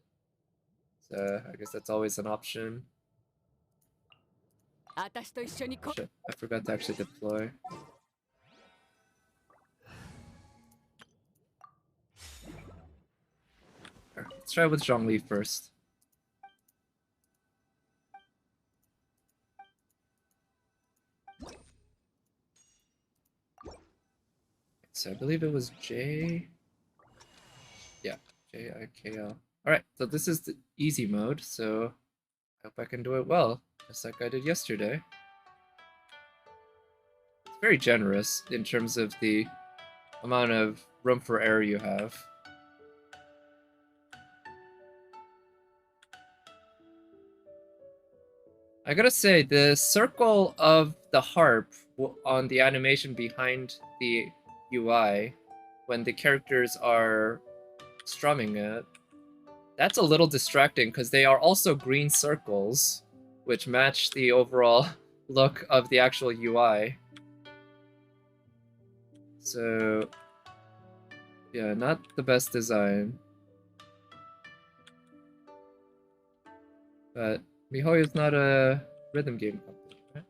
So I guess that's always an option. Shit, I forgot to actually deploy. Let's try with Zhongli first. So I believe it was J. Yeah, JIKL. Alright, so this is the easy mode, so I hope I can do it well, just like I did yesterday. It's very generous in terms of the amount of room for error you have. I gotta say, the circle of the harp on the animation behind the UI, when the characters are strumming it, that's a little distracting because they are also green circles, which match the overall look of the actual UI. So, yeah, not the best design. But MiHoYo is not a rhythm game company, right?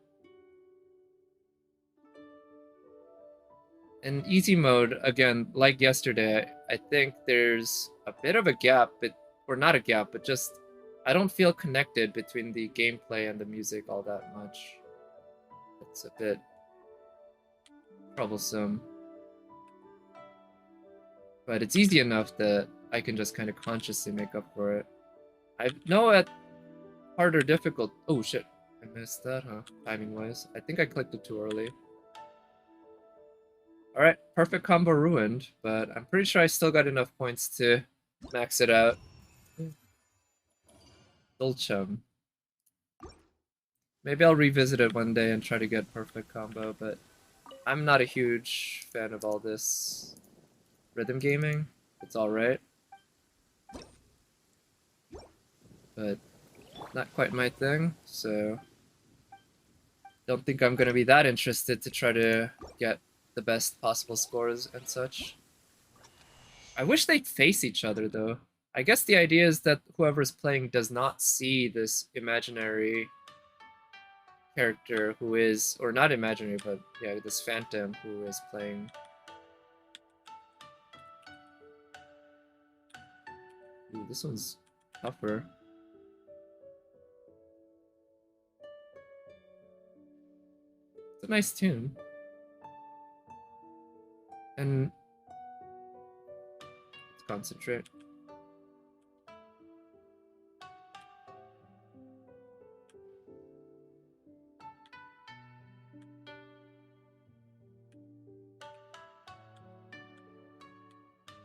In easy mode, again, like yesterday, I think there's a bit of a gap, or not a gap, but just I don't feel connected between the gameplay and the music all that much. It's a bit troublesome. But it's easy enough that I can just kind of consciously make up for it. I know at harder difficult. Oh shit, I missed that, huh? Timing wise, I think I clicked it too early. All right, perfect combo ruined, but I'm pretty sure I still got enough points to max it out. Dolchum. Maybe I'll revisit it one day and try to get perfect combo, but I'm not a huge fan of all this rhythm gaming. It's alright, but not quite my thing, so don't think I'm gonna be that interested to try to get the best possible scores and such. I wish they'd face each other though. I guess the idea is that whoever's playing does not see this imaginary character who is, or not imaginary, but yeah, this phantom who is playing. Ooh, this one's tougher. It's a nice tune. And let's concentrate.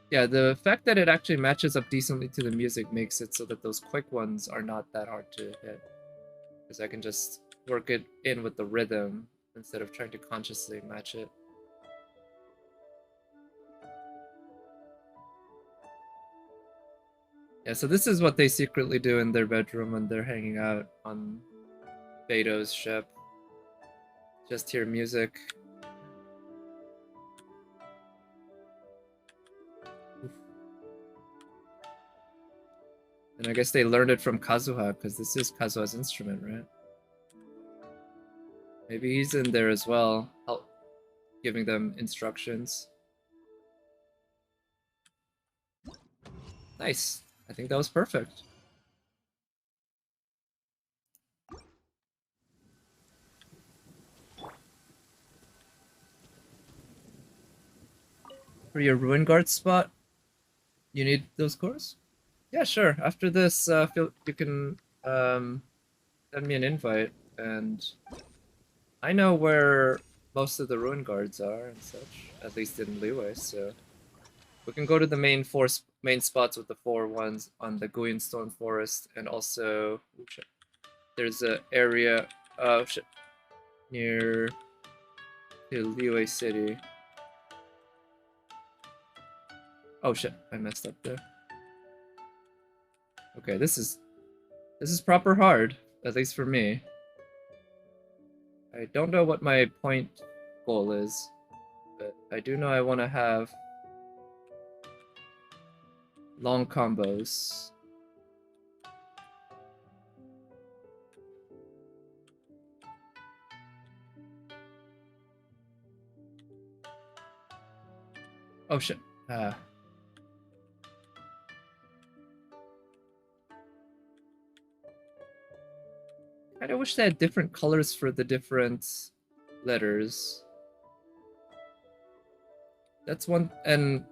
Yeah, the fact that it actually matches up decently to the music makes it so that those quick ones are not that hard to hit. Because I can just work it in with the rhythm instead of trying to consciously match it. Yeah, so this is what they secretly do in their bedroom when they're hanging out on Beto's ship. Just hear music. Oof. And I guess they learned it from Kazuha, because this is Kazuha's instrument, right? Maybe he's in there as well, giving them instructions. Nice. I think that was perfect. For your Ruin Guard spot, you need those cores? Yeah, sure. After this, you can send me an invite, and I know where most of the Ruin Guards are and such, at least in Liyue, so We can go to the main spots with the 4 ones on the Guyan Stone Forest, and also there's a area near to Liyue City. Oh shit, I messed up there. Okay, this is proper hard, at least for me. I don't know what my point goal is, but I do know I want to have long combos. Oh shit. I kinda wish they had different colors for the different letters. That's one, and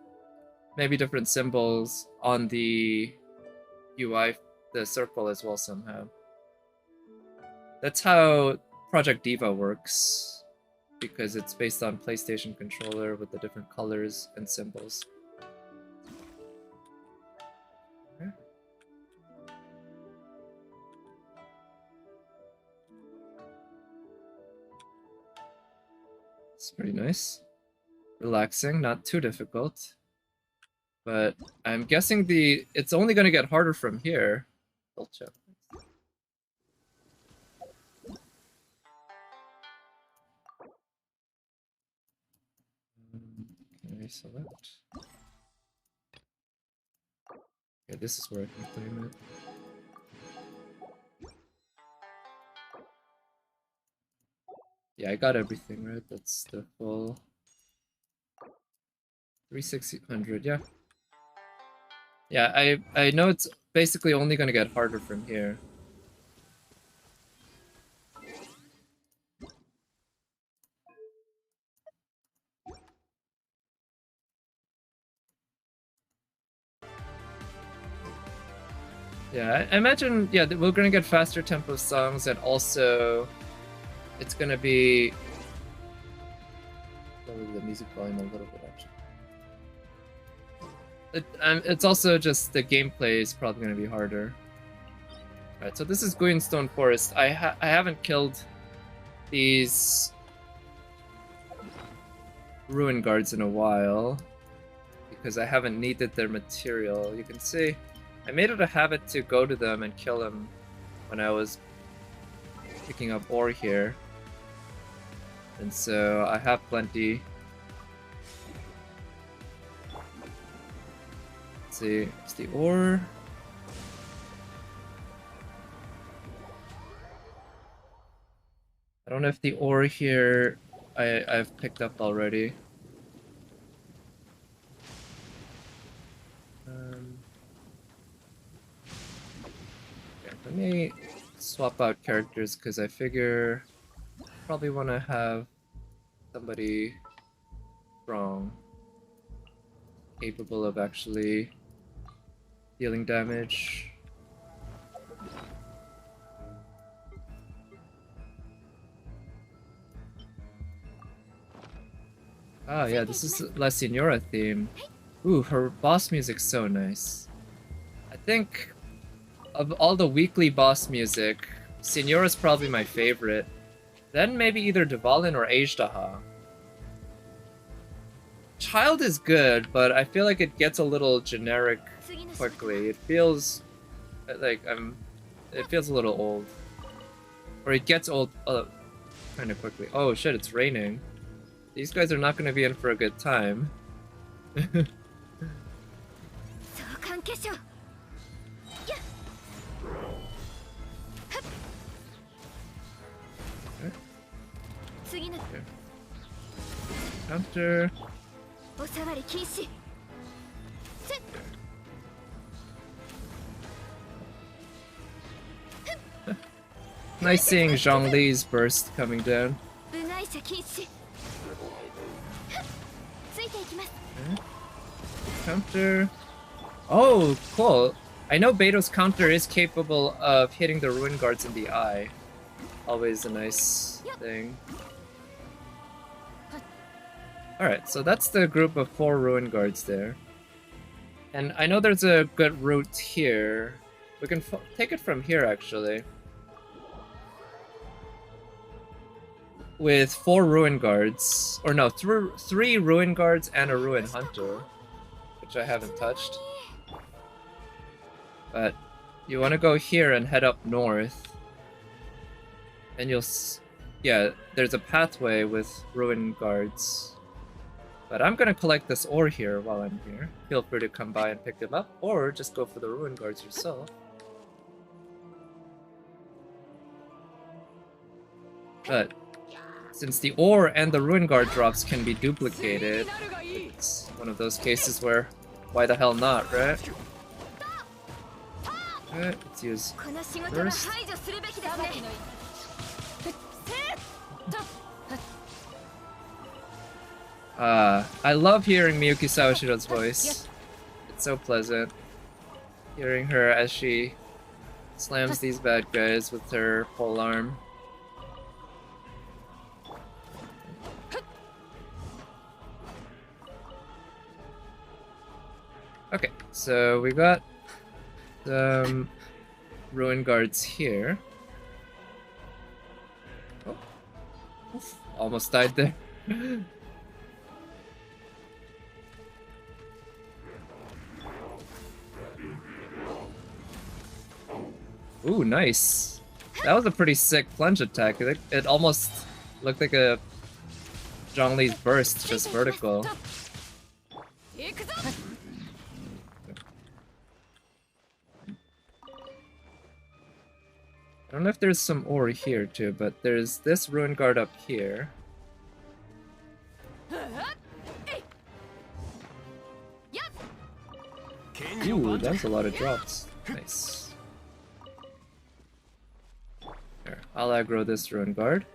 maybe different symbols on the UI, the circle as well somehow. That's how Project Diva works, because it's based on PlayStation controller with the different colors and symbols. Okay. It's pretty nice. Relaxing, not too difficult. But I'm guessing it's only going to get harder from here. I'll check. Can I select? Okay, this is where I can claim it. Yeah, I got everything, right? That's the full 3600, yeah. Yeah, I know it's basically only going to get harder from here. Yeah, I imagine, yeah, we're gonna get faster tempo songs, and also it's gonna be lower the music volume a little bit actually. It's also just the gameplay is probably gonna be harder. Alright, so this is Guyan Stone Forest. I haven't killed these ruin guards in a while because I haven't needed their material. You can see I made it a habit to go to them and kill them when I was picking up ore here. And so I have plenty. Let's see, it's the ore. I don't know if the ore here I've picked up already. Let me swap out characters because I figure probably want to have somebody strong, capable of actually dealing damage. Ah, yeah, this is La Signora theme. Ooh, her boss music's so nice. I think of all the weekly boss music, Signora's probably my favorite. Then maybe either Dvalin or Ajdaha. Child is good, but I feel like it gets a little generic quickly. It feels like it feels a little old. Or it gets old kind of quickly. Oh shit, it's raining. These guys are not going to be in for a good time. Here. Counter. Nice seeing Zhongli's burst coming down. Okay. Counter. Oh, cool. I know Beto's counter is capable of hitting the ruin guards in the eye. Always a nice thing. Alright, so that's the group of 4 ruin guards there. And I know there's a good route here. We can take it from here, actually. With 4 Ruin Guards. Or no, 3 Ruin Guards and a Ruin Hunter. Which I haven't touched. But you want to go here and head up north. And you'll... Yeah, there's a pathway with Ruin Guards. But I'm gonna collect this ore here while I'm here. Feel free to come by and pick them up, or just go for the Ruin Guards yourself. But since the ore and the Ruin Guard drops can be duplicated, it's one of those cases where why the hell not, right? Okay, let's use first. I love hearing Miyuki Sawashiro's voice. It's so pleasant. Hearing her as she slams these bad guys with her pole arm. Okay, so we got some Ruin Guards here. Oh. Oof, almost died there. Ooh, nice. That was a pretty sick plunge attack. It almost looked like a Zhongli's burst, just vertical. I don't know if there's some ore here too, but there's this Ruin Guard up here. Ooh, that's a lot of drops. Nice. Here, I'll aggro this Ruin Guard.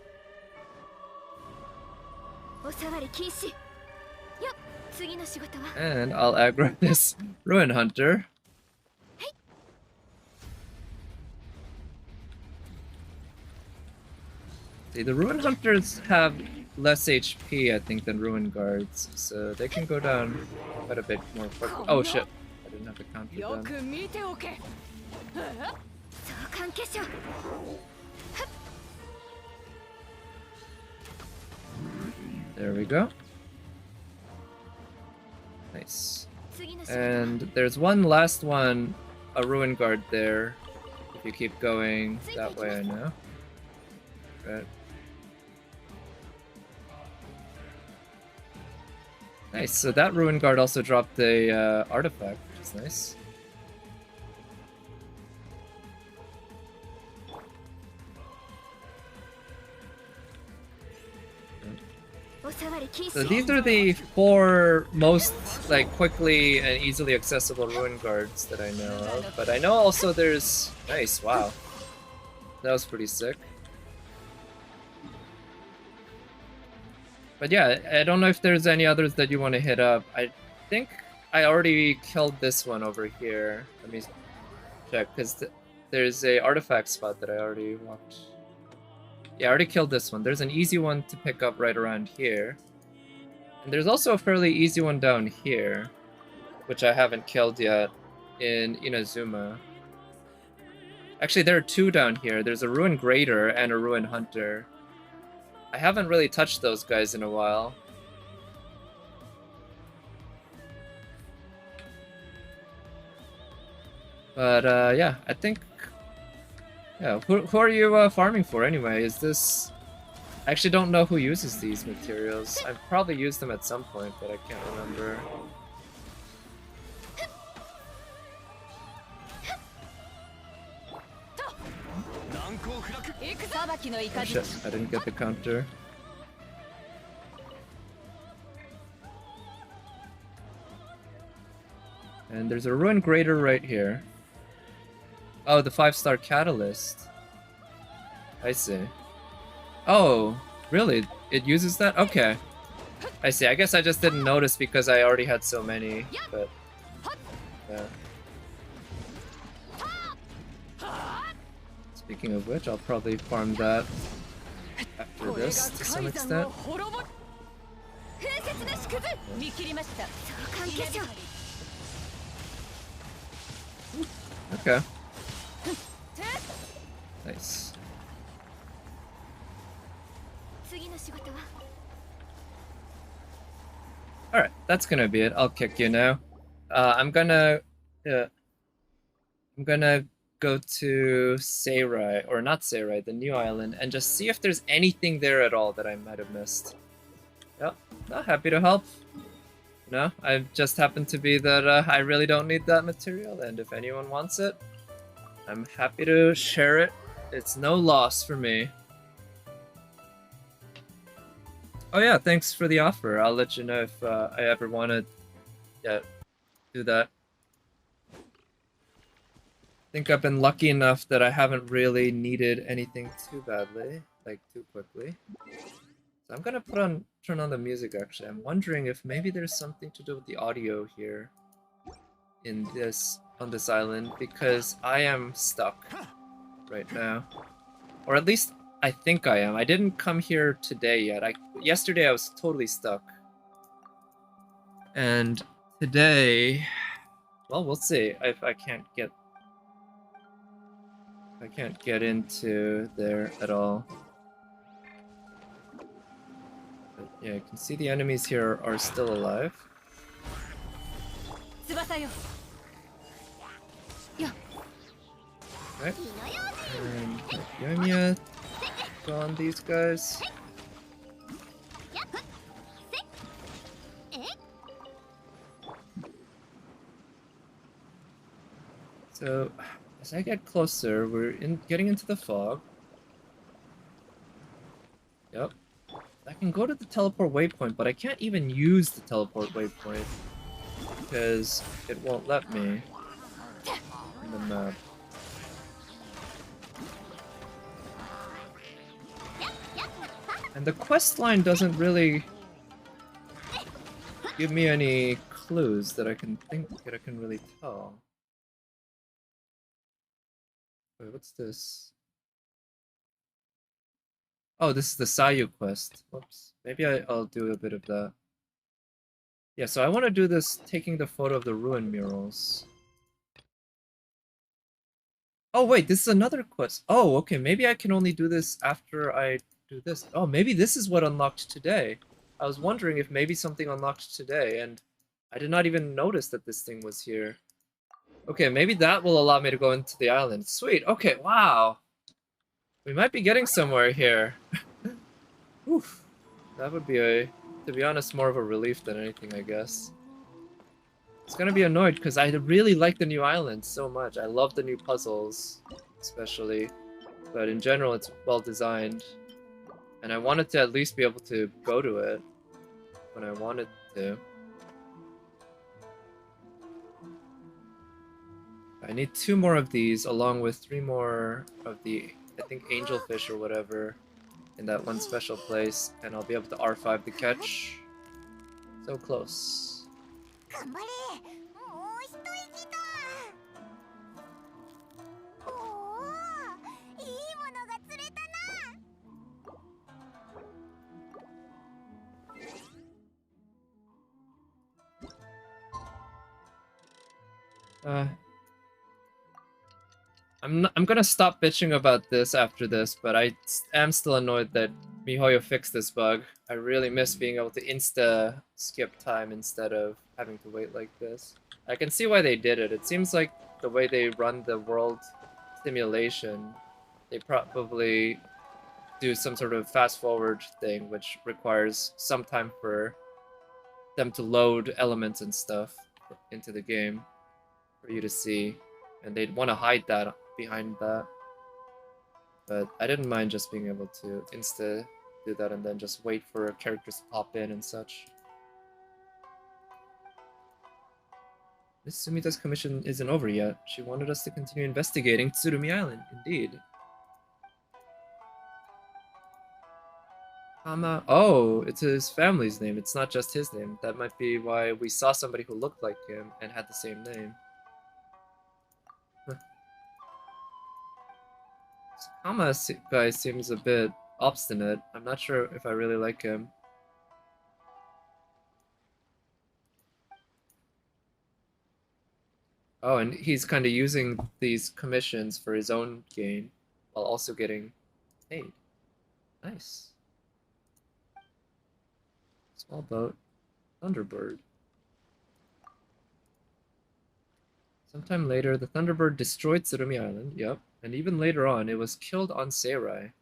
And I'll aggro this Ruin Hunter. See, the Ruin Hunters have less HP, I think, than Ruin Guards, so they can go down quite a bit more quickly. Oh shit, I didn't have the counter done. There we go. Nice. And there's one last one, a Ruin Guard there. If you keep going that way, I know. Right. Nice, so that Ruin Guard also dropped a artifact, which is nice. So these are the 4 most quickly and easily accessible Ruin Guards that I know of, but I know also there's... Nice, wow. That was pretty sick. But yeah, I don't know if there's any others that you want to hit up. I think I already killed this one over here. Let me check, because there's a artifact spot that I already walked. Yeah, I already killed this one. There's an easy one to pick up right around here. And there's also a fairly easy one down here, which I haven't killed yet, in Inazuma. Actually, there are 2 down here. There's a Ruin Grader and a Ruin Hunter. I haven't really touched those guys in a while. But yeah, I think... Yeah, who are you farming for anyway? Is this... I actually don't know who uses these materials. I've probably used them at some point, but I can't remember. Oh shit, I didn't get the counter. And there's a Ruin Grader right here. Oh, the 5-star Catalyst. I see. Oh, really? It uses that? Okay. I see. I guess I just didn't notice because I already had so many, but... Yeah. Speaking of which, I'll probably farm that after this to some extent. Okay. Nice. Alright, that's gonna be it. I'll kick you now. I'm gonna go to Seirai, or not Seirai, the new island, and just see if there's anything there at all that I might have missed. Yep, happy to help. No, I just happen to be that I really don't need that material, and if anyone wants it, I'm happy to share it. It's no loss for me. Oh yeah, thanks for the offer. I'll let you know if I ever want to do that. I think I've been lucky enough that I haven't really needed anything too badly, like too quickly. So I'm gonna turn on the music actually. I'm wondering if maybe there's something to do with the audio here on this island, because I am stuck right now. Or at least I think I am. I didn't come here today yet. Yesterday I was totally stuck. And today, well, we'll see if I can't get into there at all. But yeah, you can see the enemies here are still alive. Right. And Yoimiya go on these guys. So, as I get closer, we're getting into the fog. Yep. I can go to the teleport waypoint, but I can't even use the teleport waypoint because it won't let me in the map. And the quest line doesn't really give me any clues that I can really tell. Wait, what's this? Oh, this is the Sayu quest. Whoops. Maybe I'll do a bit of that. Yeah, so I want to do this taking the photo of the ruin murals. Oh, wait, this is another quest. Oh, okay, maybe I can only do this after I do this. Oh, maybe this is what unlocked today. I was wondering if maybe something unlocked today, and I did not even notice that this thing was here. Okay, maybe that will allow me to go into the island. Sweet, okay, wow. We might be getting somewhere here. Oof. That would be to be honest, more of a relief than anything, I guess. It's gonna be annoyed because I really like the new island so much. I love the new puzzles, especially. But in general, it's well designed. And I wanted to at least be able to go to it when I wanted to. I need 2 more of these along with 3 more of the, I think, angelfish or whatever in that one special place, and I'll be able to R5 the catch. So close. I'm gonna stop bitching about this after this, but I am still annoyed that MiHoYo fixed this bug. I really miss being able to insta skip time instead of having to wait like this. I can see why they did it. It seems like the way they run the world simulation, they probably do some sort of fast forward thing, which requires some time for them to load elements and stuff into the game for you to see, and they'd want to hide that behind that. But I didn't mind just being able to insta do that and then just wait for characters to pop in and such. Miss Sumita's commission isn't over yet. She wanted us to continue investigating Tsurumi Island. Indeed. Oh, it's his family's name. It's not just his name. That might be why we saw somebody who looked like him and had the same name. Huh. This Kama guy seems a bit obstinate. I'm not sure if I really like him. Oh, and he's kind of using these commissions for his own gain while also getting paid. Nice. Small boat. Thunderbird. Sometime later, the Thunderbird destroyed Tsurumi Island, yep, and even later on, it was killed on Seirai.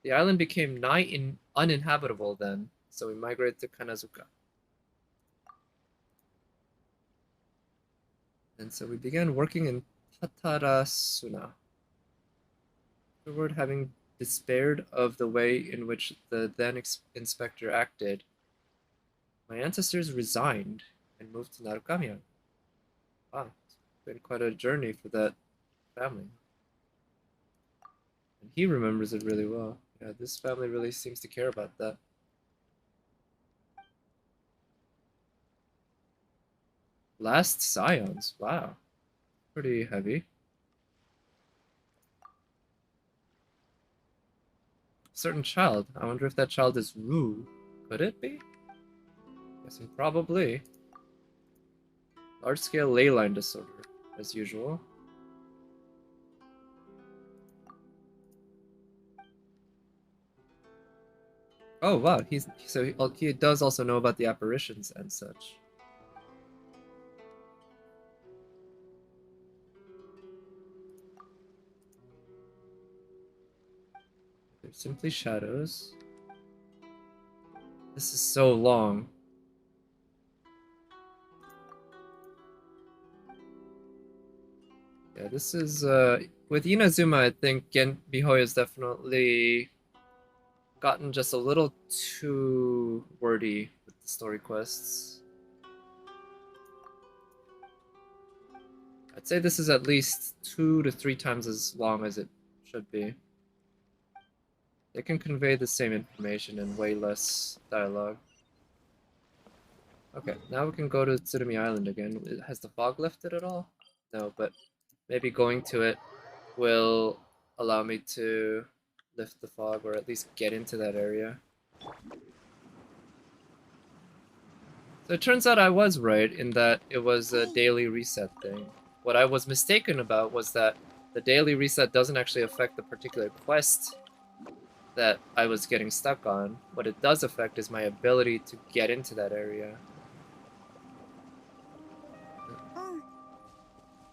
The island became nigh uninhabitable then, so we migrated to Kanazuka. And so we began working in Tatarasuna. Afterward, having despaired of the way in which the then inspector acted, my ancestors resigned and moved to Narukamiya. Wow, it's been quite a journey for that family. And he remembers it really well. Yeah, this family really seems to care about that. Last Scions, wow. Pretty heavy. Certain child. I wonder if that child is Rue. Could it be? Guessing probably. Large-scale ley line disorder, as usual. Oh wow, he does also know about the apparitions and such. They're simply shadows. This is so long. Yeah, this is with Inazuma. I think Mihoyo has definitely gotten just a little too wordy with the story quests. I'd say this is at least 2 to 3 times as long as it should be. They can convey the same information in way less dialogue. Okay, now we can go to Tsurumi Island again. Has the fog lifted at all? No, but maybe going to it will allow me to lift the fog or at least get into that area. So it turns out I was right in that it was a daily reset thing. What I was mistaken about was that the daily reset doesn't actually affect the particular quest that I was getting stuck on. What it does affect is my ability to get into that area.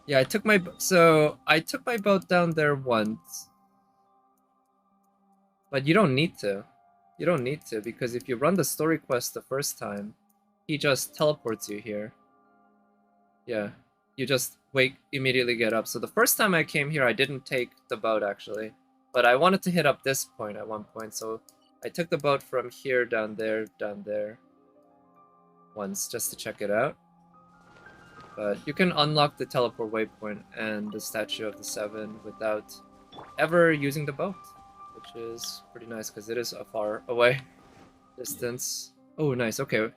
Yeah, I took my boat down there once, but you don't need to. You don't need to because if you run the story quest the first time, he just teleports you here. Yeah, you just immediately get up. So the first time I came here, I didn't take the boat actually, but I wanted to hit up this point at one point, so I took the boat from here down there, once just to check it out. But you can unlock the teleport waypoint and the Statue of the Seven without ever using the boat, which is pretty nice because it is a far away distance. Oh, nice. Okay.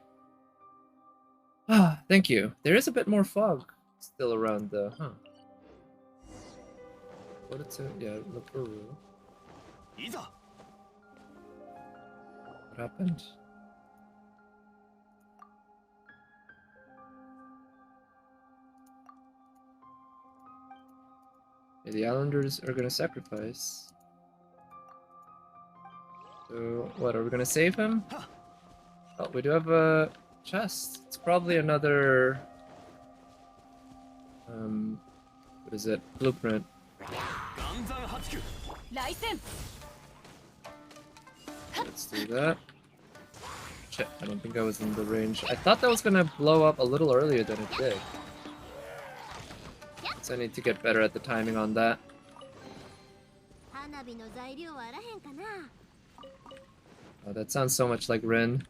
Ah, thank you. There is a bit more fog still around, though, huh? What it's in? Yeah, look for Rue. What happened? Yeah, the Islanders are gonna sacrifice. So, what, are we gonna save him? Oh, we do have a chest. It's probably another... what is it? Blueprint. Let's do that. Shit, I don't think I was in the range. I thought that was gonna blow up a little earlier than it did. So I need to get better at the timing on that. Oh, that sounds so much like Rin.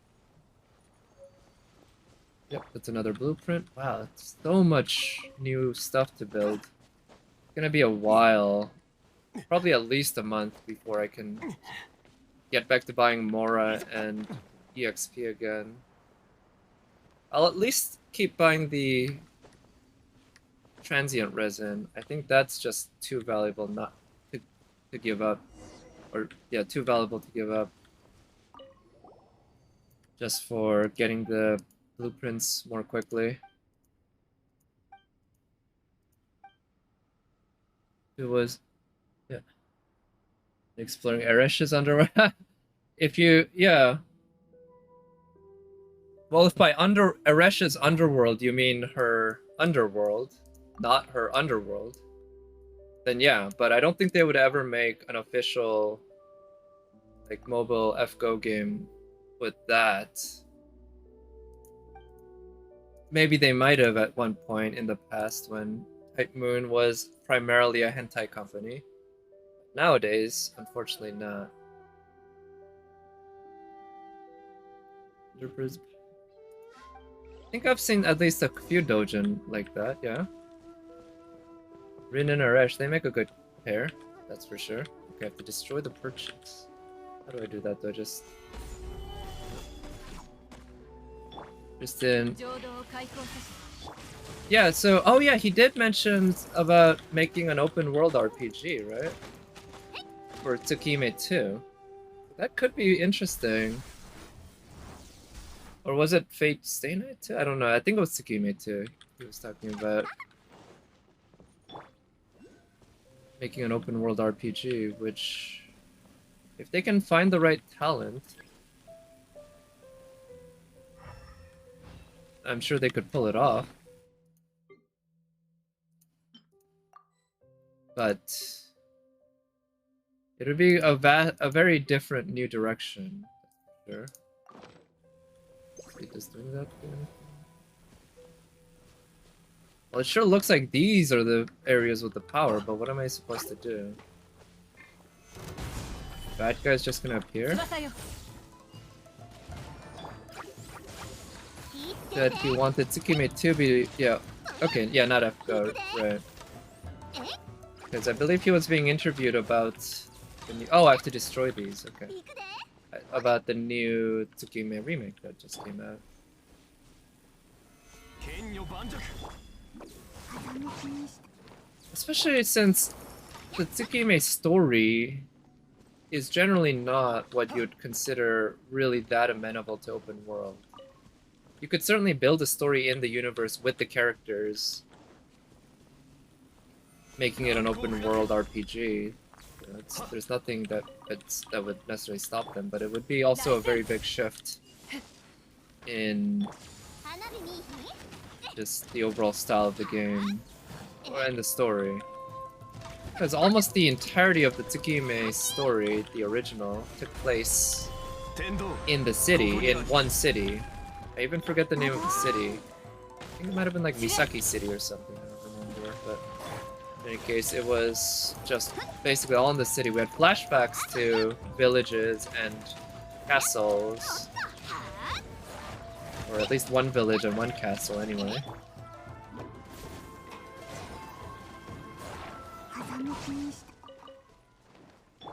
Yep, that's another blueprint. Wow, it's so much new stuff to build. It's gonna be a while. Probably at least a month before I can get back to buying Mora and EXP again. I'll at least keep buying the transient resin. I think that's just too valuable not to give up. Or, yeah, too valuable to give up. Just for getting the blueprints more quickly. It was, yeah, exploring Eresh's underwear. If you, yeah. Well, if by Eresh's underworld you mean her underworld, not her underworld, then yeah. But I don't think they would ever make an official, like, mobile FGO game with that. Maybe they might have at one point in the past when Hype Moon was primarily a hentai company. Nowadays, unfortunately not. I think I've seen at least a few doujin like that, yeah. Rin and Aresh, they make a good pair, that's for sure. Okay, I have to destroy the purchase. How do I do that though? Just in... Yeah, so, oh yeah, he did mention about making an open world RPG, right? For Tsukime 2. That could be interesting. Or was it Fate Stay Night 2? I don't know, I think it was Tsukime 2 he was talking about. Making an open world RPG, which, if they can find the right talent, I'm sure they could pull it off. But it would be a very different new direction, sure. Is doing that? Well, it sure looks like these are the areas with the power, but what am I supposed to do? Bad guy's just gonna appear? That he wanted Tsukime to be... yeah. Okay, yeah, not FGO, right. Because I believe he was being interviewed about... the new... oh, I have to destroy these, okay. About the new Tsukime remake that just came out. Especially since the Tsukime story is generally not what you'd consider really that amenable to open world. You could certainly build a story in the universe with the characters, making it an open world RPG. You know, there's nothing that would necessarily stop them, but it would be also a very big shift in just the overall style of the game and the story. Because almost the entirety of the Tsukime story, the original, took place in the city, in one city. I even forget the name of the city. I think it might have been like Misaki City or something, I don't remember. But in any case, it was just basically all in the city. We had flashbacks to villages and castles. Or at least one village and one castle, anyway.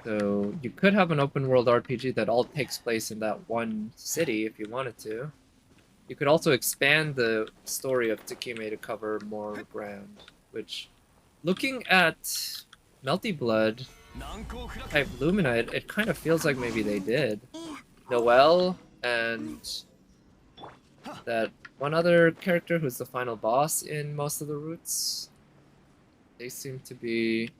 So you could have an open world RPG that all takes place in that one city if you wanted to. You could also expand the story of Tsukime to cover more ground, which, looking at Melty Blood type Luminite, it kind of feels like maybe they did. Noelle and that one other character who's the final boss in most of the routes, they seem to be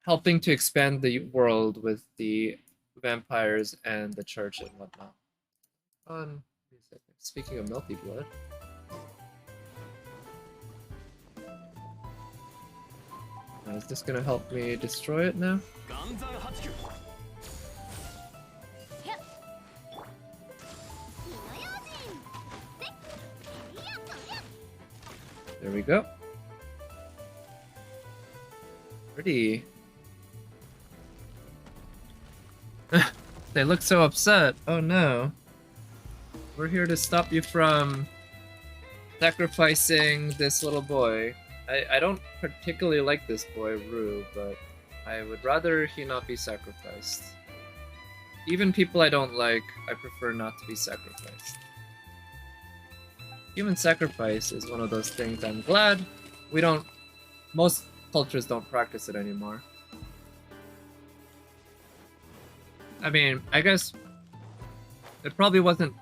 helping to expand the world with the vampires and the church and whatnot. Speaking of Melty Blood, is this gonna help me destroy it now? There we go. Pretty. They look so upset. Oh no. We're here to stop you from sacrificing this little boy. I don't particularly like this boy, Rue, but I would rather he not be sacrificed. Even people I don't like, I prefer not to be sacrificed. Human sacrifice is one of those things I'm glad we don't... most cultures don't practice it anymore. I mean, I guess it probably wasn't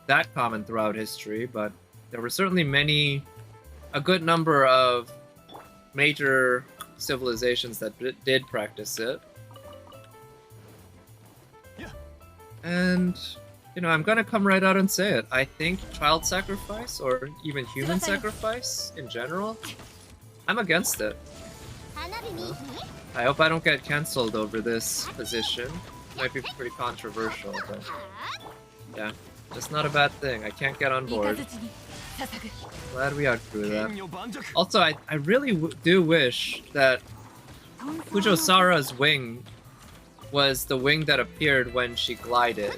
that common throughout history, but there were certainly a good number of major civilizations that did practice it. And, you know, I'm gonna come right out and say it. I think child sacrifice, or even human sacrifice in general, I'm against it. I hope I don't get cancelled over this position. Might be pretty controversial, but yeah, just not a bad thing. I can't get on board. Glad we outgrew that. Also, I really do wish that Fujo Sara's wing was the wing that appeared when she glided.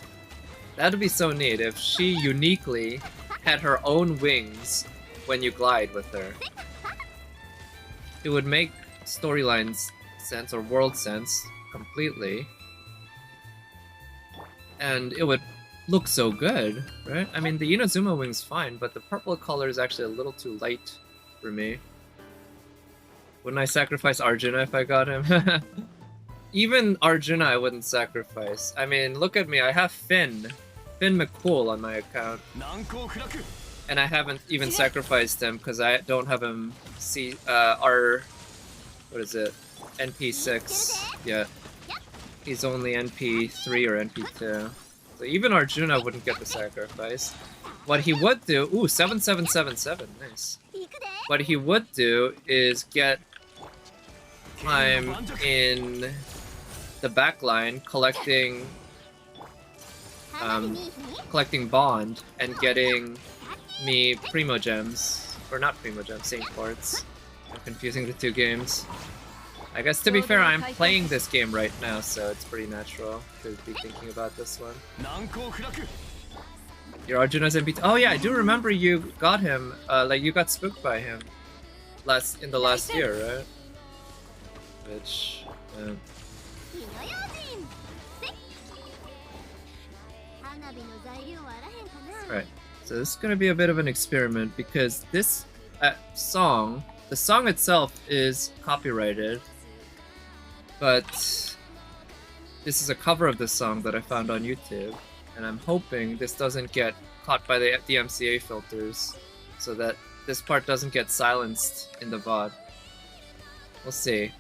That'd be so neat if she uniquely had her own wings when you glide with her. It would make storylines sense, or world sense, completely. And it would look so good, right? I mean, the Inazuma wing's fine, but the purple color is actually a little too light for me. Wouldn't I sacrifice Arjuna if I got him? Even Arjuna I wouldn't sacrifice. I mean, look at me, I have Finn McCool on my account. And I haven't even sacrificed him because I don't have him what is it? NP6 yet. He's only NP3 or NP2. So even Arjuna wouldn't get the sacrifice. What he would do, ooh, 7777, nice. What he would do is get time in the backline collecting bond and getting me primo gems, or not primo gems, Saint Quartz. I'm confusing the two games. I guess to be fair, I'm playing this game right now, so it's pretty natural to be thinking about this one. Your Arjuna's MP. Oh yeah, I do remember you got him. Like you got spooked by him in the last year, right? Which. Right. So this is gonna be a bit of an experiment because this song, the song itself is copyrighted, but this is a cover of the song that I found on YouTube, and I'm hoping this doesn't get caught by the DMCA filters, so that this part doesn't get silenced in the VOD. We'll see.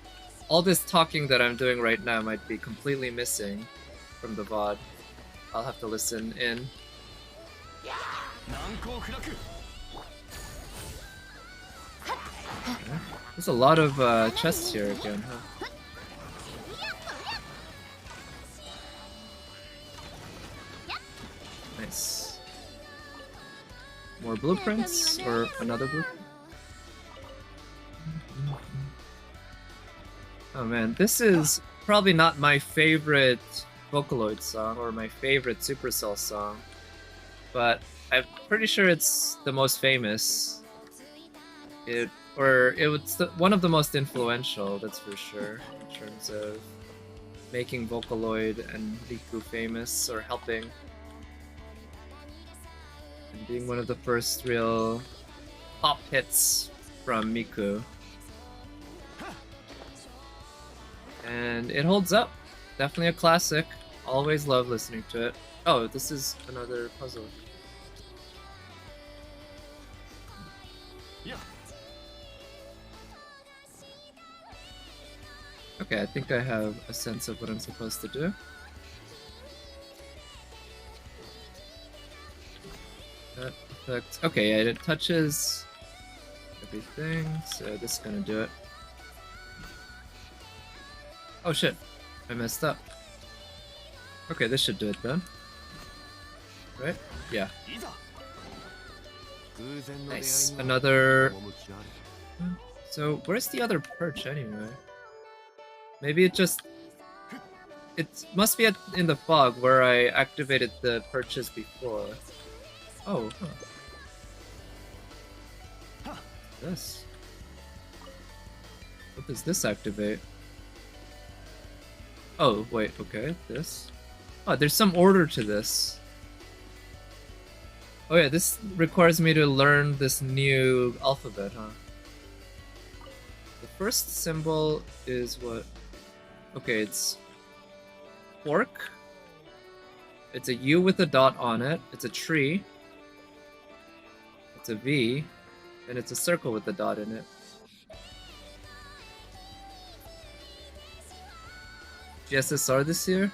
All this talking that I'm doing right now might be completely missing from the VOD. I'll have to listen in. Okay. There's a lot of chests here again, huh? Nice. More blueprints, or another blueprint? Oh man, this is probably not my favorite Vocaloid song, or my favorite Supercell song, but I'm pretty sure it's the most famous. It was one of the most influential, that's for sure, in terms of making Vocaloid and Riku famous, or helping. And being one of the first real pop hits from Miku. And it holds up. Definitely a classic. Always love listening to it. Oh, this is another puzzle. Okay, I think I have a sense of what I'm supposed to do. That affects... Okay, yeah, it touches everything, so this is gonna do it. Oh shit, I messed up. Okay, this should do it then. Right? Yeah. Nice. Another... So, where's the other perch anyway? Maybe it just... It must be in the fog where I activated the perches before. Oh, huh. This. What does this activate? Oh, wait, okay, this. Oh, there's some order to this. Oh yeah, this requires me to learn this new alphabet, huh? The first symbol is what? Okay, it's fork. It's a U with a dot on it. It's a tree. It's a V. And it's a circle with a dot in it. GSSR this year?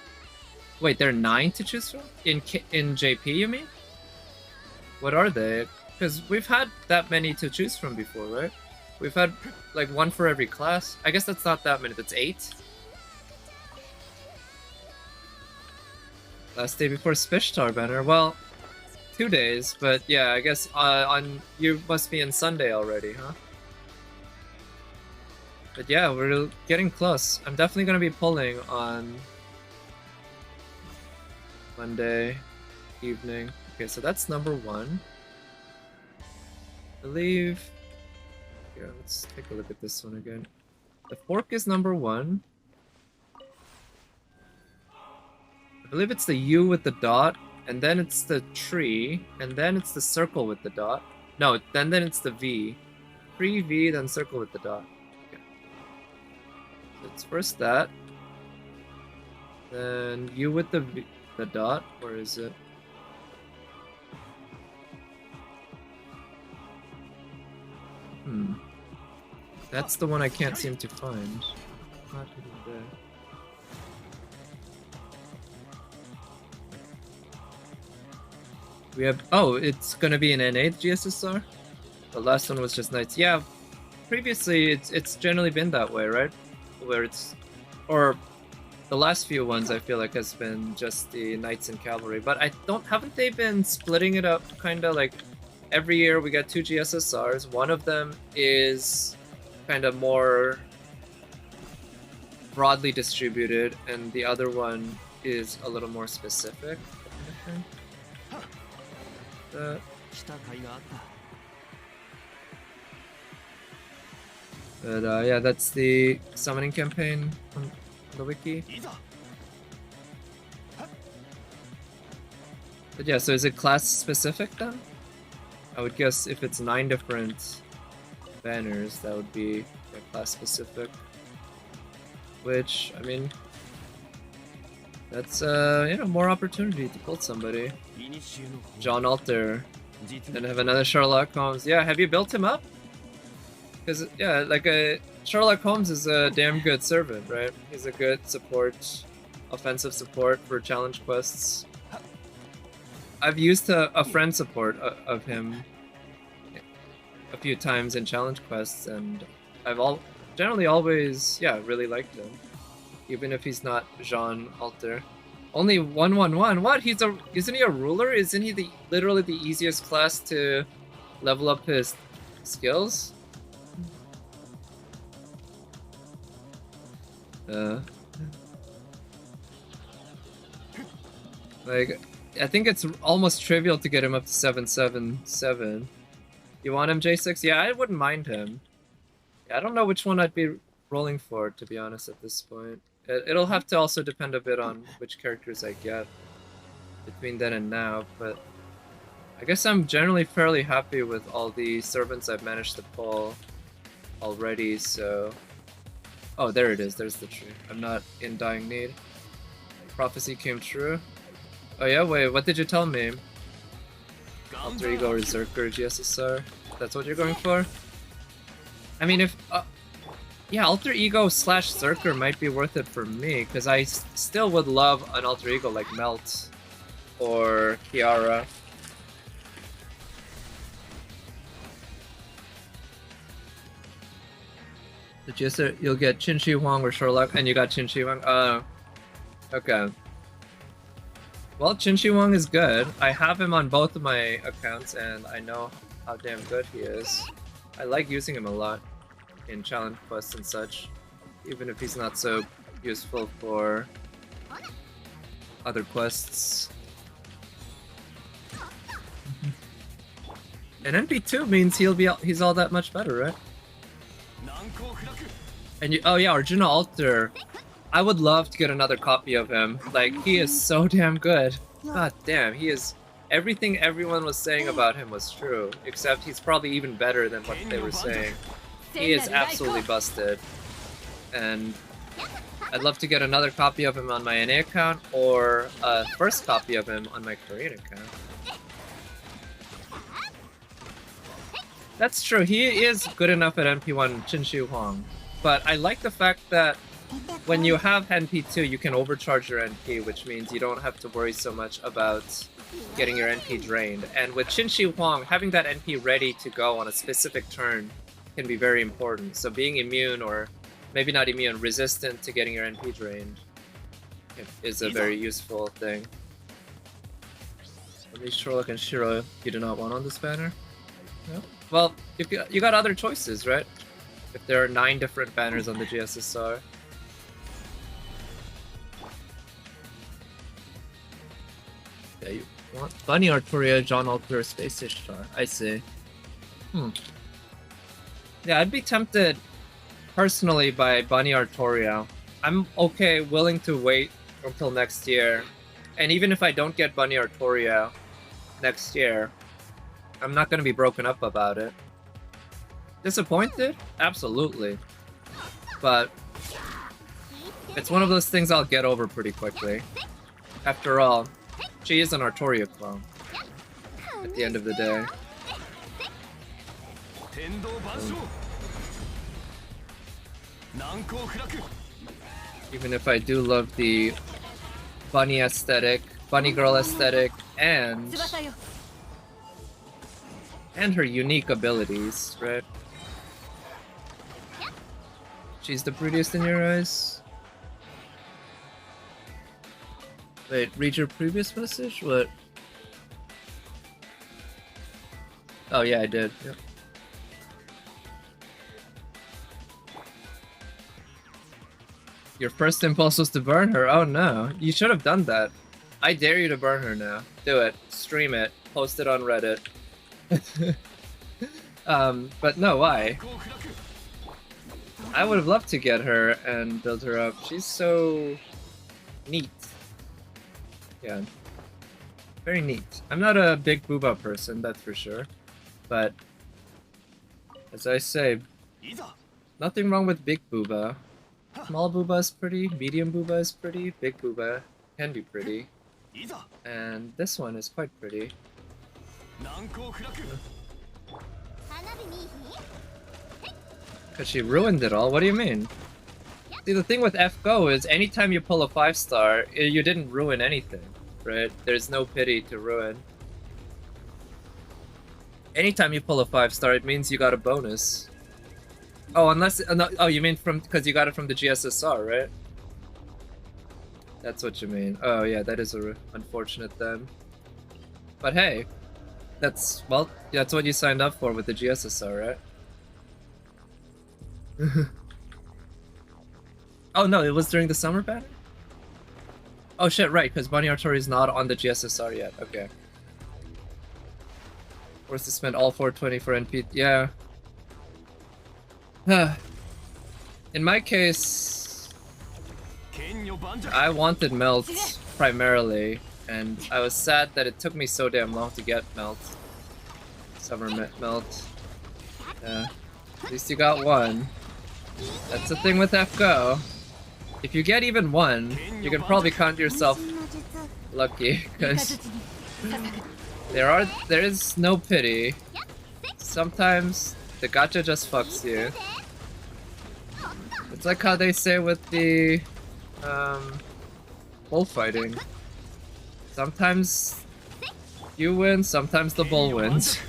Wait, there are 9 to choose from? In JP, you mean? What are they? Because we've had that many to choose from before, right? We've had like 1 for every class. I guess that's not that many, that's 8. Last day before Spishtar banner. Well, 2 days, but yeah, I guess on you must be on Sunday already, huh? But yeah, we're getting close. I'm definitely gonna be pulling on Monday evening. Okay, so that's number 1. I believe. Yeah, let's take a look at this one again. The fork is number 1. I believe it's the U with the dot, and then it's the tree, and then it's the circle with the dot. No, then it's the V. Pre-V, then circle with the dot. Okay. So it's first that. Then U with the V, the dot. Where is it? That's the one I can't seem to find. Not even there. We have, oh, it's gonna be an N8 GSSR? The last one was just Knights. Yeah, previously it's generally been that way, right? Where it's, or the last few ones I feel like has been just the Knights and Cavalry, but haven't they been splitting it up kinda like every year we get 2 GSSRs. One of them is kind of more broadly distributed, and the other one is a little more specific. But yeah, that's the summoning campaign on the wiki. But yeah, so is it class specific then? I would guess if it's 9 different banners, that would be class specific. Which, I mean, that's you know, more opportunity to pull somebody. John Alter, and have another Sherlock Holmes. Yeah, have you built him up? Because yeah, like Sherlock Holmes is a damn good servant, right? He's a good support, offensive support for challenge quests. I've used a friend support of him a few times in challenge quests, and I've generally always, yeah, really liked him, even if he's not Jean Alter. Only 111. What? Isn't he a ruler? Isn't he literally the easiest class to level up his skills? Like, I think it's almost trivial to get him up to 777. You want him J6? Yeah, I wouldn't mind him. Yeah, I don't know which one I'd be rolling for, to be honest, at this point. It'll have to also depend a bit on which characters I get between then and now, but I guess I'm generally fairly happy with all the servants I've managed to pull already, so... Oh, there it is, there's the tree. I'm not in dying need. Prophecy came true. Oh yeah, wait, what did you tell me? Alter Ego or Zerker GSSR? That's what you're going for? I mean, if... yeah, Alter Ego / Zerker might be worth it for me, because I still would love an Alter Ego like Melt or Kiara. The GSSR, you'll get Qin Shi Huang or Sherlock, and you got Qin Shi Huang? Okay. Well, Qin Shi Huang is good. I have him on both of my accounts, and I know how damn good he is. I like using him a lot in challenge quests and such, even if he's not so useful for other quests. And NP2 means he's all that much better, right? And you, oh yeah, Arjuna Alter. I would love to get another copy of him. Like, he is so damn good. God damn, he is... Everything everyone was saying about him was true, except he's probably even better than what they were saying. He is absolutely busted. And I'd love to get another copy of him on my NA account, or a first copy of him on my Korean account. That's true, he is good enough at MP1 Qin Shi Huang. But I like the fact that when you have NP2, you can overcharge your NP, which means you don't have to worry so much about getting your NP drained. And with Qinshi Huang, having that NP ready to go on a specific turn can be very important. So being immune, or maybe not immune, resistant to getting your NP drained is a very useful thing. At least Sherlock and Shiro you do not want on this banner. No? Well, you got other choices, right? If there are 9 different banners on the GSSR. Yeah, you want Bunny Arturia, John Alclear, Space Ishtar. I see. Yeah, I'd be tempted personally by Bunny Arturia. I'm okay, willing to wait until next year. And even if I don't get Bunny Arturia next year, I'm not going to be broken up about it. Disappointed? Absolutely. But it's one of those things I'll get over pretty quickly. After all, she is an Arturia clone at the end of the day. Even if I do love the bunny aesthetic, bunny girl aesthetic, and her unique abilities, right? She's the prettiest in your eyes? Wait, read your previous message? What? Oh yeah, I did. Yep. Your first impulse was to burn her? Oh no, you should have done that. I dare you to burn her now. Do it. Stream it. Post it on Reddit. But no, why? I would have loved to get her and build her up. She's so neat. Yeah. Very neat. I'm not a big booba person, that's for sure. But as I say, nothing wrong with big booba. Small booba is pretty, medium booba is pretty, big booba can be pretty. And this one is quite pretty. Because she ruined it all? What do you mean? See, the thing with F-Go is anytime you pull a 5-star, you didn't ruin anything, right? There's no pity to ruin. Anytime you pull a 5-star, it means you got a bonus. Oh, unless... oh, you mean from because you got it from the GSSR, right? That's what you mean. Oh, yeah, that is unfortunate then. But hey, that's... well, that's what you signed up for with the GSSR, right? Oh no, it was during the summer banner? Oh shit, right, because Bunny Arturia is not on the GSSR yet. Okay. Forced to spend all 420 for NP. Yeah. In my case, I wanted Melt primarily, and I was sad that it took me so damn long to get Melt. Summer Melt. At least you got one. That's the thing with F-Go. If you get even one, you can probably count yourself lucky, because there is no pity. Sometimes the gacha just fucks you. It's like how they say with the bullfighting. Sometimes you win, sometimes the bull wins.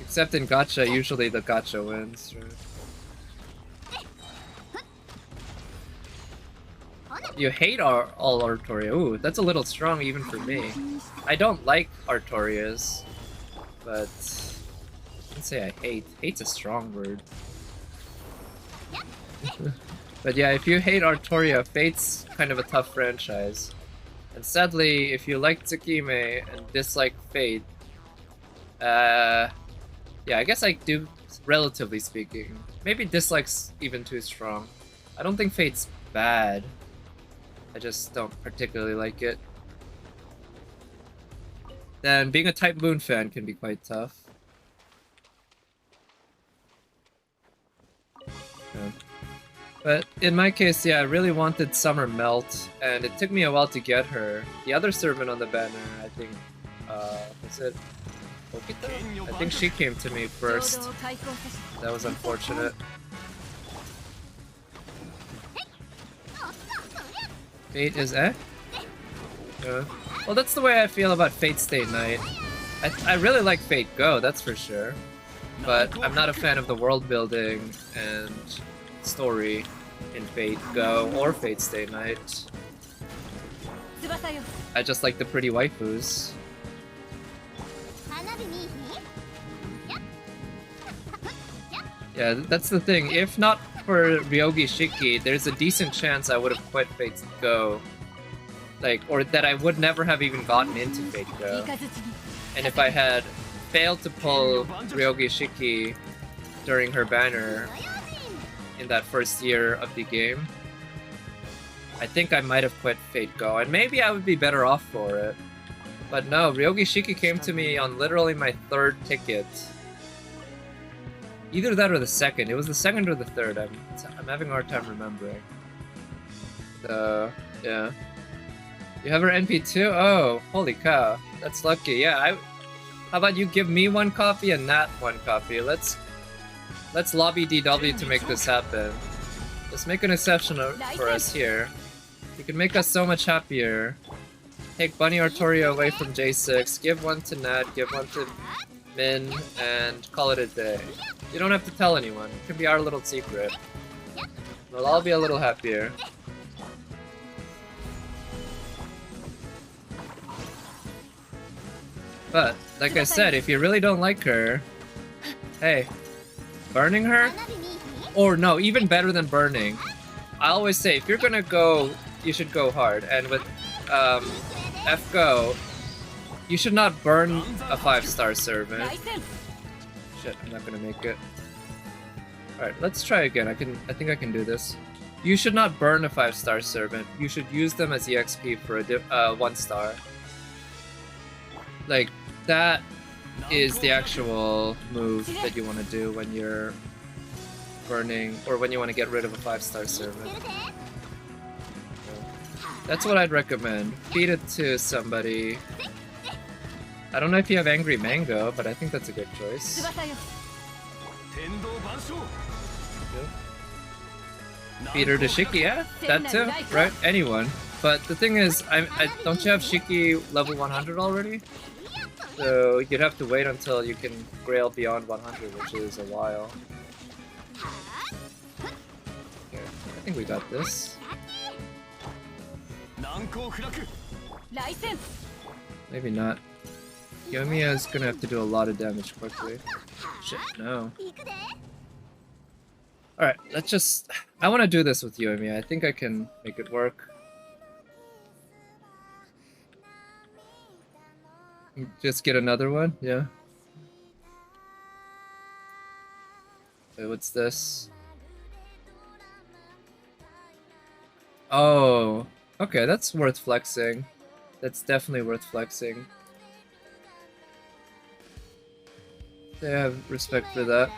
Except in gacha, usually the gacha wins. Right? You hate all Arturia. Ooh, that's a little strong even for me. I don't like Arturias, but I can say I hate. Hate's a strong word. But yeah, if you hate Arturia, Fate's kind of a tough franchise. And sadly, if you like Tsukime and dislike Fate, yeah, I guess I do, relatively speaking. Maybe dislikes even too strong. I don't think Fate's bad. I just don't particularly like it. Then being a Type Moon fan can be quite tough. Yeah. But in my case, yeah, I really wanted Summer Melt, and it took me a while to get her. The other servant on the banner, I think, was it Okita? I think she came to me first. That was unfortunate. Fate is eh? Yeah. Well, that's the way I feel about Fate Stay Night. I really like Fate Go, that's for sure. But I'm not a fan of the world building and story in Fate Go or Fate Stay Night. I just like the pretty waifus. Yeah, that's the thing. If not for Ryogi Shiki, there's a decent chance I would have quit Fate Go. Like, or that I would never have even gotten into Fate Go. And if I had failed to pull Ryogi Shiki during her banner in that first year of the game, I think I might have quit Fate Go, and maybe I would be better off for it. But no, Ryogi Shiki came to me on literally my third ticket. Either that or the second. It was the second or the third. I'm having a hard time remembering. Yeah. You have her NP2? Oh, holy cow. That's lucky. Yeah, how about you give me one copy and Nat one copy? Let's lobby DW to make this happen. Let's make an exception for us here. You can make us so much happier. Take Bunny Artoria away from J6, give one to Nat, give one to Min, and call it a day. You don't have to tell anyone. It can be our little secret. We'll all be a little happier. But, like I said, if you really don't like her, hey, burning her? Or no, even better than burning. I always say, if you're gonna go, you should go hard. And with F-Go, you should not burn a 5-star servant. Shit, I'm not gonna make it. Alright, let's try again. I think I can do this. You should not burn a 5-star servant. You should use them as EXP for a 1-star. Like, that is the actual move that you want to do when you're burning, or when you want to get rid of a 5-star servant. That's what I'd recommend. Feed it to somebody. I don't know if you have Angry Mango, but I think that's a good choice. Feed her to Shiki, yeah, that too, right? Anyone. But the thing is, don't you have Shiki level 100 already? So you'd have to wait until you can grail beyond 100, which is a while. Okay, I think we got this. Maybe not. Yoimiya is gonna have to do a lot of damage quickly. Shit, no. Alright, let's just... I want to do this with Yoimiya. I think I can make it work. Just get another one? Yeah. Wait, what's this? Oh, okay, that's worth flexing. That's definitely worth flexing. I have respect for that.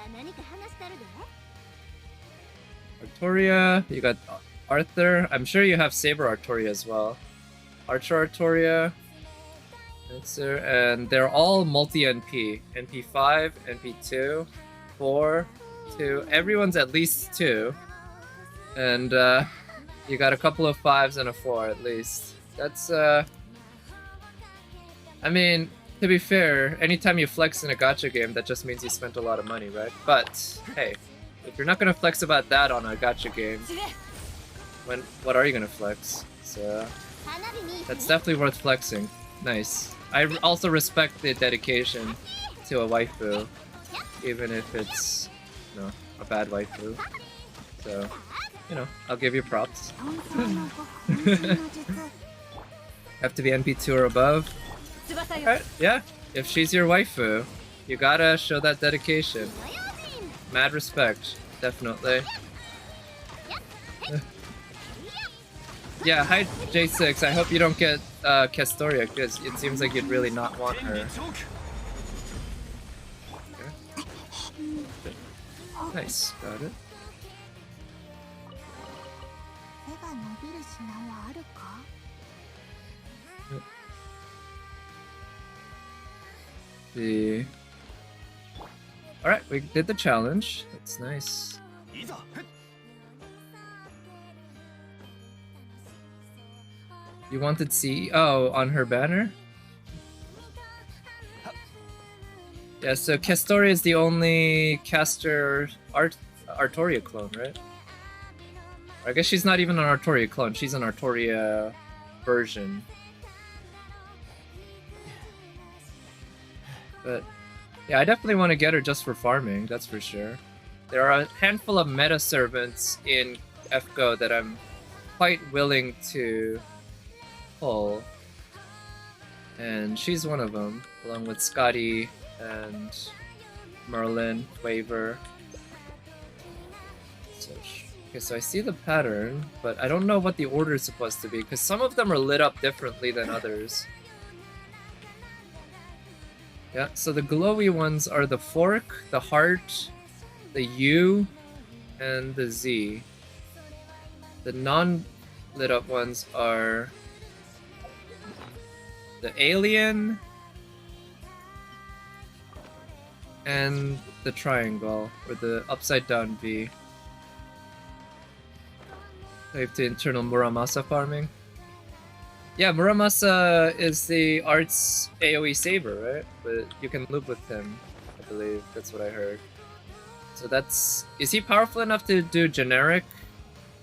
Artoria, you got Arthur. I'm sure you have Saber Artoria as well. Archer Artoria. Answer, and they're all multi-NP. NP5, NP2, 4, 2. Everyone's at least 2. And you got a couple of 5s and a 4 at least. That's I mean, to be fair, anytime you flex in a gacha game, that just means you spent a lot of money, right? But hey, if you're not gonna flex about that on a gacha game, what are you gonna flex? So that's definitely worth flexing. Nice. I also respect the dedication to a waifu, even if it's, you know, a bad waifu. So, you know, I'll give you props. Have to be NP2 or above. Alright, yeah. If she's your waifu, you gotta show that dedication. Mad respect, definitely. Yeah, hi J6, I hope you don't get Castoria, because it seems like you'd really not want her. Okay. Nice, got it. See. Alright, we did the challenge. That's nice. You wanted C? Oh, on her banner? Yeah, so Castoria is the only caster Artoria clone, right? I guess she's not even an Artoria clone, she's an Artoria version. But yeah, I definitely want to get her just for farming, that's for sure. There are a handful of meta servants in FGO that I'm quite willing to pull. And she's one of them, along with Scotty and Merlin, Waver. Okay, so I see the pattern, but I don't know what the order is supposed to be, because some of them are lit up differently than others. Yeah, so the glowy ones are the fork, the heart, the U, and the Z. The non-lit up ones are the alien and the triangle, or the upside down V. Save to internal Muramasa farming. Yeah, Muramasa is the arts AoE saber, right? But you can loop with him, I believe. That's what I heard. So that's... Is he powerful enough to do generic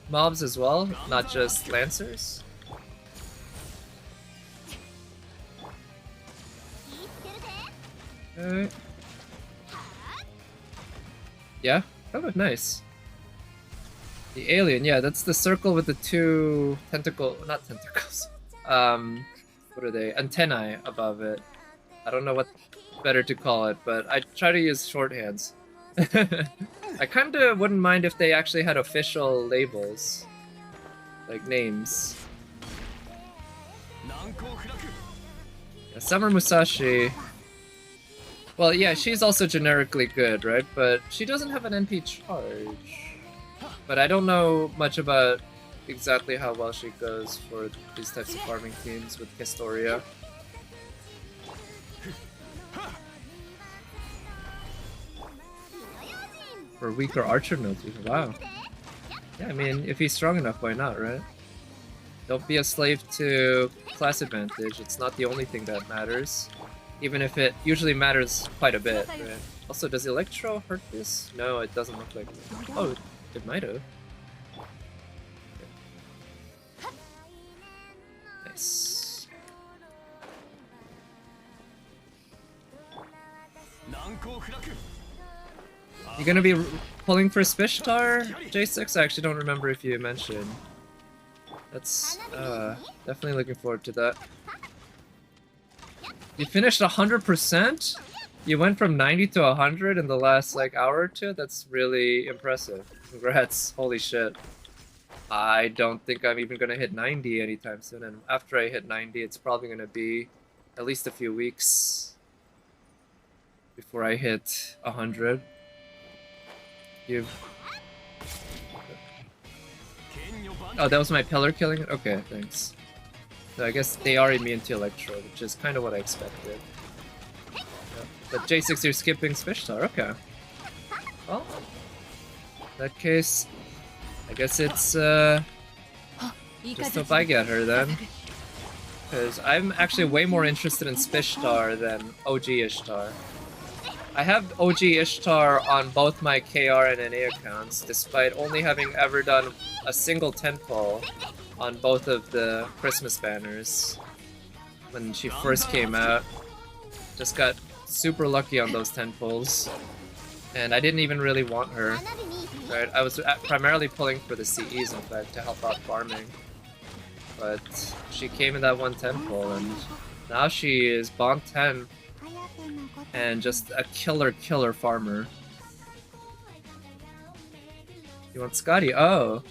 mobs as well? Not just lancers? Okay. Yeah? Oh, nice. The alien, yeah, that's the circle with the two not tentacles. What are they? Antennae above it. I don't know what better to call it, but I try to use shorthands. I kinda wouldn't mind if they actually had official labels. Like names. Yeah, Summer Musashi. Well, yeah, she's also generically good, right? But she doesn't have an NP charge. But I don't know much about exactly how well she goes for these types of farming teams with Castoria. For weaker archer nodes, wow. Yeah, I mean, if he's strong enough, why not, right? Don't be a slave to class advantage, it's not the only thing that matters. Even if it usually matters quite a bit, right? Also, does Electro hurt this? No, it doesn't look like it. Oh, it might have. Nice. You gonna be pulling for Spishtar, J6? I actually don't remember if you mentioned. That's definitely looking forward to that. You finished 100%? You went from 90 to 100 in the last like hour or two? That's really impressive. Congrats. Holy shit. I don't think I'm even gonna hit 90 anytime soon, and after I hit 90 it's probably gonna be at least a few weeks before I hit 100. Oh, that was my pillar killing it? Okay, thanks. So I guess they are immune to Electro, which is kind of what I expected. Yeah. But J6, you're skipping Spishtar, okay. Well, in that case, I guess it's just hope I get her then. Because I'm actually way more interested in Spishtar than OG Ishtar. I have OG Ishtar on both my KR and NA accounts, despite only having ever done a single tentpole on both of the Christmas banners when she first came out. Just got super lucky on those tentpoles, and I didn't even really want her. Right, I was primarily pulling for the CEs, in fact, to help out farming. But she came in that one tentpole, and now she is Bond 10 and just a killer farmer. You want Scotty? Oh.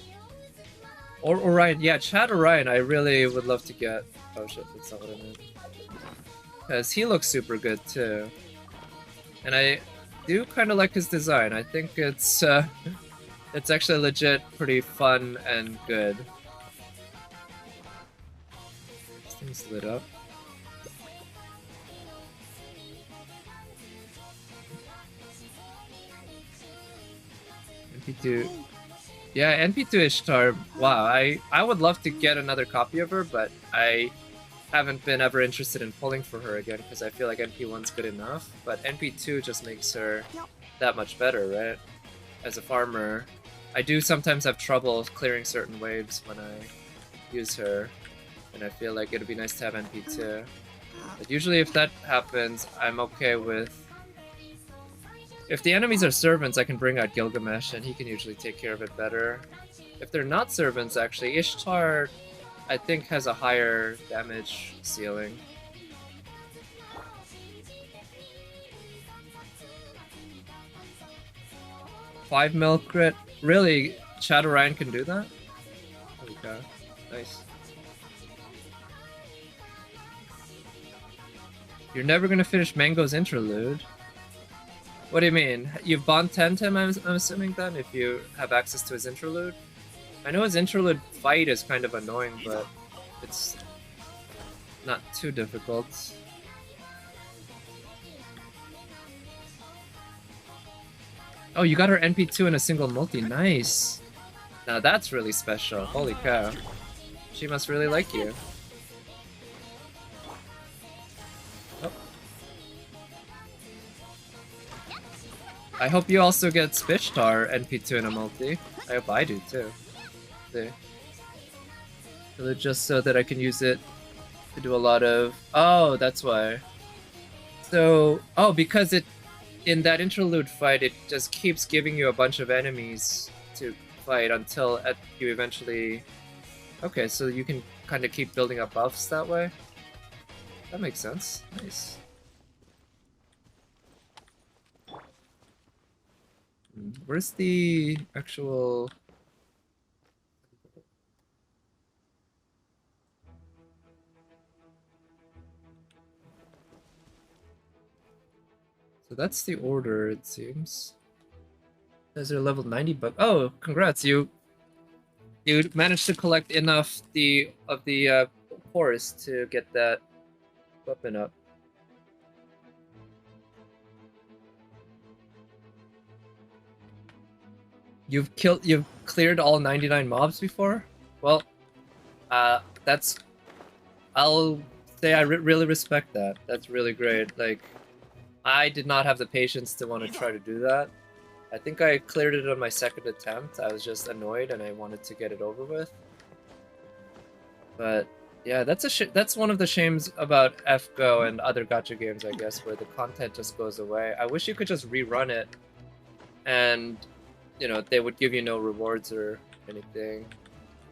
Or Orion. Yeah, Chad Orion I really would love to get. Oh shit, that's not what I meant. Because he looks super good too. And I do kind of like his design. I think it's actually legit pretty fun and good. This thing's lit up. MP2. Yeah, NP2 Ishtar. Wow, I would love to get another copy of her, but I haven't been ever interested in pulling for her again because I feel like NP1's good enough, but NP2 just makes her that much better, right? As a farmer, I do sometimes have trouble clearing certain waves when I use her, and I feel like it'd be nice to have NP2. But usually if that happens, I'm okay with... If the enemies are servants, I can bring out Gilgamesh, and he can usually take care of it better. If they're not servants, actually, Ishtar, I think, has a higher damage ceiling. Five mil crit? Really? Shadowryan can do that? Holy cow. Nice. You're never gonna finish Mango's interlude. What do you mean? You've Bond 10'd him, I'm assuming, then, if you have access to his interlude? I know his interlude fight is kind of annoying, but it's not too difficult. Oh, you got her NP2 in a single multi. Nice. Now that's really special. Holy cow. She must really like you. Oh. I hope you also get Spishtar NP2 in a multi. I hope I do too. See. Just so that I can use it to do a lot of... Oh, that's why. So... Oh, because it... In that interlude fight, it just keeps giving you a bunch of enemies to fight until you eventually... Okay, so you can kind of keep building up buffs that way. That makes sense. Nice. Where's the actual... So that's the order, it seems. Those are level 90, but oh, congrats! You managed to collect enough of the cores to get that weapon up. You've cleared all 99 mobs before? Well, that's... I'll say I really respect that. That's really great. Like, I did not have the patience to want to try to do that. I think I cleared it on my second attempt. I was just annoyed and I wanted to get it over with. But yeah, that's one of the shames about FGO and other gacha games, I guess, where the content just goes away. I wish you could just rerun it and, you know, they would give you no rewards or anything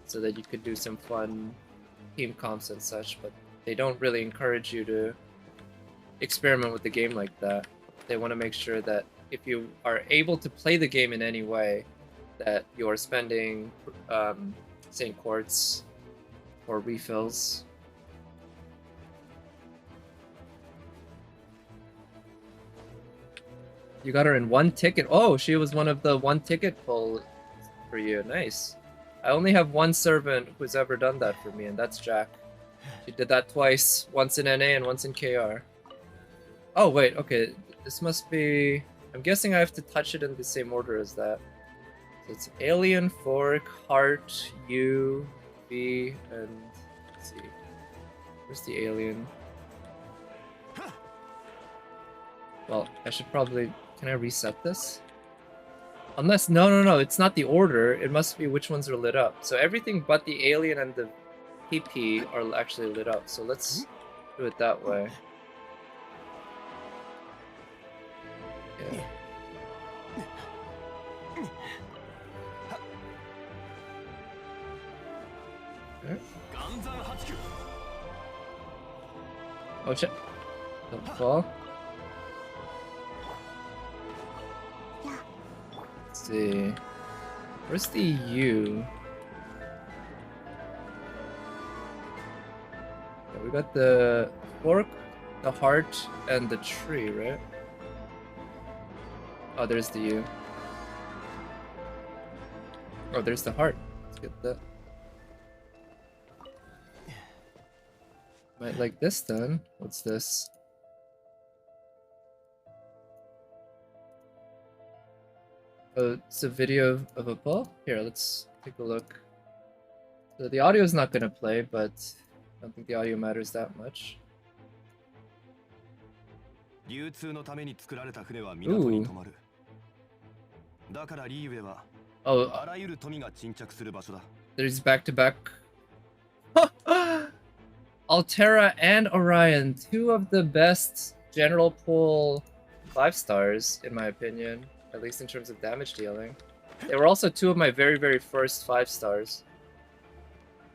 so that you could do some fun team comps and such, but they don't really encourage you to experiment with the game like that. They want to make sure that if you are able to play the game in any way, that you're spending St. Quartz or refills. You got her in one ticket. Oh, she was one of the one ticket pull for you. Nice. I only have one servant who's ever done that for me, and that's Jack. She did that twice, once in NA and once in KR. Oh, wait, okay. This must be... I'm guessing I have to touch it in the same order as that. So it's Alien, Fork, Heart, U, V, and... Let's see. Where's the Alien? Well, I should probably... Can I reset this? Unless... No, it's not the order. It must be which ones are lit up. So everything but the Alien and the PP are actually lit up. So let's do it that way. Yeah. Okay. Oh shit. Don't fall. Let's see. Where's the U? Yeah, we got the fork, the heart, and the tree, right? Oh, there's the U. Oh, there's the heart. Let's get that. Might like this then. What's this? Oh, it's a video of a pull? Here, let's take a look. So the audio is not gonna play, but I don't think the audio matters that much.
流通のために作られた船は港に止まる。だからリーウェは
Oh,
あらゆる富が沈着する場所だ。
there's back-to-back. Altera and Orion, two of the best general pool 5 stars, in my opinion, at least in terms of damage dealing. They were also two of my very, very first 5 stars.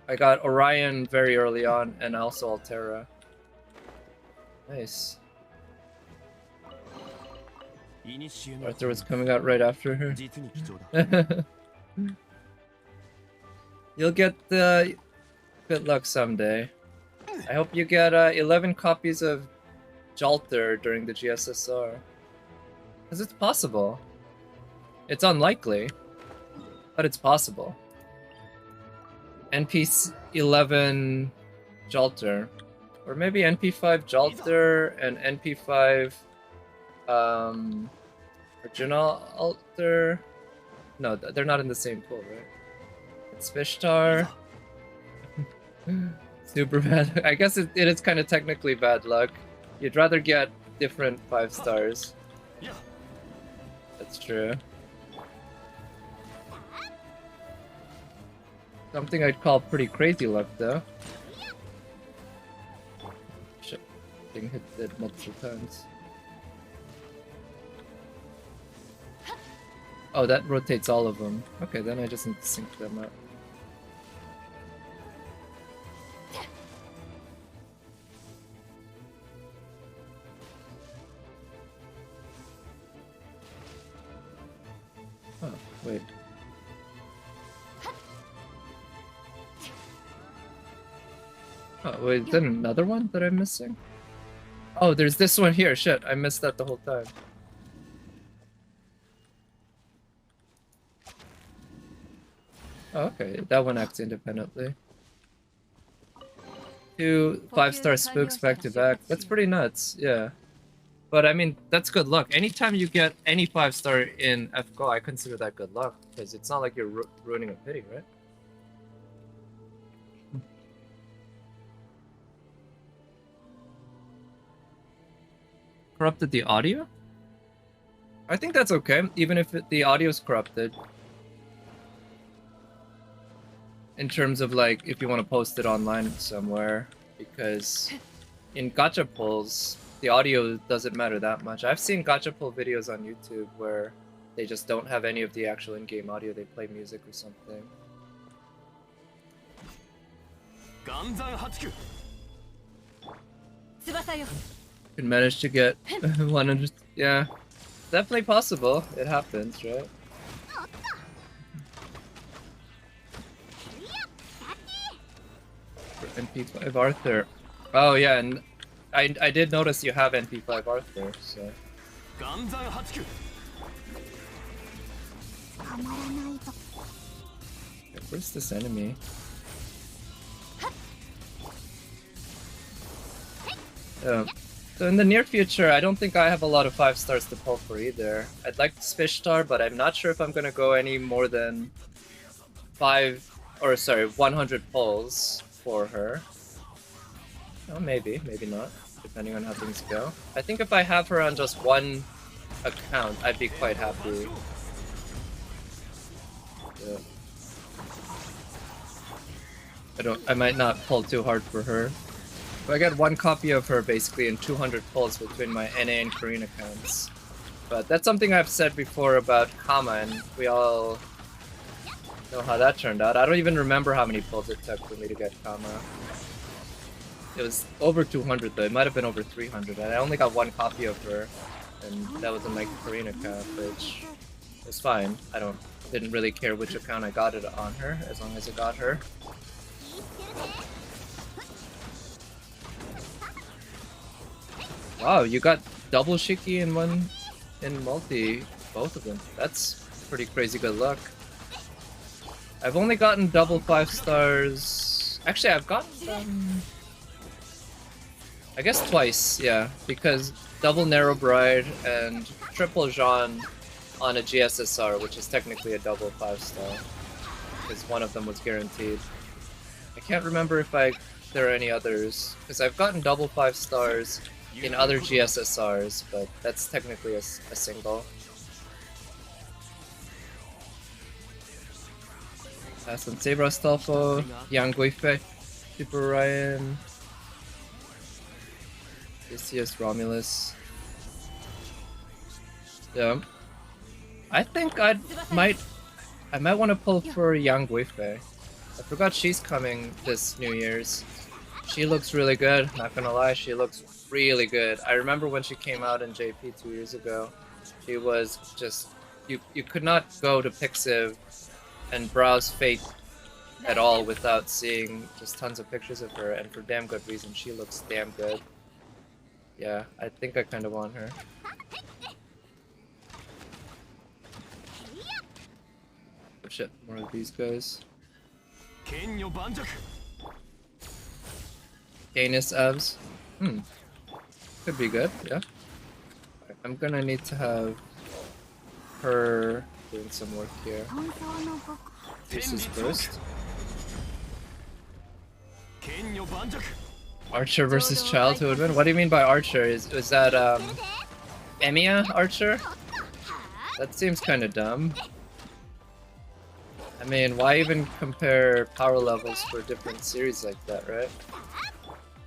I got Orion very early on, and also Altera. Nice. Arthur was coming out right after her. You'll get the good luck someday. I hope you get 11 copies of Jalter during the GSSR. Because it's possible. It's unlikely, but it's possible. NP11 Jalter. Or maybe NP5 Jalter and NP5 Original Alter. No, they're not in the same pool, right? It's Fishtar. Super bad. I guess it is kind of technically bad luck. You'd rather get different 5 stars. That's true. Something I'd call pretty crazy luck, though. Shit. Being hit dead multiple times. Oh, that rotates all of them. Okay, then I just need to sync them up. Oh, wait. Oh, wait, is there another one that I'm missing? Oh, there's this one here. Shit, I missed that the whole time. Oh, okay, that one acts independently. 2 5-star spooks back to back. That's pretty nuts, yeah. But I mean, that's good luck. Anytime you get any 5-star in FGO, I consider that good luck. Because it's not like you're ruining a pity, right? Corrupted the audio? I think that's okay, even if the audio is corrupted. In terms of like, if you want to post it online somewhere, because in gacha pulls, the audio doesn't matter that much. I've seen gacha pull videos on YouTube where they just don't have any of the actual in-game audio, they play music or something. Can manage to get 100, yeah. Definitely possible, it happens, right? NP5 Arthur. Oh yeah, and I did notice you have NP5 Arthur, so. Where's this enemy? Oh. So in the near future, I don't think I have a lot of 5 stars to pull for either. I'd like Fishtar, but I'm not sure if I'm gonna go any more than 100 pulls for her. Oh, maybe not, depending on how things go. I think if I have her on just one account, I'd be quite happy. Yeah. I might not pull too hard for her. If I get one copy of her basically in 200 pulls between my NA and Korean accounts. But that's something I've said before about Kama, and we all know how that turned out. I don't even remember how many pulls it took for me to get Kama. It was over 200 though, it might have been over 300, and I only got one copy of her, and that was in my Korean account, which was fine. Didn't really care which account I got it on her, as long as I got her. Wow, you got double Shiki in multi, both of them. That's pretty crazy good luck. I've only gotten double 5 stars. Actually, I've gotten them, I guess twice, yeah, because double Narrow Bride and triple Jean on a GSSR, which is technically a double 5-star, because one of them was guaranteed. I can't remember if there are any others, because I've gotten double 5-stars in other GSSRs, but that's technically a single. Some Saber Astolfo, Yang Guifei, Super Ryan, Theseus Romulus. Yeah. I think I might want to pull for Yang Guifei. I forgot she's coming this New Year's. She looks really good, not gonna lie, she looks really good. I remember when she came out in JP 2 years ago. She was just... You could not go to Pixiv and browse Fate at all without seeing just tons of pictures of her, and for damn good reason. She looks damn good. Yeah, I think I kind of want her. Oh shit, more of these guys. Canis Evs. Could be good, yeah. Right, I'm gonna need to have her doing some work here. This is first. Archer versus Childhood win? What do you mean by Archer? Is that Emiya Archer? That seems kind of dumb. I mean, why even compare power levels for different series like that, right?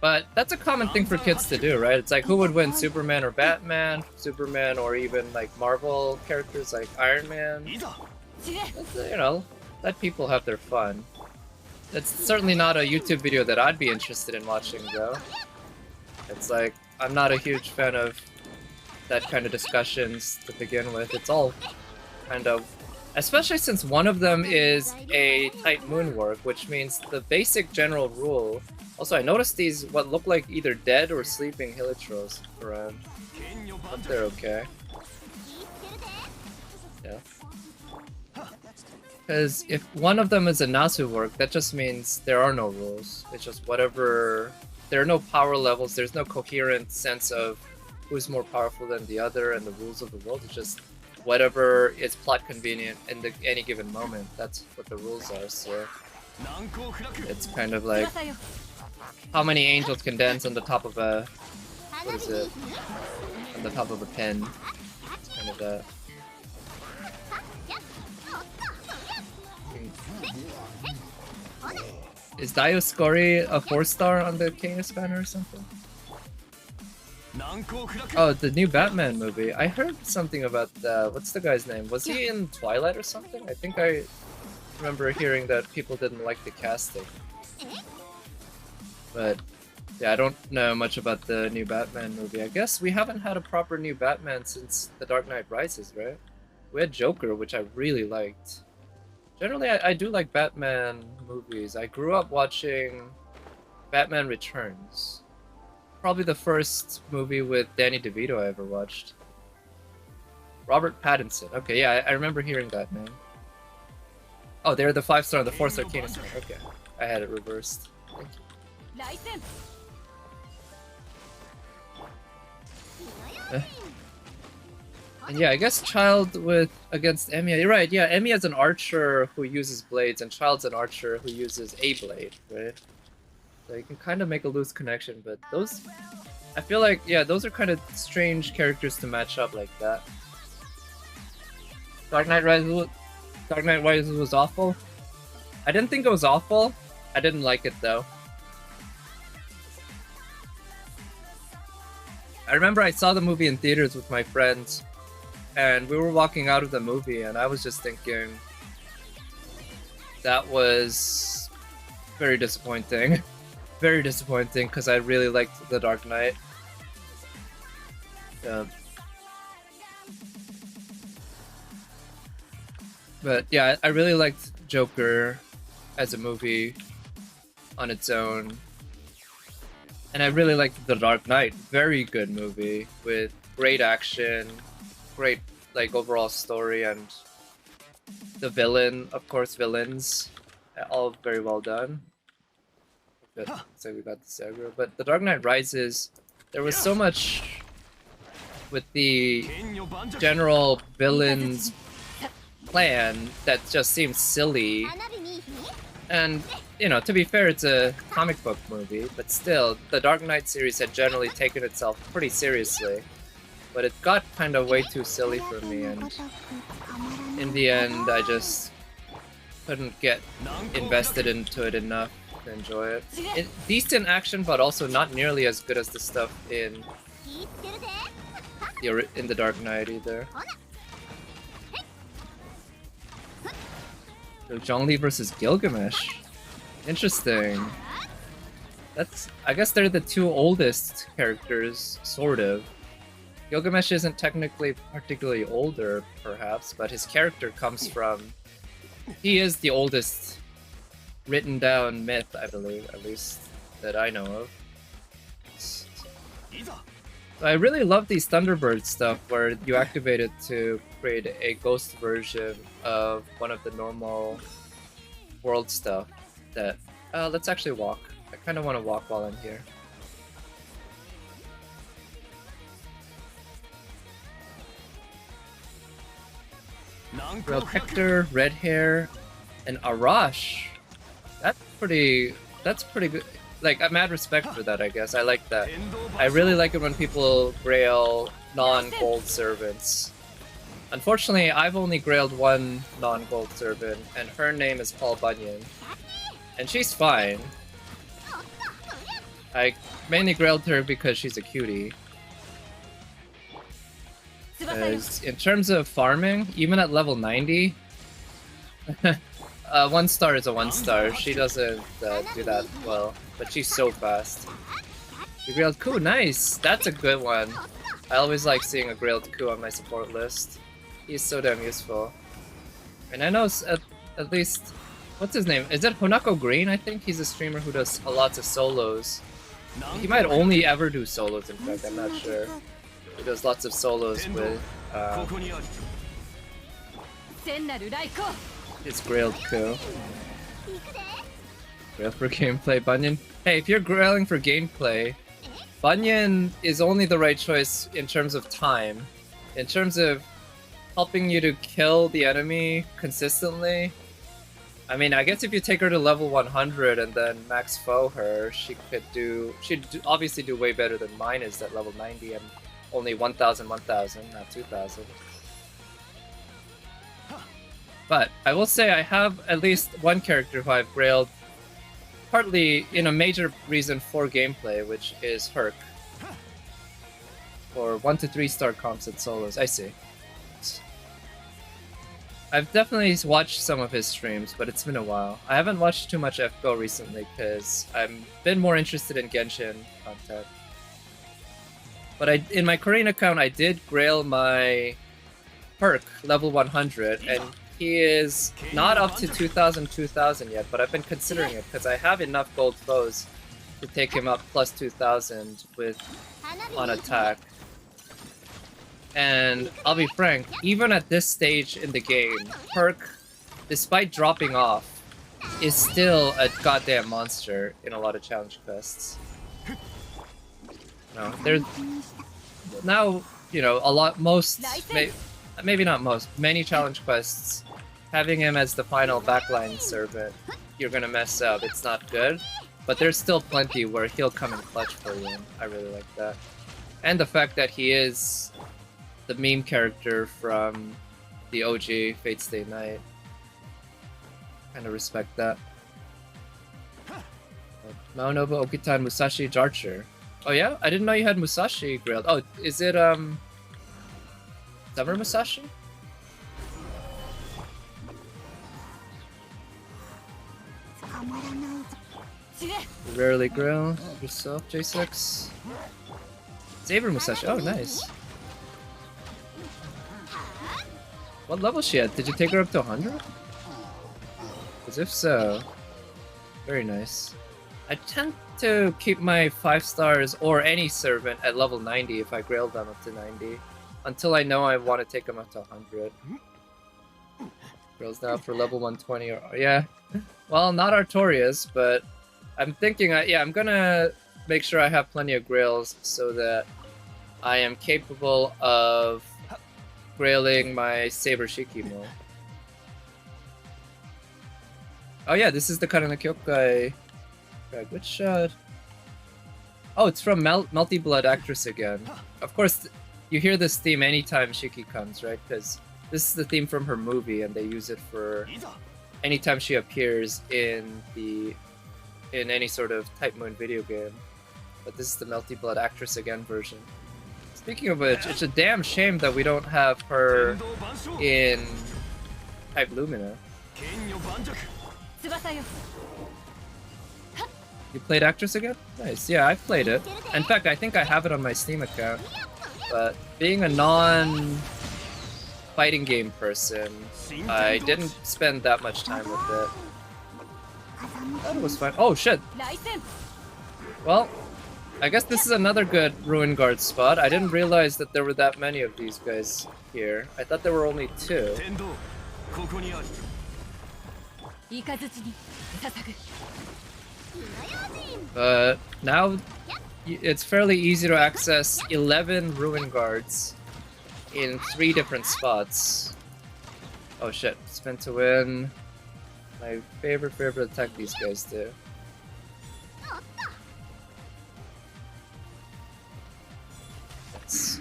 But that's a common thing for kids to do, right? It's like, who would win, Superman or Batman? Superman or even like Marvel characters like Iron Man? You know, let people have their fun. It's certainly not a YouTube video that I'd be interested in watching, though. It's like, I'm not a huge fan of that kind of discussions to begin with. It's all kind of... Especially since one of them is a tight moonwork, which means the basic general rule... Also, I noticed these, what look like either dead or sleeping Hilichurls around. But they're okay. Yeah. Because if one of them is a Nasu work, that just means there are no rules. It's just whatever... There are no power levels, there's no coherent sense of who's more powerful than the other and the rules of the world. It's just whatever is plot convenient in any given moment. That's what the rules are, so... It's kind of like... How many angels can dance on the top of a... What is it? On the top of a pen. Kind of that. Is Dioscuri a 4-star on the Canis banner or something? Oh, the new Batman movie. I heard something about what's the guy's name? Was he in Twilight or something? I think I remember hearing that people didn't like the casting. But yeah, I don't know much about the new Batman movie. I guess we haven't had a proper new Batman since The Dark Knight Rises, right? We had Joker, which I really liked. Generally, I do like Batman movies. I grew up watching Batman Returns. Probably the first movie with Danny DeVito I ever watched. Robert Pattinson. Okay, yeah, I remember hearing that name. Oh, they're the 5-star and the 4-star Canis. Okay, I had it reversed. Thank you. And yeah, I guess Child against Emiya. You're right, yeah, Emiya's an archer who uses blades, and Child's an archer who uses a blade, right? So you can kind of make a loose connection, but those... I feel like, yeah, those are kind of strange characters to match up like that. Dark Knight Rises was awful? I didn't think it was awful. I didn't like it, though. I remember I saw the movie in theaters with my friends, and we were walking out of the movie, and I was just thinking... That was... very disappointing. Very disappointing, because I really liked The Dark Knight. Yeah. But yeah, I really liked Joker as a movie on its own. And I really liked The Dark Knight. Very good movie with great action, great like overall story, and the villain, of course, villains, all very well done. So we got the Sagro. But The Dark Knight Rises, there was so much with the general villain's plan that just seems silly. And, you know, to be fair, it's a comic book movie, but still, the Dark Knight series had generally taken itself pretty seriously. But it got kind of way too silly for me, and in the end, I just couldn't get invested into it enough to enjoy it. Decent action, but also not nearly as good as the stuff in the Dark Knight either. So Zhongli versus Gilgamesh. Interesting. I guess they're the two oldest characters, sort of. Gilgamesh isn't technically particularly older, perhaps, but his character comes from... He is the oldest written down myth, I believe, at least that I know of. So I really love these Thunderbird stuff where you activate it to create a ghost version of one of the normal world stuff that... let's actually walk. I kind of want to walk while I'm here. Real Hector, red hair, and Arash. That's pretty good. Like, I mad respect for that, I guess. I like that. I really like it when people grail non-gold servants. Unfortunately, I've only grailed one non-gold servant, and her name is Paul Bunyan. And she's fine. I mainly grailed her because she's a cutie. Because in terms of farming, even at level 90, 1 star is a 1 star. She doesn't do that well, but she's so fast. You grailed Ku, nice! That's a good one. I always like seeing a grailed Ku on my support list. He's so damn useful. And I know at least... What's his name? Is it Honako Green? I think he's a streamer who does lots of solos. He might only ever do solos, in fact, I'm not sure. He does lots of solos with his grailed Ku. Grail for gameplay, Bunyan. Hey, if you're grailing for gameplay, Bunyan is only the right choice in terms of time. In terms of helping you to kill the enemy consistently, I mean, I guess if you take her to level 100 and then max foe her, she'd obviously do way better than mine is at level 90 and only 1000, not 2000. But I will say I have at least one character who I've grailed partly in a major reason for gameplay, which is Herc. For 1 to 3 star comps at solos, I see. I've definitely watched some of his streams, but it's been a while. I haven't watched too much FGO recently because I've been more interested in Genshin content. But in my Korean account, I did grail my Herc level 100, and he is not up to 2000 yet, but I've been considering it because I have enough gold foes to take him up plus 2000 on attack. And I'll be frank, even at this stage in the game, Herc, despite dropping off, is still a goddamn monster in a lot of challenge quests. No, there's now, you know, maybe not most, many challenge quests, having him as the final backline servant, you're gonna mess up, it's not good. But there's still plenty where he'll come in clutch for you, I really like that. And the fact that he is the meme character from the OG Fate Stay Night. Kinda respect that. Maonobu, Okitan, Musashi, Jarcher. Oh yeah? I didn't know you had Musashi grailed. Oh, is it Summer Musashi? Rarely grail yourself, J6. Saber Musashi, oh nice. What level is she at? Did you take her up to 100? Because if so, very nice. I tend to keep my 5 stars or any servant at level 90 if I grail them up to 90. Until I know I want to take them up to 100. Grails now for level 120 or... yeah. Well, not Artorias, but I'm thinking, yeah, I'm gonna make sure I have plenty of grails so that I am capable of grailing my Saber Shikimo. Oh yeah, this is the Karana Kyokai. Which oh, it's from Melty Blood Actress again. Of course, you hear this theme anytime Shiki comes, right? Because this is the theme from her movie, and they use it for anytime she appears in any sort of Type Moon video game. But this is the Melty Blood Actress again version. Speaking of which, it's a damn shame that we don't have her in Type Lumina. You played Actress again? Nice. Yeah, I've played it. In fact, I think I have it on my Steam account. But being a non-fighting game person, I didn't spend that much time with it. That was fun. Oh shit! Well, I guess this is another good Ruin Guard spot. I didn't realize that there were that many of these guys here. I thought there were only 2. But now it's fairly easy to access 11 Ruin Guards in 3 different spots. Oh shit, spin to win. My favorite attack these guys do. Yes.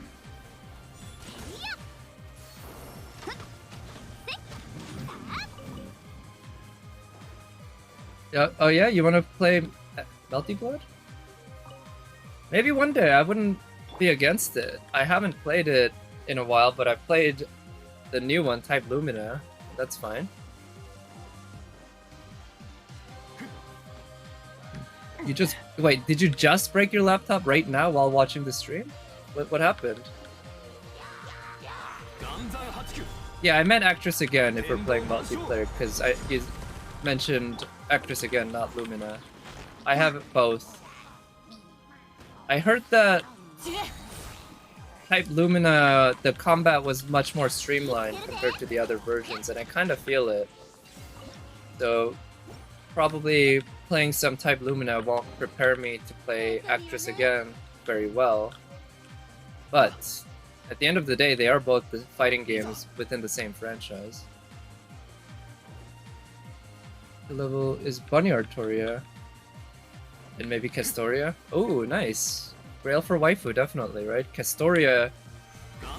Yeah, oh yeah, you want to play Melty Blood? Maybe one day. I wouldn't be against it. I haven't played it in a while, but I played the new one, Type Lumina. That's fine. You just wait. Did you just break your laptop right now while watching the stream? What happened? Yeah, I meant Actress again if we're playing multiplayer, because you mentioned Actress again, not Lumina. I have both. I heard that Type Lumina, the combat was much more streamlined compared to the other versions, and I kind of feel it. So probably playing some Type Lumina won't prepare me to play Actress again very well. But at the end of the day, they are both the fighting games within the same franchise. The level is Bunny Artoria. And maybe Castoria? Oh, nice. Grail for waifu, definitely, right? Castoria,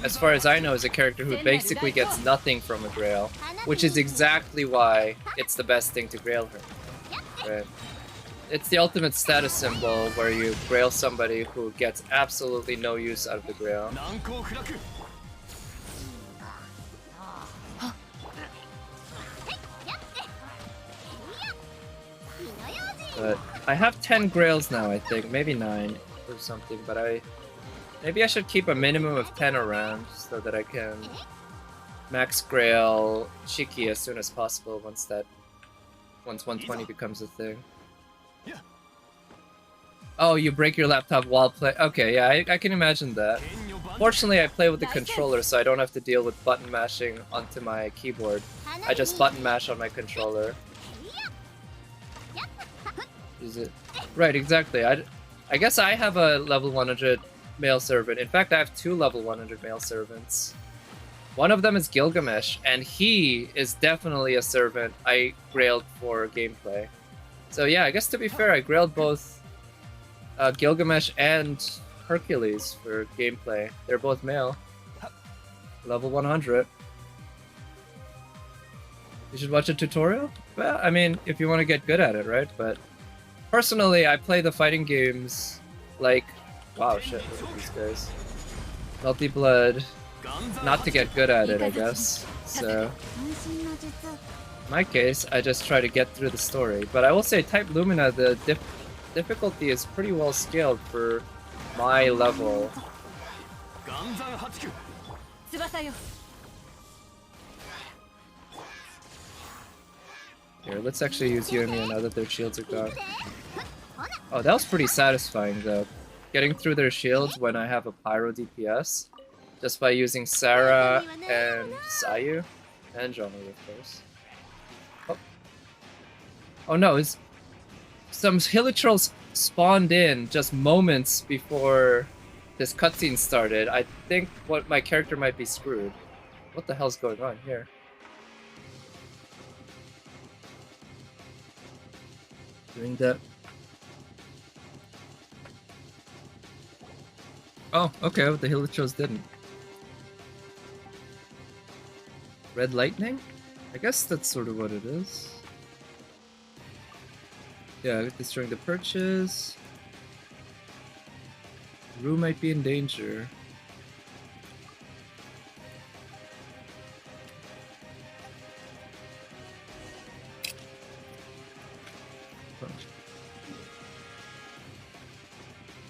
as far as I know, is a character who basically gets nothing from a Grail, which is exactly why it's the best thing to Grail her. Right? It's the ultimate status symbol where you Grail somebody who gets absolutely no use out of the Grail. But I have 10 Grails now, I think. Maybe 9 or something, but maybe I should keep a minimum of 10 around so that I can max Grail Shiki as soon as possible once 120 becomes a thing. Oh, you break your laptop while play. Okay, yeah, I can imagine that. Fortunately, I play with the controller, so I don't have to deal with button mashing onto my keyboard. I just button mash on my controller. Is it? Right, exactly. I guess I have a level 100 male servant. In fact, I have 2 level 100 male servants. One of them is Gilgamesh, and he is definitely a servant I grailed for gameplay. So yeah, I guess to be fair, I grailed both Gilgamesh and Hercules for gameplay. They're both male. Level 100. You should watch a tutorial? Well, I mean, if you want to get good at it, right? But personally, I play the fighting games like... Wow, shit, look at these guys. Melty Blood, not to get good at it, I guess. So, in my case, I just try to get through the story. But I will say, Type Lumina, the difficulty is pretty well scaled for my level. Here, let's actually use Yoimiya now that their shields are gone. Oh, that was pretty satisfying though. Getting through their shields when I have a Pyro DPS. Just by using Sarah and Sayu. And Johnny, of course. Oh, oh no, some Hilichurls spawned in just moments before this cutscene started, I think my character might be screwed. What the hell's going on here? Doing that. Oh, okay, the Hilichos didn't. Red lightning? I guess that's sort of what it is. Yeah, destroying the perches. Rue might be in danger.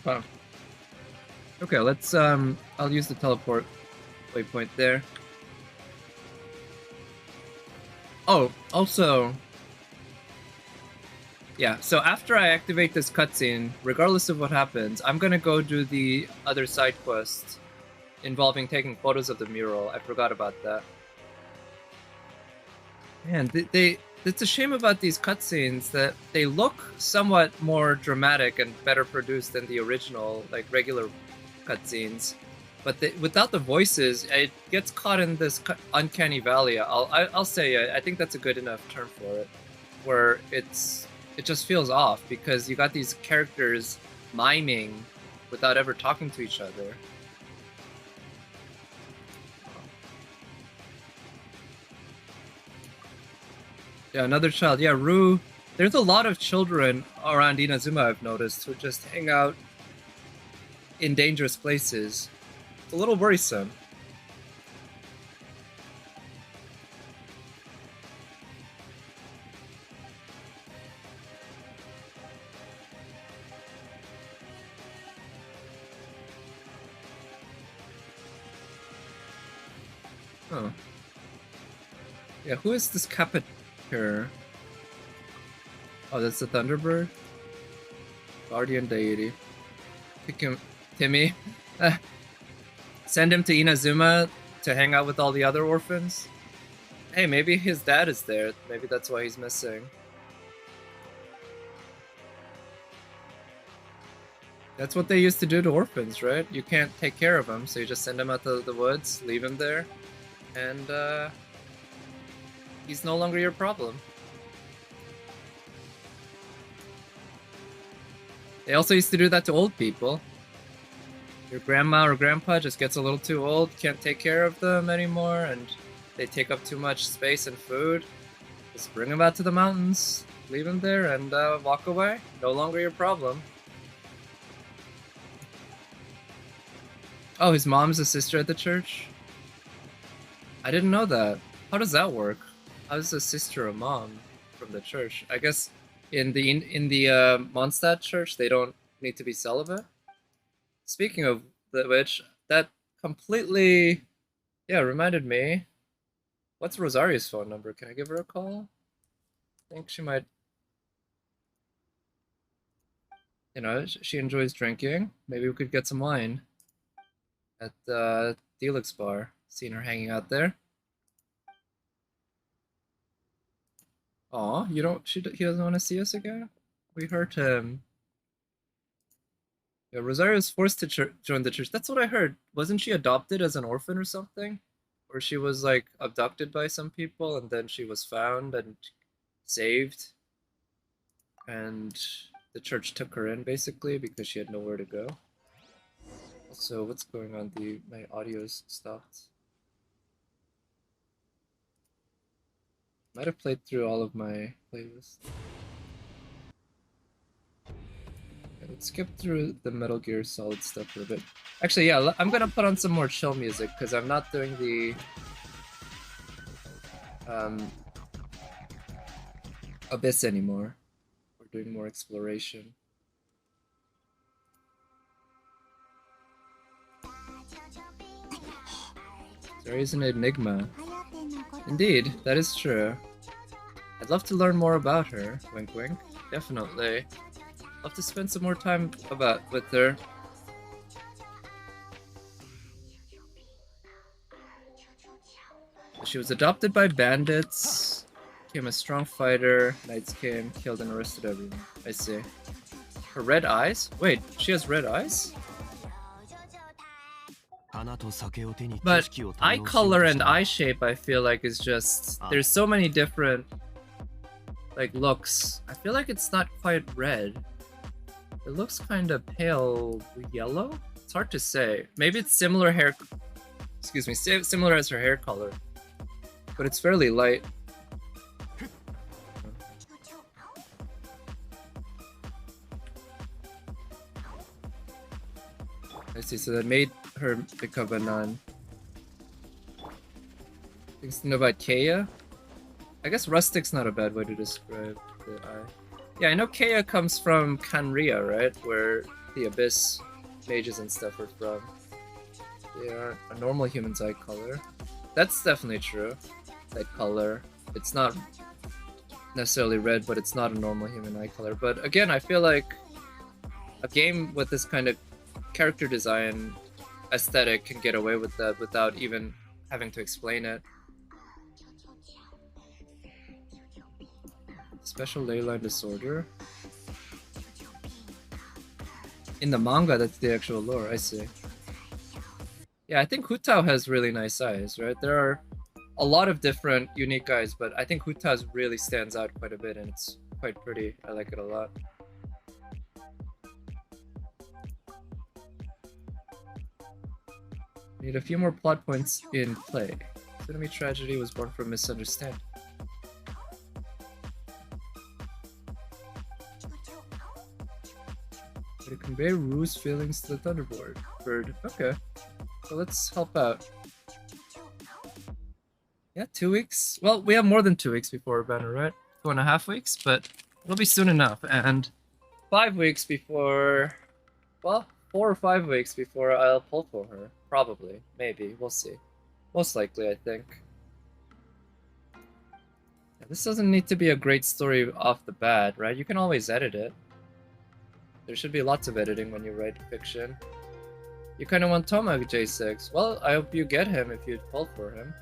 Wow. Okay, let's I'll use the teleport waypoint there. Oh, also, yeah, so after I activate this cutscene, regardless of what happens, I'm gonna go do the other side quest involving taking photos of the mural. I forgot about that. Man, it's a shame about these cutscenes that they look somewhat more dramatic and better produced than the original, like regular cutscenes. But without the voices, it gets caught in this uncanny valley. I'll say I think that's a good enough term for it, where it just feels off because you got these characters miming without ever talking to each other. Yeah, another child. Yeah, Rue. There's a lot of children around Inazuma I've noticed who just hang out in dangerous places. It's a little worrisome. Oh. Yeah, who is this Capiteur? Oh, that's the Thunderbird? Guardian deity. Pick him, Timmy. Send him to Inazuma to hang out with all the other orphans. Hey, maybe his dad is there. Maybe that's why he's missing. That's what they used to do to orphans, right? You can't take care of them, so you just send him out to the woods, leave him there, and he's no longer your problem. They also used to do that to old people. Your grandma or grandpa just gets a little too old, can't take care of them anymore, and they take up too much space and food. Just bring them out to the mountains, leave them there, and walk away. No longer your problem. Oh, his mom's a sister at the church? I didn't know that. How does that work? How is a sister a mom from the church? I guess in the Mondstadt church, they don't need to be celibate? Speaking of which, that completely, yeah, reminded me. What's Rosaria's phone number? Can I give her a call? I think she might, you know, she enjoys drinking. Maybe we could get some wine at the Felix bar. Seen her hanging out there. Aw, he doesn't want to see us again? We hurt him. Yeah, Rosario was forced to join the church. That's what I heard. Wasn't she adopted as an orphan or something? Or she was like abducted by some people and then she was found and saved. And the church took her in basically because she had nowhere to go. Also, what's going on? My audio's stopped. Might have played through all of my playlists. Let's skip through the Metal Gear Solid stuff for a bit. Actually, yeah, I'm gonna put on some more chill music because I'm not doing the Abyss anymore. We're doing more exploration. There is an enigma. Indeed, that is true. I'd love to learn more about her. Wink wink. Definitely. Love to spend some more time with her. She was adopted by bandits, became a strong fighter, knights came, killed and arrested everyone. I see. Her red eyes? Wait, she has red eyes? But eye color and eye shape, I feel like, is just... There's so many different, like, looks. I feel like it's not quite red. It looks kind of pale yellow? It's hard to say. Maybe it's similar hair... Excuse me, similar as her hair color. But it's fairly light. I see, so that made her become a nun. Things to know about Kea? I guess rustic's not a bad way to describe the eye. Yeah, I know Kea comes from Kanria, right? Where the Abyss mages and stuff are from. They aren't a normal human's eye color. That's definitely true. That color. It's not necessarily red, but it's not a normal human eye color. But again, I feel like a game with this kind of character design aesthetic can get away with that without even having to explain it. Special leyline disorder. In the manga, that's the actual lore, I see. Yeah, I think Hutao has really nice eyes, right? There are a lot of different unique eyes, but I think Hutao's really stands out quite a bit and it's quite pretty. I like it a lot. Need a few more plot points in play. Tsunami tragedy was born from misunderstanding. To convey Rue's feelings to the Thunderbird. Okay. So let's help out. Yeah, 2 weeks. Well, we have more than 2 weeks before banner, right? 2.5 weeks, but it'll be soon enough. And 5 weeks before... Well, 4 or 5 weeks before I'll pull for her. Probably. Maybe. We'll see. Most likely, I think. Yeah, this doesn't need to be a great story off the bat, right? You can always edit it. There should be lots of editing when you write fiction. You kind of want Toma J6. Well, I hope you get him if you pull for him.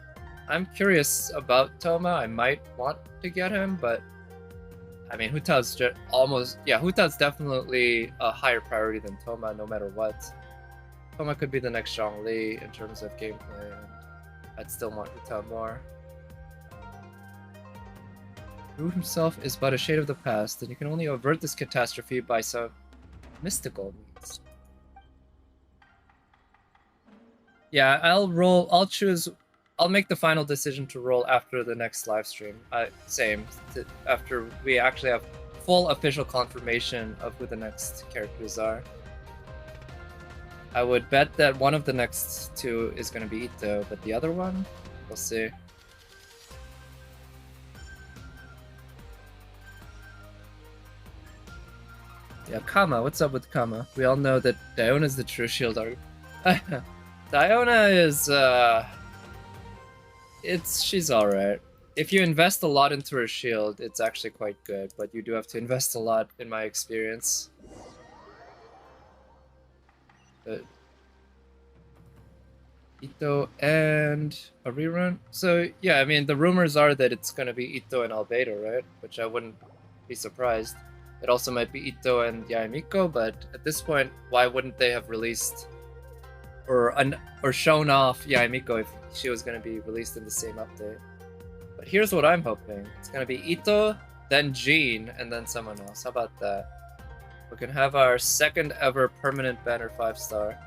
I'm curious about Toma. I might want to get him, but... I mean, Hutao's almost... Yeah, Hutao's definitely a higher priority than Toma, no matter what. Toma could be the next Zhongli in terms of gameplay, and I'd still want Hutao more. Ru himself is but a shade of the past, and you can only avert this catastrophe by some mystical means. Yeah, I'll make the final decision to roll after the next live stream. After we actually have full official confirmation of who the next characters are. I would bet that one of the next two is going to be Ito, but the other one, we'll see. Yeah, Kama, what's up with Kama? We all know that Diona's the true shield arc. Diona is, she's alright. If you invest a lot into her shield, it's actually quite good, but you do have to invest a lot, in my experience. But Ito and a rerun? So, yeah, I mean, the rumors are that it's gonna be Ito and Albedo, right? Which I wouldn't be surprised. It also might be Ito and Yaemiko, but at this point, why wouldn't they have released or shown off Yaemiko if she was going to be released in the same update? But here's what I'm hoping. It's going to be Ito, then Jean, and then someone else. How about that? We can have our second ever permanent banner 5-star.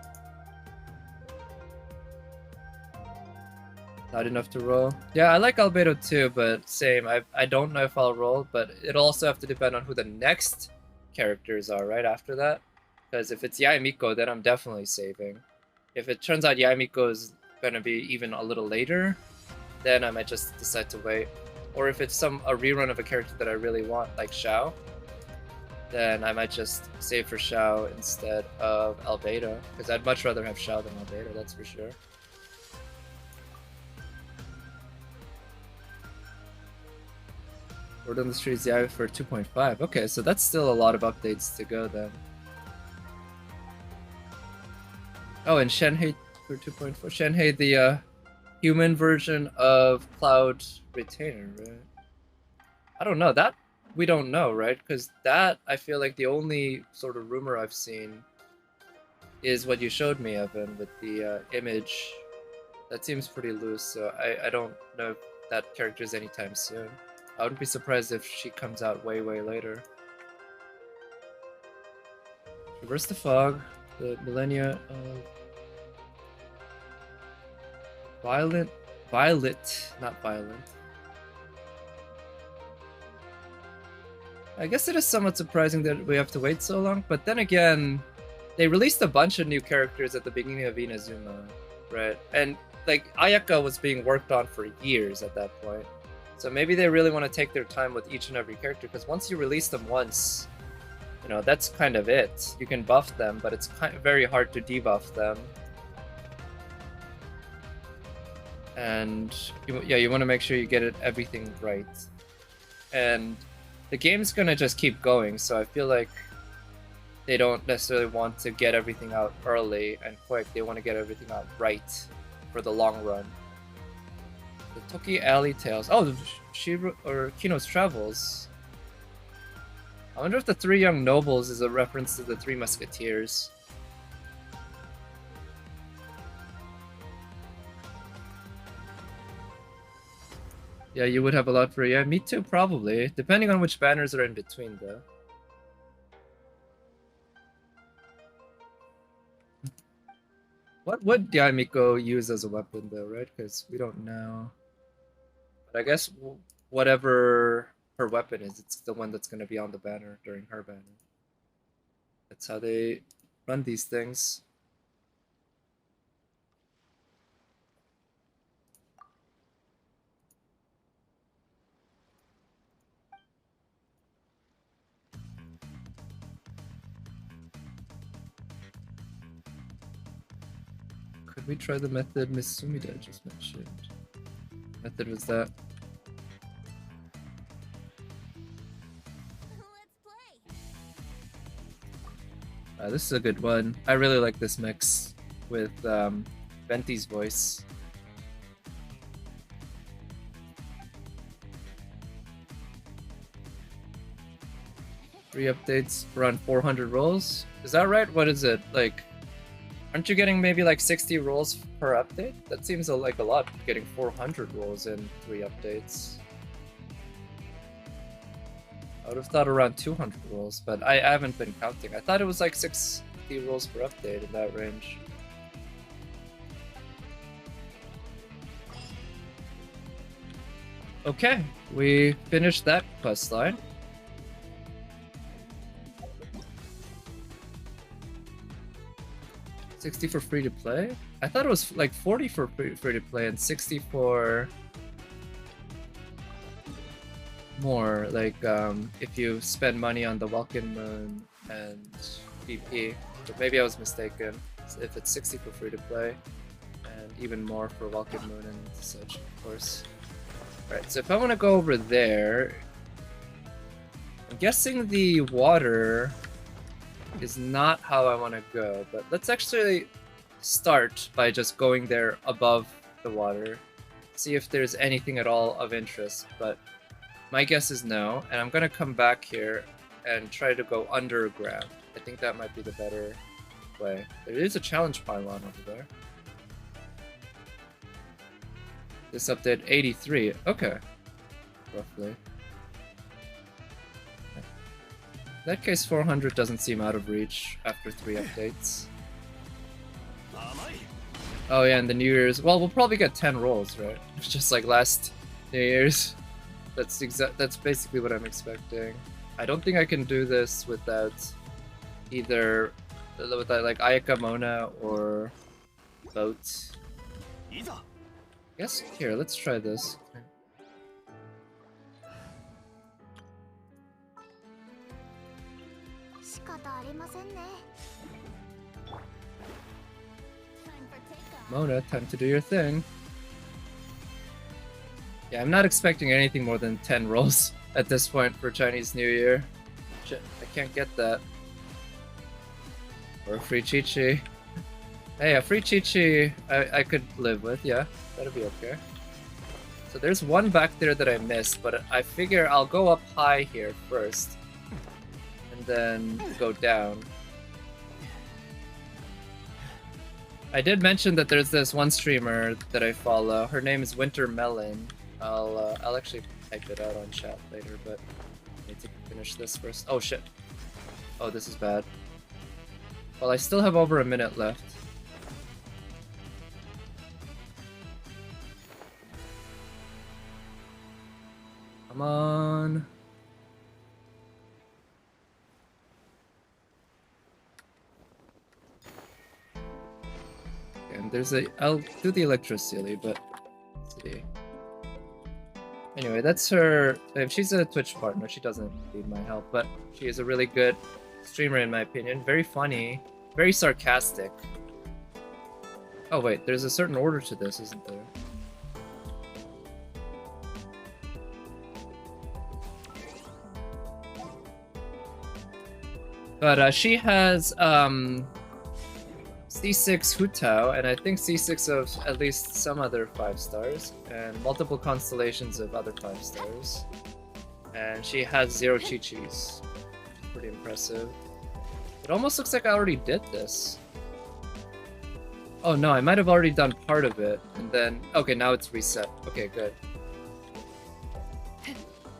Not enough to roll. Yeah, I like Albedo too, but same. I don't know if I'll roll, but it'll also have to depend on who the next characters are right after that. Because if it's Yaemiko, then I'm definitely saving. If it turns out Yaemiko is going to be even a little later, then I might just decide to wait. Or if it's a rerun of a character that I really want, like Xiao, then I might just save for Xiao instead of Albedo. Because I'd much rather have Xiao than Albedo, that's for sure. Word on the streets, yeah, for 2.5. Okay, so that's still a lot of updates to go then. Oh, and Shenhei for 2.4. Shenhei, the human version of Cloud Retainer, right? I don't know. That we don't know, right? Because that, I feel like the only sort of rumor I've seen is what you showed me, Evan, with the image. That seems pretty loose, so I don't know if that character's anytime soon. I wouldn't be surprised if she comes out way later. Reverse the fog, the millennia of Violet, not violent. I guess it is somewhat surprising that we have to wait so long, but then again, they released a bunch of new characters at the beginning of Inazuma, right? And like Ayaka was being worked on for years at that point. So maybe they really want to take their time with each and every character, because once you release them once, you know, that's kind of it. You can buff them, but it's very hard to debuff them. And you want to make sure you get everything right. And the game's gonna just keep going, so I feel like they don't necessarily want to get everything out early and quick. They want to get everything out right for the long run. The Toki Alley Tales. Oh, Kino's Travels. I wonder if the Three Young Nobles is a reference to the Three Musketeers. Yeah, you would have a lot for it. Yeah, me too, probably. Depending on which banners are in between, though. What would Yaimiko use as a weapon, though, right? Because we don't know. But I guess whatever her weapon is, it's the one that's going to be on the banner during her banner. That's how they run these things. Could we try the method Miss Sumida just mentioned? Method was that? This is a good one. I really like this mix with Venti's voice. Three updates, around 400 rolls. Is that right? What is it? Like, aren't you getting maybe like 60 rolls per update? That seems like a lot, getting 400 rolls in 3 updates. I would have thought around 200 rolls, but I haven't been counting. I thought it was like 60 rolls per update in that range. Okay, we finished that quest line. $60 for free to play? I thought it was like 40 for free to play and 60 for more, like if you spend money on the Welkin Moon and BP. But maybe I was mistaken. So if it's 60 for free to play and even more for Welkin Moon and such, of course. Alright, so if I want to go over there, I'm guessing the water is not how I want to go, but let's actually start by just going there above the water, see if there's anything at all of interest, but my guess is no, and I'm gonna come back here and try to go underground. I think that might be the better way. There is a challenge pylon over there. This update 83, okay, roughly. In that case, 400 doesn't seem out of reach after 3 updates. Oh yeah, and the New Year's, well, we'll probably get 10 rolls, right? It's just like last New Year's. That's basically what I'm expecting. I don't think I can do this without either like Ayaka Mona or boat. I guess here, let's try this. Mona, time to do your thing. Yeah, I'm not expecting anything more than 10 rolls at this point for Chinese New Year. Shit, I can't get that. Or a free Chi-Chi. Hey, a free Chi-Chi I could live with, yeah. That'll be okay. So there's one back there that I missed, but I figure I'll go up high here first. And then go down. I did mention that there's this one streamer that I follow. Her name is Winter Melon. I'll actually type it out on chat later, but I need to finish this first. Oh shit. Oh, this is bad. Well, I still have over a minute left. Come on. And there's a... I'll do the electricity, but... Let's see. Anyway, that's her... If she's a Twitch partner, she doesn't need my help, but she is a really good streamer in my opinion. Very funny. Very sarcastic. Oh wait, there's a certain order to this, isn't there? But she has C6 Hutao, and I think C6 of at least some other 5 stars, and multiple constellations of other 5 stars. And she has 0 Chi-Chis. Pretty impressive. It almost looks like I already did this. Oh no, I might have already done part of it, and then... Okay, now it's reset. Okay, good.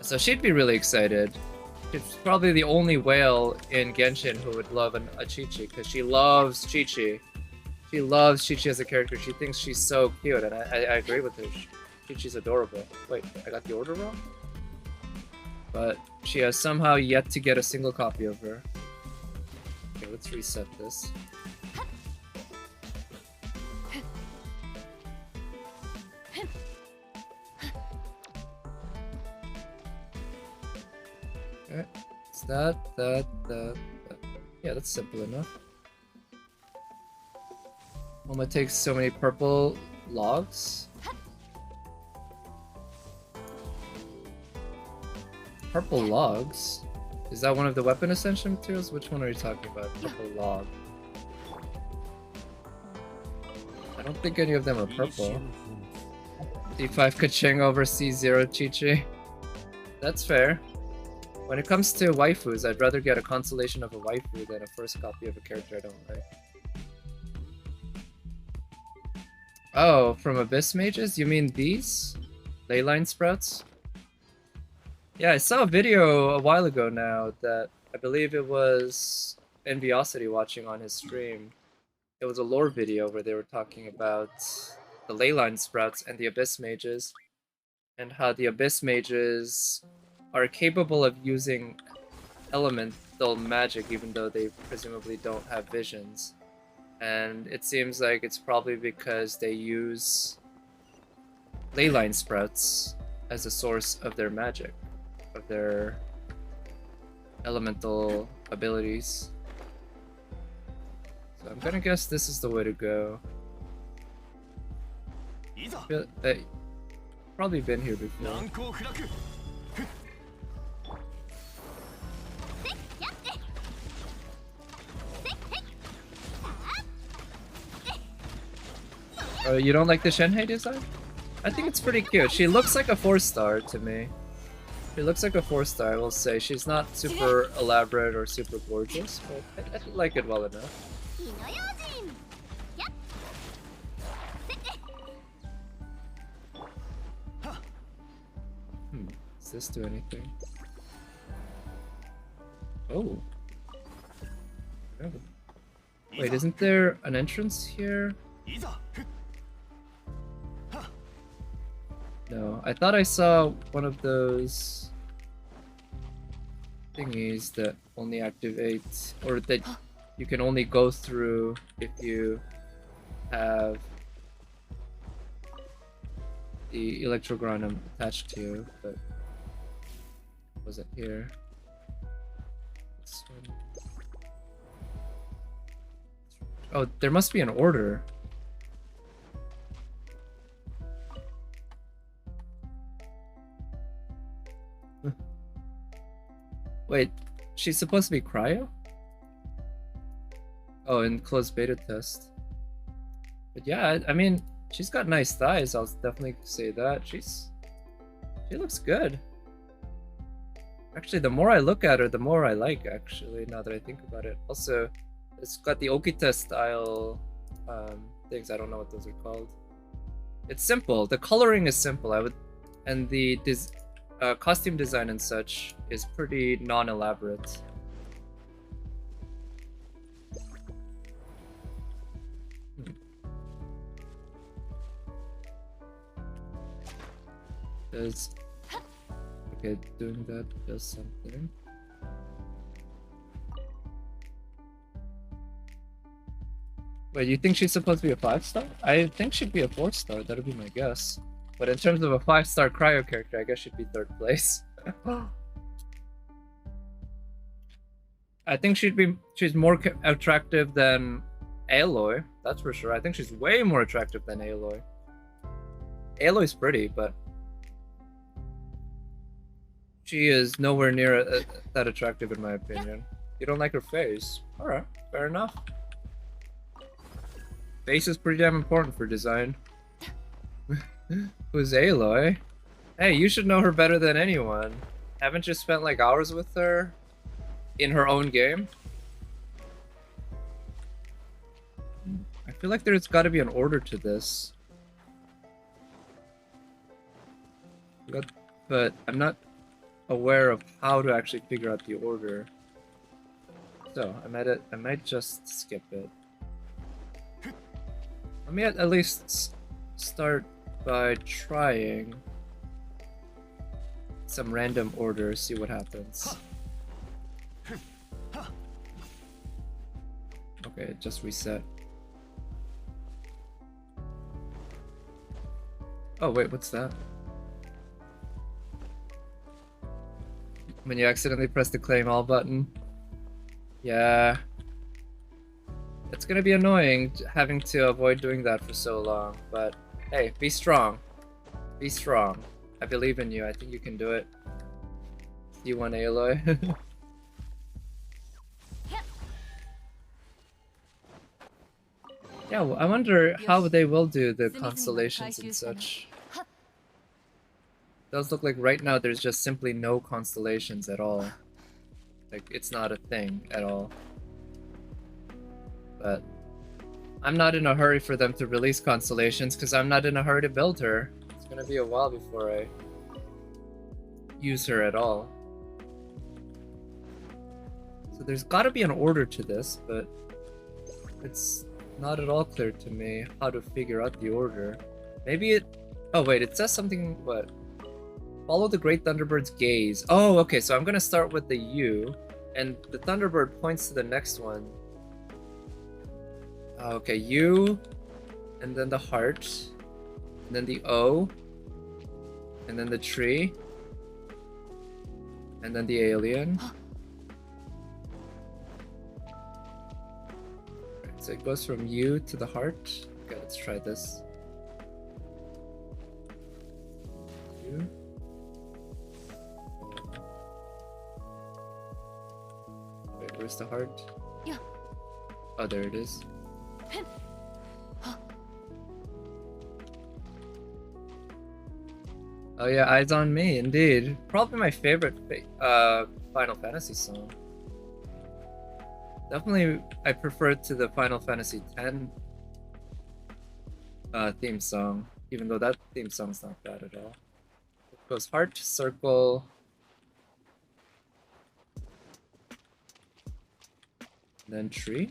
So she'd be really excited. She's probably the only whale in Genshin who would love a Chi-Chi, because she loves Chi-Chi. She loves Chi-Chi as a character. She thinks she's so cute, and I agree with her. Chi-Chi's adorable. Wait, I got the order wrong? But she has somehow yet to get a single copy of her. Okay, let's reset this. Okay, it's that. Yeah, that's simple enough. Oma takes so many purple logs. Purple logs? Is that one of the weapon ascension materials? Which one are you talking about? Purple log. I don't think any of them are purple. D5 Kaching over C0 Chi-Chi. That's fair. When it comes to waifus, I'd rather get a constellation of a waifu than a first copy of a character I don't like. Oh, from Abyss Mages? You mean these? Leyline sprouts? Yeah, I saw a video a while ago now that I believe it was Enviosity watching on his stream. It was a lore video where they were talking about the Leyline sprouts and the Abyss Mages, and how the Abyss Mages are capable of using elemental magic even though they presumably don't have visions. And it seems like it's probably because they use Leyline sprouts as a source of their magic, of their elemental abilities. So I'm gonna guess this is the way to go. Probably been here before. You don't like the Shenhei design? I think it's pretty cute. She looks like a 4-star to me. She looks like a 4-star, I will say. She's not super elaborate or super gorgeous, but I like it well enough. Does this do anything? Oh. Wait, isn't there an entrance here? No, I thought I saw one of those thingies that only activate, or that you can only go through if you have the Electrogranum attached to you, but was it here? This one. Oh, there must be an order. Wait, she's supposed to be cryo? Oh, in closed beta test. But yeah, I mean, she's got nice thighs, I'll definitely say that. She looks good. Actually, the more I look at her, the more I like, actually, now that I think about it. Also, it's got the Okita style things. I don't know what those are called. It's simple. The coloring is simple. And the costume design and such is pretty non-elaborate. Okay, doing that does something. Wait, you think she's supposed to be a 5-star? I think she'd be a 4-star, that'd be my guess. But in terms of a 5-star cryo character, I guess she'd be 3rd place. I think she's more attractive than Aloy, that's for sure. I think she's way more attractive than Aloy. Aloy's pretty, but she is nowhere near that attractive in my opinion. You don't like her face? Alright, fair enough. Face is pretty damn important for design. Who's Aloy? Hey, you should know her better than anyone. Haven't you spent like hours with her? In her own game? I feel like there's gotta be an order to this. But I'm not aware of how to actually figure out the order. So, I might just skip it. Let me at least start by trying some random order, see what happens. Okay, just reset. Oh wait, what's that? When you accidentally press the claim all button. Yeah. It's gonna be annoying having to avoid doing that for so long, but hey, be strong. Be strong. I believe in you, I think you can do it. You want Aloy? Yeah, well, I wonder how they will do the constellations and such. Does look like right now there's just simply no constellations at all. Like, it's not a thing at all. But I'm not in a hurry for them to release constellations because I'm not in a hurry to build her. It's gonna be a while before I use her at all. So there's gotta be an order to this, but it's not at all clear to me how to figure out the order. Maybe it... Oh wait, it says something... What? Follow the Great Thunderbird's gaze. Oh, okay, so I'm gonna start with the U, and the Thunderbird points to the next one. Okay, U, and then the heart, and then the O, and then the tree, and then the alien. So it goes from U to the heart. Okay, let's try this. U. Wait, where's the heart?
Yeah.
Oh, there it is. Oh yeah, Eyes on Me, indeed. Probably my favorite Final Fantasy song. Definitely, I prefer it to the Final Fantasy X theme song, even though that theme song's not bad at all. It goes heart, circle, then tree.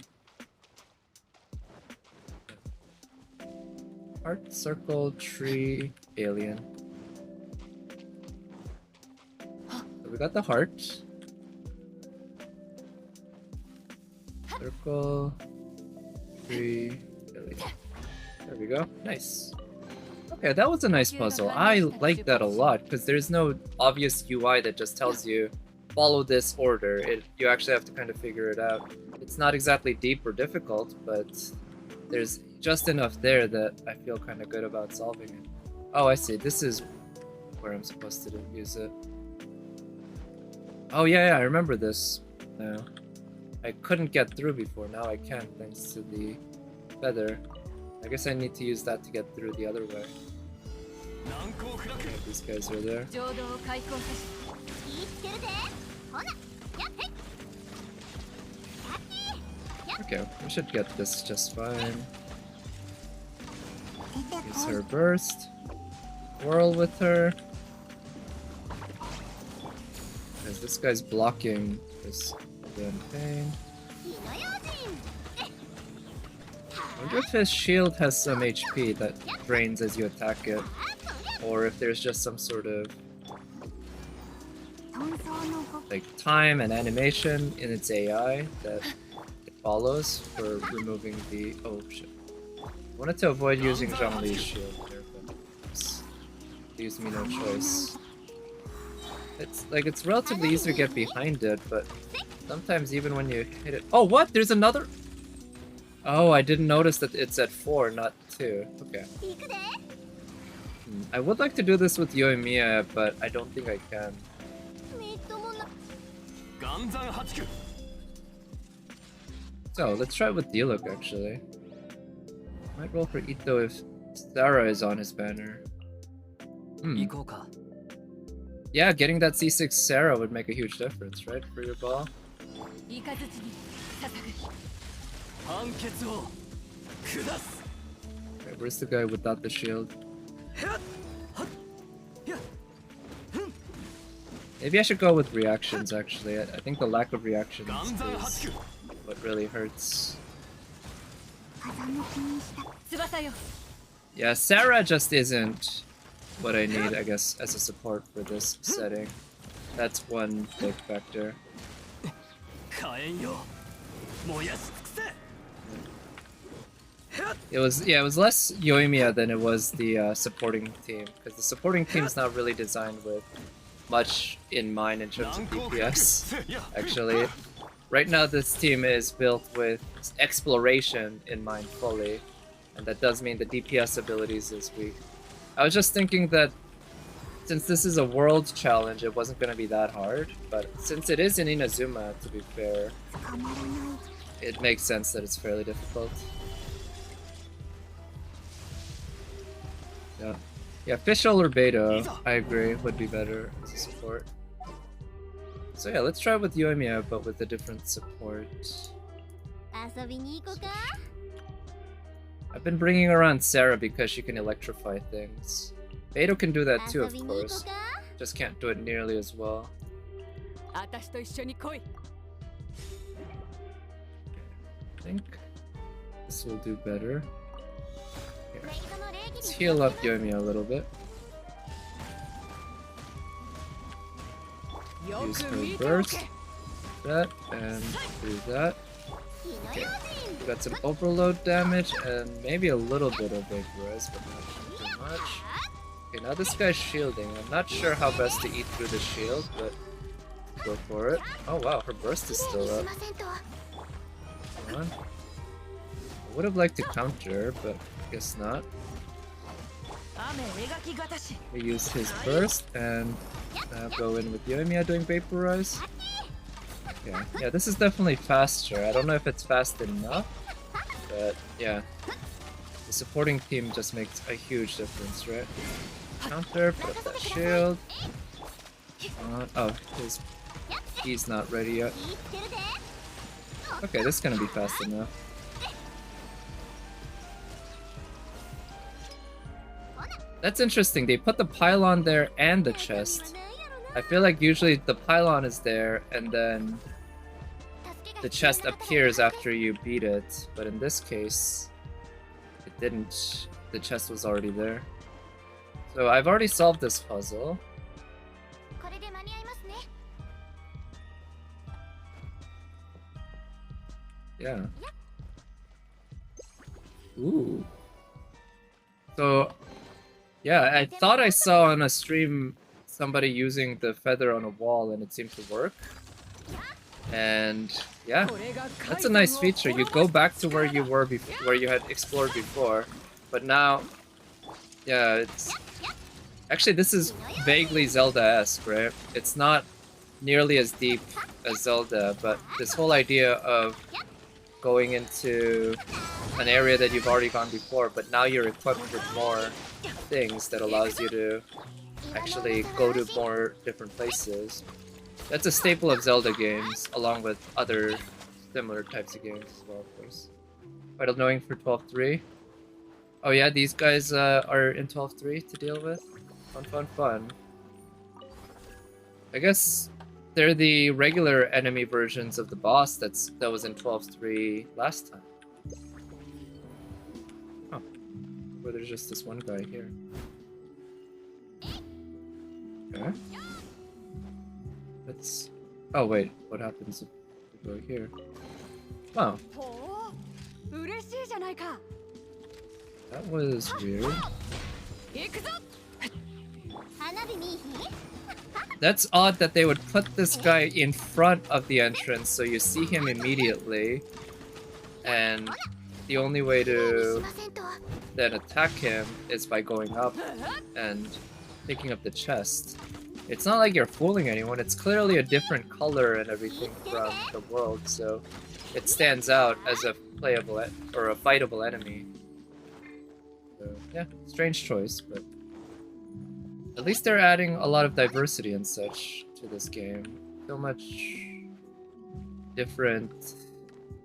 Heart, circle, tree, alien. So we got the heart. Circle, tree, alien. There we go. Nice. Okay, that was a nice puzzle. I like that a lot because there's no obvious UI that just tells you follow this order. You actually have to kind of figure it out. It's not exactly deep or difficult, but there's just enough there that I feel kind of good about solving it. Oh, I see. This is where I'm supposed to use it. Oh yeah, I remember this now. I couldn't get through before, now I can thanks to the feather. I guess I need to use that to get through the other way. Okay, these guys are there. Okay, we should get this just fine. Use her burst. Whirl with her. Because this guy's blocking this campaign. I wonder if his shield has some HP that drains as you attack it. Or if there's just some sort of like time and animation in its AI that it follows for removing the... Oh shit. I wanted to avoid using Zhongli's shield there, but it leaves me no choice. It's relatively easy to get behind it, but sometimes even when you hit it... Oh, what? There's another... Oh, I didn't notice that it's at 4, not 2. Okay. I would like to do this with Yoimiya, but I don't think I can. So, let's try it with Diluc, actually. Might roll for Ito if Seirai is on his banner. Yeah, getting that C6 Seirai would make a huge difference, right? For your ball. Okay, where's the guy without the shield? Maybe I should go with reactions, actually. I think the lack of reactions is what really hurts. Yeah, Seirai just isn't what I need, I guess, as a support for this setting. That's one big factor. It was less Yoimiya than it was the supporting team, because the supporting team's not really designed with much in mind in terms of DPS. Actually, right now this team is built with exploration in mind fully, and that does mean the DPS abilities is weak. I was just thinking that since this is a world challenge, it wasn't going to be that hard, but since it is in Inazuma, to be fair, it makes sense that it's fairly difficult. Yeah, Fischl or Beto, I agree, would be better as a support. So yeah, let's try with Yoimiya, but with a different support. I've been bringing around Seirai because she can electrify things. Beto can do that too, of course. Just can't do it nearly as well. I think this will do better. Here. Let's heal up Yoimiya a little bit. Use her burst. That, and do that. Okay. We got some overload damage and maybe a little bit of vaporize, but not too much. Okay, now this guy's shielding. I'm not sure how best to eat through the shield, but go for it. Oh wow, her burst is still up. Come on. I would have liked to counter, but guess not. We use his burst and go in with Yoimiya doing vaporize. Yeah, this is definitely faster. I don't know if it's fast enough, but yeah. The supporting team just makes a huge difference, right? Counter, put up that shield. Oh, he's not ready yet. Okay, this is gonna be fast enough. That's interesting, they put the pylon there and the chest. I feel like usually the pylon is there and then the chest appears after you beat it, but in this case, it didn't. The chest was already there. So I've already solved this puzzle. Yeah. Ooh. So, yeah, I thought I saw on a stream somebody using the feather on a wall and it seemed to work. And yeah, that's a nice feature. You go back to where you were before, where you had explored before, but now, yeah, it's actually this is vaguely Zelda-esque, right? It's not nearly as deep as Zelda, but this whole idea of going into an area that you've already gone before, but now you're equipped with more things that allows you to actually go to more different places. That's a staple of Zelda games, along with other similar types of games as well, of course. Quite annoying for 12-3. Oh yeah, these guys are in 12.3 to deal with. Fun. I guess they're the regular enemy versions of the boss that was in 12.3 last time. Oh, where there's just this one guy here. Okay. Let's. Oh wait, what happens if we go here? Oh,
ほう嬉しいじゃないか
that was weird.
行くぞ
That's odd that they would put this guy in front of the entrance so you see him immediately, and the only way to then attack him is by going up and picking up the chest. It's not like you're fooling anyone, it's clearly a different color and everything from the world, so it stands out as a playable or a fightable enemy. So, yeah, strange choice, but at least they're adding a lot of diversity and such to this game. So much different,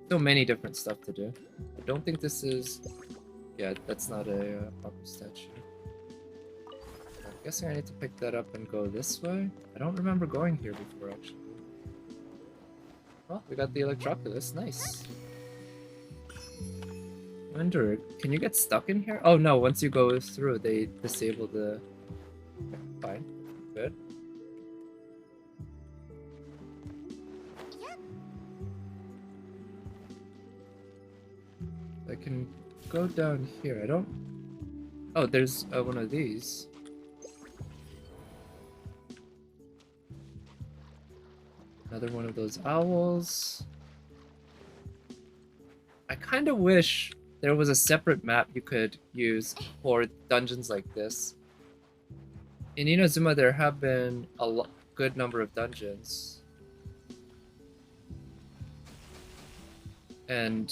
so many different stuff to do. I don't think this is, yeah, that's not a proper statue. I'm guessing I need to pick that up and go this way. I don't remember going here before, actually. Well, we got the Electroculus, nice. Wonder, can you get stuck in here? Oh no, once you go through, they disable the... Okay, fine, good. I can go down here, I don't... Oh, there's one of these. Another one of those owls. I kind of wish there was a separate map you could use for dungeons like this. In Inazuma, there have been a good number of dungeons. And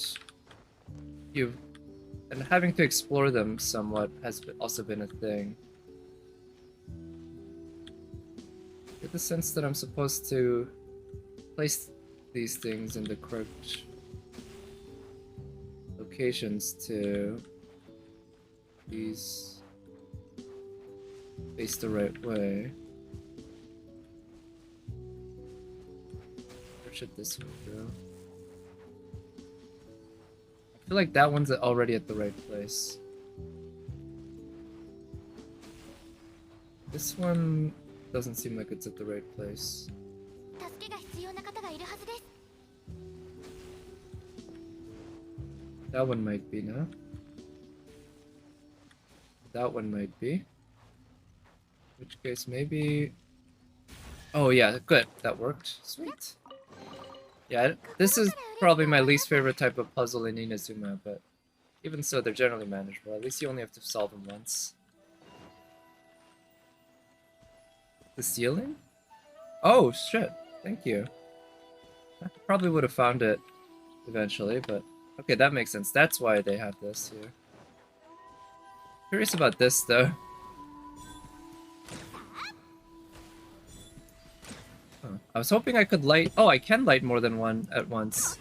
having to explore them somewhat has also been a thing. I get the sense that I'm supposed to place these things in the correct locations to these face the right way. Where should this one go? I feel like that one's already at the right place. This one doesn't seem like it's at the right place. That one might be, no? That one might be. In which case, maybe... Oh yeah, good. That worked. Sweet. Yeah, this is probably my least favorite type of puzzle in Inazuma, but even so, they're generally manageable. At least you only have to solve them once. The ceiling? Oh, shit. Thank you. I probably would have found it eventually, but... Okay, that makes sense. That's why they have this here. Curious about this, though. Oh, I was hoping I could light... Oh, I can light more than one at once.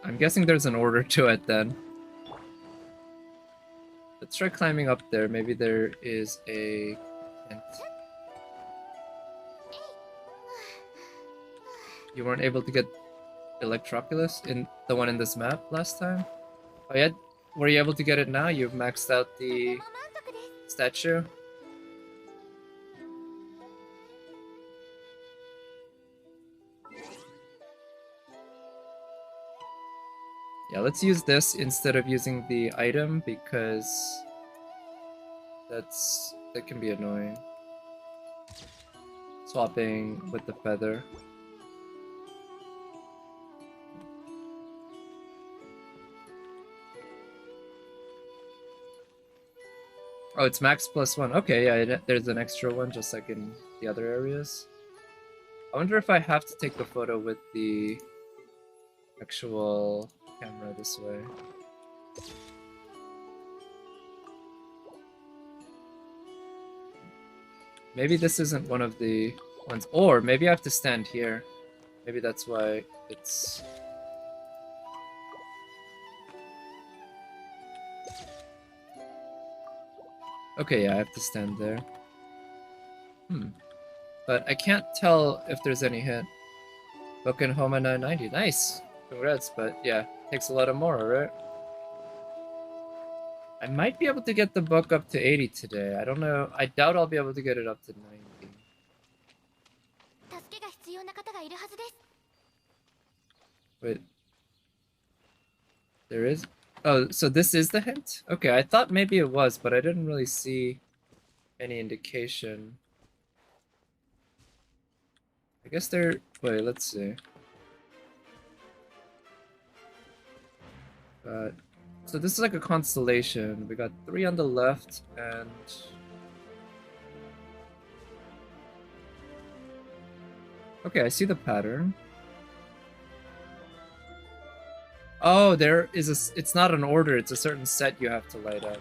I'm guessing there's an order to it, then. Let's try climbing up there. Maybe there is a... hint. You weren't able to get Electroculus in the one in this map last time? Oh yeah? Were you able to get it now? You've maxed out the statue? Yeah, let's use this instead of using the item because that can be annoying. Swapping with the feather. Oh, it's max +1. Okay, yeah, there's an extra one just like in the other areas. I wonder if I have to take the photo with the actual camera this way. Maybe this isn't one of the ones. Or maybe I have to stand here. Maybe that's why it's... Okay, yeah, I have to stand there. But I can't tell if there's any hit. Book in Homa 990. Nice! Congrats, but yeah, takes a lot of more, right? I might be able to get the book up to 80 today. I don't know. I doubt I'll be able to get it up to 90. Wait. There is? Oh, so this is the hint? Okay, I thought maybe it was, but I didn't really see any indication. I guess they're... Wait, let's see. So this is like a constellation. We got 3 on the left and... Okay, I see the pattern. Oh, there is a... It's not an order, it's a certain set you have to light up.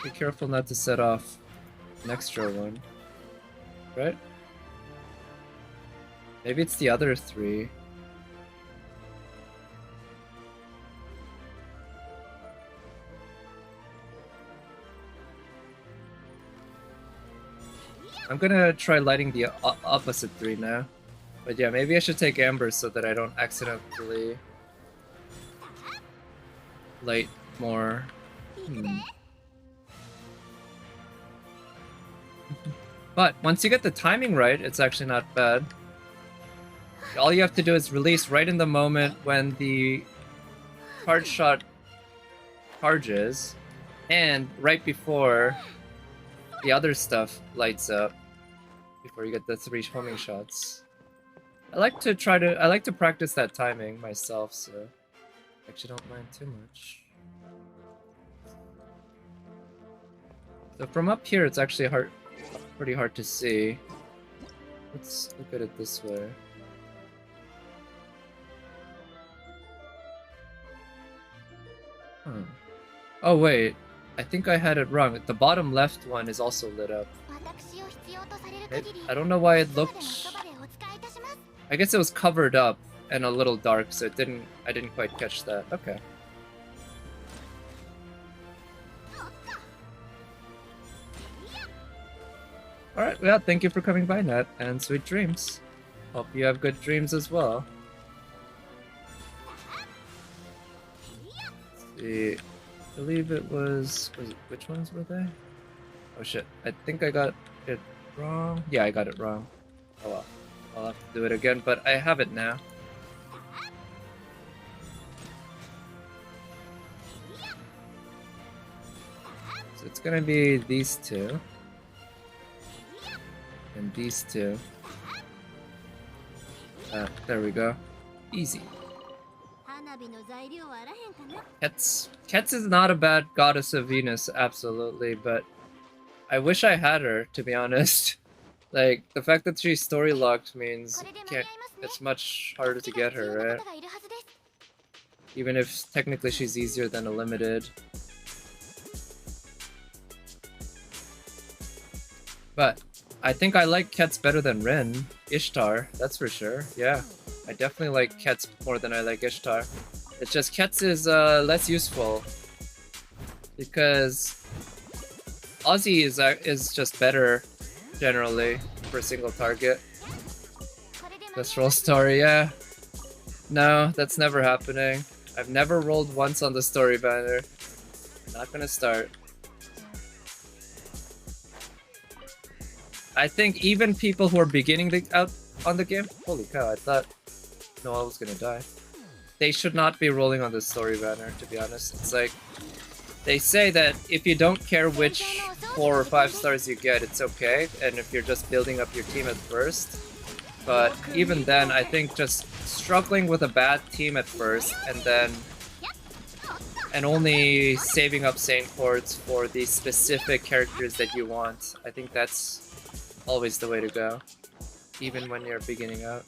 Be careful not to set off an extra one. Right? Maybe it's the other 3. I'm gonna try lighting the opposite 3 now. But yeah, maybe I should take amber so that I don't accidentally light more. But once you get the timing right, it's actually not bad. All you have to do is release right in the moment when the card shot charges, and right before the other stuff lights up, before you get the 3 homing shots. I like to practice that timing myself, so I actually don't mind too much. So from up here, it's actually pretty hard to see. Let's look at it this way. Oh wait, I think I had it wrong. The bottom left one is also lit up. I don't know why it looked... I guess it was covered up and a little dark, so I didn't quite catch that. Okay. Alright, well, thank you for coming by, Nat, and sweet dreams. Hope you have good dreams as well. Let's see... I believe it was which ones were they? Oh shit, I think I got it wrong. Yeah, I got it wrong. Oh well, I'll have to do it again, but I have it now. So it's gonna be these 2. And these 2. There we go. Easy. Kets is not a bad goddess of Venus, absolutely, but I wish I had her, to be honest. Like, the fact that she's story locked means it's much harder to get her, right? Even if technically she's easier than a limited. But I think I like Kets better than Rin. Ishtar, that's for sure, yeah. I definitely like Kets more than I like Ishtar. It's just Kets is less useful because Aussie is just better generally for a single target. Let's roll story, yeah. No, that's never happening. I've never rolled once on the story banner. Not gonna start. I think even people who are beginning out on the game, holy cow, I thought Noel was gonna die. They should not be rolling on the story banner, to be honest. It's like, they say that if you don't care which 4 or 5 stars you get, it's okay, and if you're just building up your team at first. But even then, I think just struggling with a bad team at first, and only saving up Saint chords for the specific characters that you want, I think that's always the way to go, even when you're beginning out.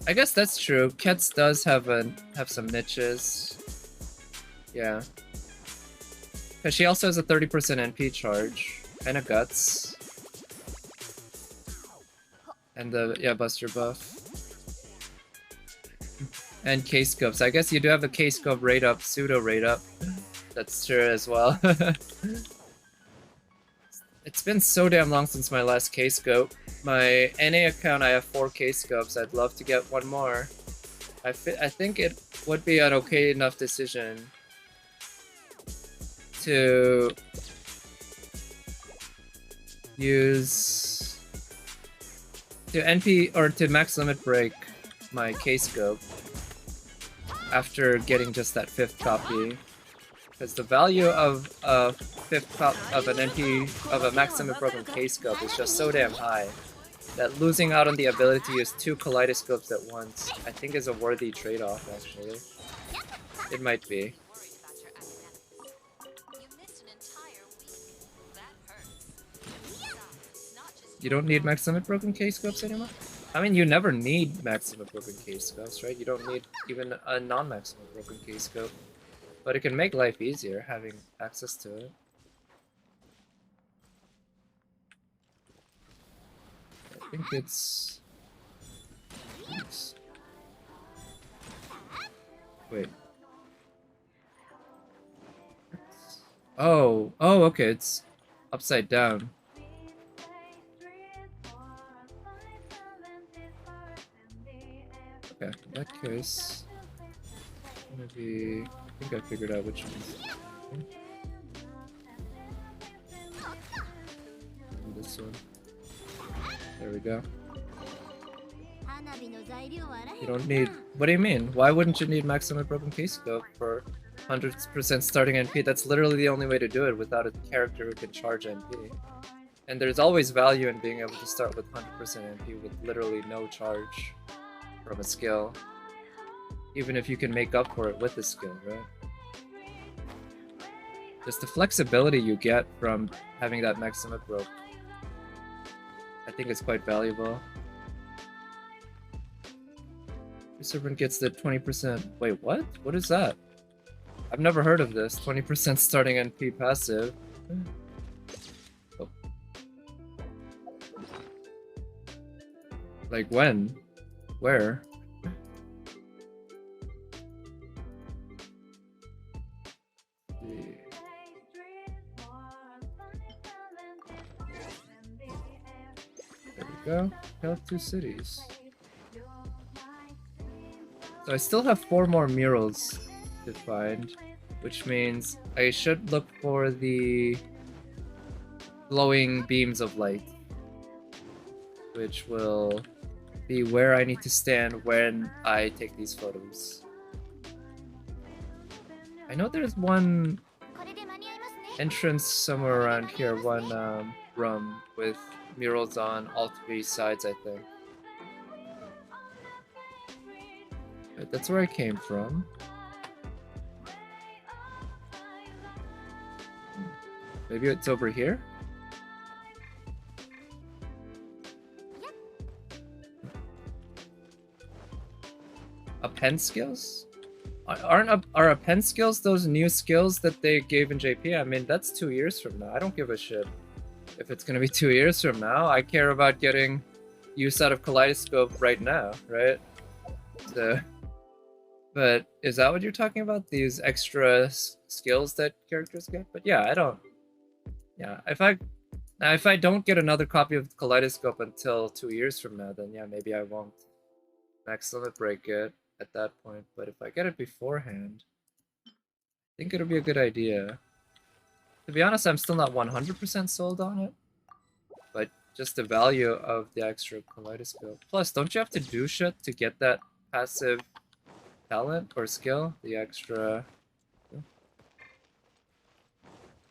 I guess that's true. Kets does have some niches. Yeah. Because she also has a 30% NP charge, and a guts. And the, yeah, Buster buff. And K-scopes. I guess you do have a K-scope rate up, pseudo rate up. That's true as well. It's been so damn long since my last K-scope. My NA account, I have 4 K-scopes. I'd love to get one more. I think it would be an okay enough decision to use to NP or to max limit break my K-scope after getting just that 5th copy, because the value of a 5th copy of an NP of a max limit broken K-scope is just so damn high that losing out on the ability to use 2 kaleidoscopes at once, I think, is a worthy trade-off. Actually, it might be. You don't need max limit broken K-scopes anymore? I mean, you never need max limit broken K-scopes, right? You don't need even a non-max limit broken K-scope. But it can make life easier having access to it. I think it's... Wait. Oh, okay, it's upside down. Okay, in that case, maybe I think I figured out which one. This one. There we go. You don't need. What do you mean? Why wouldn't you need maximum broken K-scope for 100% starting NP? That's literally the only way to do it without a character who can charge NP. And there's always value in being able to start with 100% NP with literally no charge from a skill, even if you can make up for it with a skill, right? Just the flexibility you get from having that maximum broke, I think it's quite valuable. Your servant gets the 20%. Wait, what? What is that? I've never heard of this. 20% starting NP passive. Oh. Like when? Where? There we go. Count 2 cities. So I still have 4 more murals to find, which means I should look for the glowing beams of light, which will be where I need to stand when I take these photos. I know there's one entrance somewhere around here, one room with murals on all 3 sides, I think. But that's where I came from. Maybe it's over here? Append skills? Are append skills those new skills that they gave in JP? I mean, that's 2 years from now. I don't give a shit if it's gonna be 2 years from now. I care about getting use out of Kaleidoscope right now, right? So, but is that what you're talking about? These extra skills that characters get? But yeah, I don't. Yeah, if I don't get another copy of Kaleidoscope until 2 years from now, then yeah, maybe I won't max limit break it at that point. But if I get it beforehand, I think it'll be a good idea. To be honest, I'm still not 100% sold on it, but just the value of the extra Kaleidoscope. Plus, don't you have to do shit to get that passive talent or skill? The extra...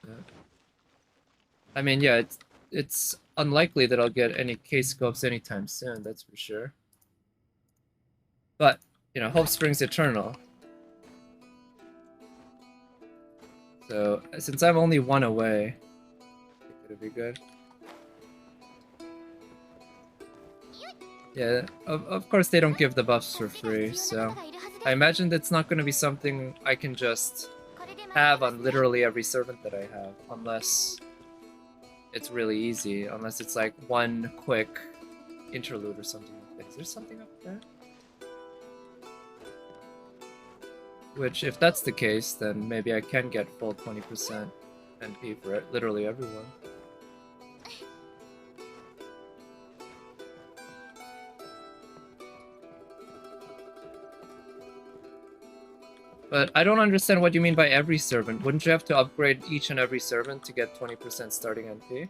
Yeah. I mean, yeah, it's unlikely that I'll get any K-scopes anytime soon, that's for sure. But, you know, hope springs eternal. So, since I'm only 1 away, I think it'll be good. Yeah, of course they don't give the buffs for free, so I imagine that's not going to be something I can just have on literally every servant that I have, unless it's really easy, unless it's like one quick interlude or something like that. Is there something up there? Which, if that's the case, then maybe I can get full 20% NP for it, literally everyone. But I don't understand what you mean by every servant. Wouldn't you have to upgrade each and every servant to get 20% starting NP?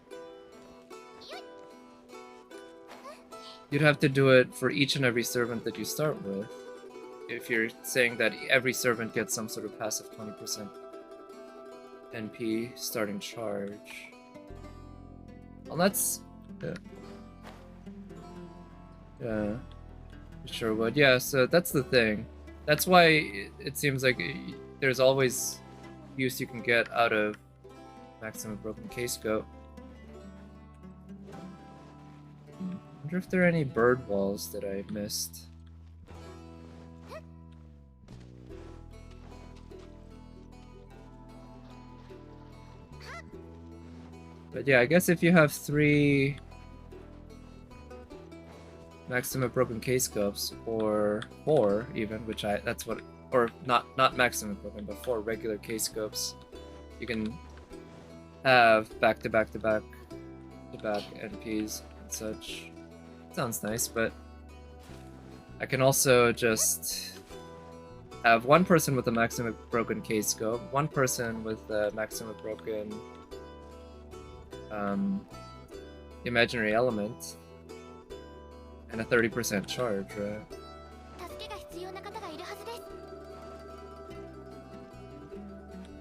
You'd have to do it for each and every servant that you start with. If you're saying that every servant gets some sort of passive 20% NP starting charge. Well, that's... Yeah. Sure would. Yeah, so that's the thing. That's why it seems like there's always use you can get out of Maximum Broken Case Scope. I wonder if there are any bird walls that I missed. But yeah, I guess if you have 3 Maximum Broken Case Scopes, or 4 even, which that's what, or not Maximum Broken, but 4 regular Case Scopes, you can have back-to-back NPs and such. Sounds nice, but I can also just have one person with a Maximum Broken Case Scope, one person with a Maximum Broken Imaginary Element, and a 30% charge, right?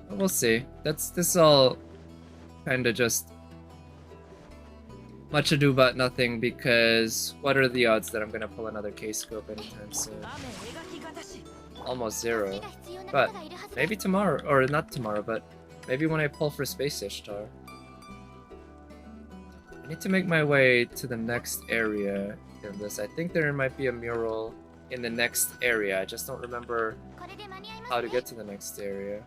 But we'll see. This all kind of just much ado about nothing, because what are the odds that I'm gonna pull another case scope anytime soon? Almost 0. But maybe tomorrow, or not tomorrow, but maybe when I pull for Space Ishtar. I need to make my way to the next area in this. I think there might be a mural in the next area. I just don't remember how to get to the next area.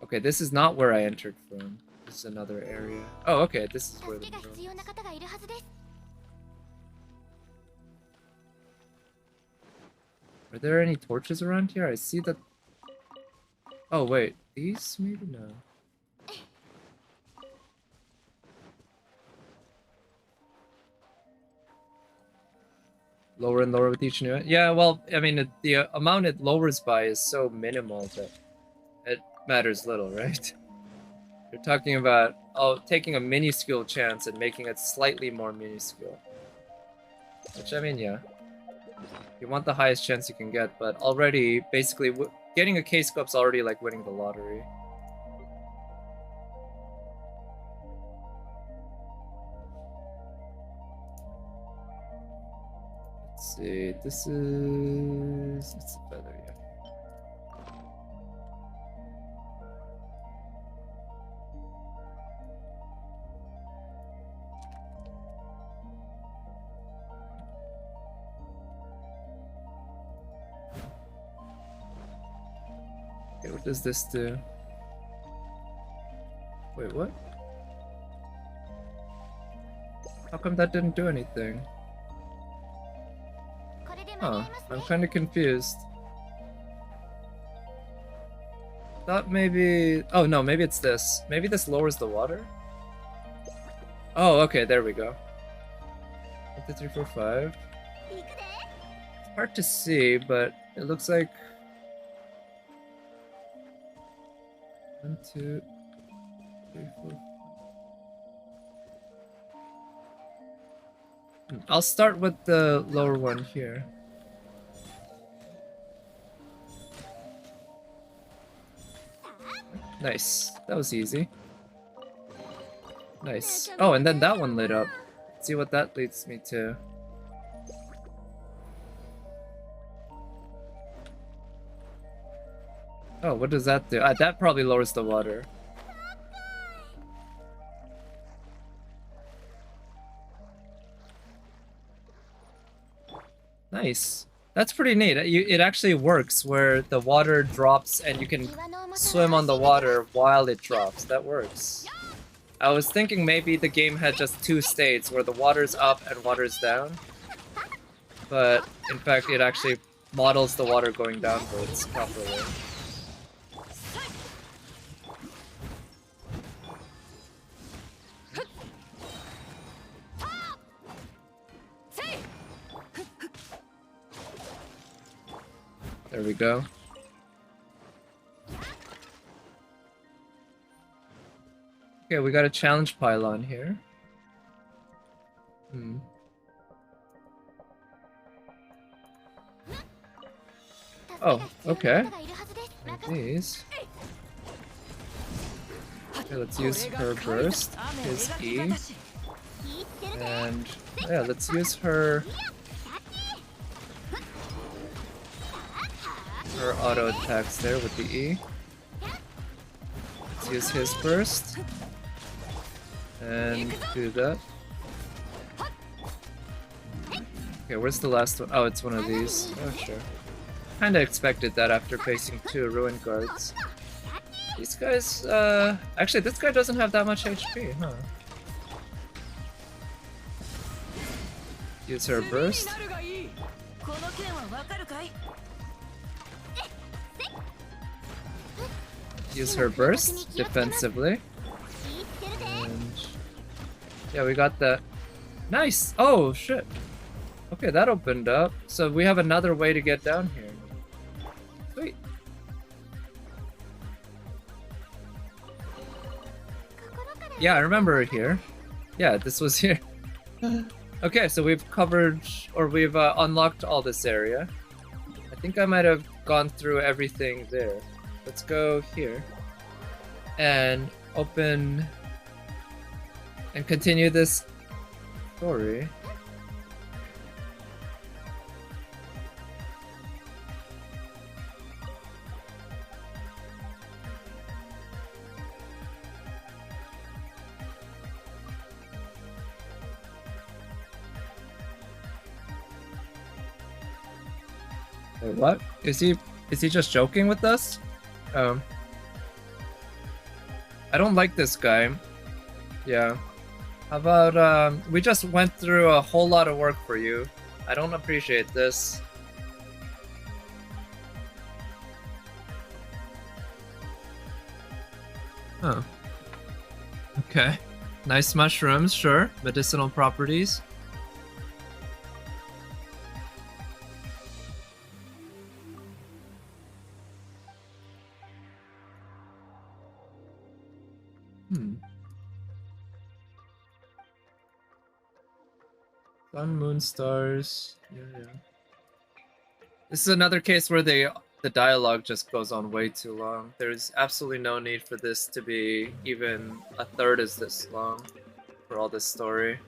Okay, this is not where I entered from. This is another area. Oh, okay, this is where the mural is. Are there any torches around here? I see that... Oh, wait. These? Maybe no. Lower and lower with each new... Yeah, well, I mean, the amount it lowers by is so minimal that it matters little, right? You're talking about taking a minuscule chance and making it slightly more minuscule. Which, I mean, yeah. You want the highest chance you can get, but already, basically, getting a case scope's already like winning the lottery. Let's see, this is... It's a feather, yeah. Okay, what does this do? Wait, what? How come that didn't do anything? Huh, I'm kind of confused. Thought maybe... Oh no, maybe it's this. Maybe this lowers the water? Oh, okay, there we go. 1, 2, 3, 4, 5. It's hard to see, but it looks like... 1, 2, 3, 4. I'll start with the lower one here. Nice. That was easy. Nice. Oh, and then that one lit up. Let's see what that leads me to. Oh, what does that do? That probably lowers the water. Nice. That's pretty neat. It actually works where the water drops and you can swim on the water while it drops. That works. I was thinking maybe the game had just two states where the water's up and water's down. But in fact, it actually models the water going downwards properly. There we go. Okay, we got a challenge pylon here. Oh, okay. These. Okay, let's use her burst, his E. And yeah, let's use her auto attacks there with the E. Let's use his burst. And do that. Okay, where's the last one? Oh, it's one of these. Oh, sure. Kinda expected that after facing two Ruin Guards. These guys, actually, this guy doesn't have that much HP, huh? Use her burst. Use her burst defensively. And yeah, we got that. Nice! Oh, shit. Okay, that opened up. So we have another way to get down here. Sweet. Yeah, I remember it here. Yeah, this was here. Okay, so we've covered, or we've unlocked all this area. I think I might have gone through everything there. Let's go here. And open... and continue this story. Wait, what? Is he just joking with us? I don't like this guy. Yeah. How about, we just went through a whole lot of work for you. I don't appreciate this. Huh. Okay. Nice mushrooms, sure. Medicinal properties. Sun, moon, stars. Yeah. This is another case where the dialogue just goes on way too long. There's absolutely no need for this to be even a third as this long for all this story.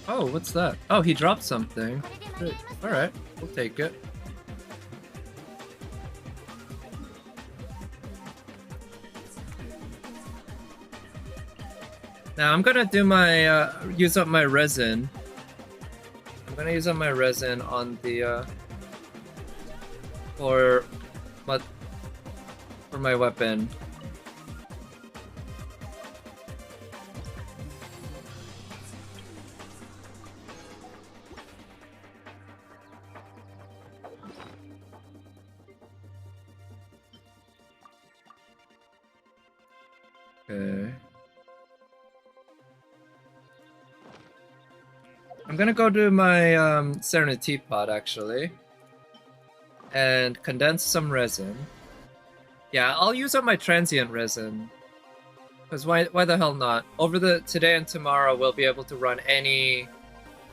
Oh, what's that? Oh, he dropped something. Alright, we'll take it. Now I'm gonna do my, use up my resin. I'm gonna use up my resin on the, for my weapon. Okay. I'm gonna go to my Serenity Teapot actually, and condense some resin. Yeah, I'll use up my transient resin, because why the hell not? Over today and tomorrow, we'll be able to run any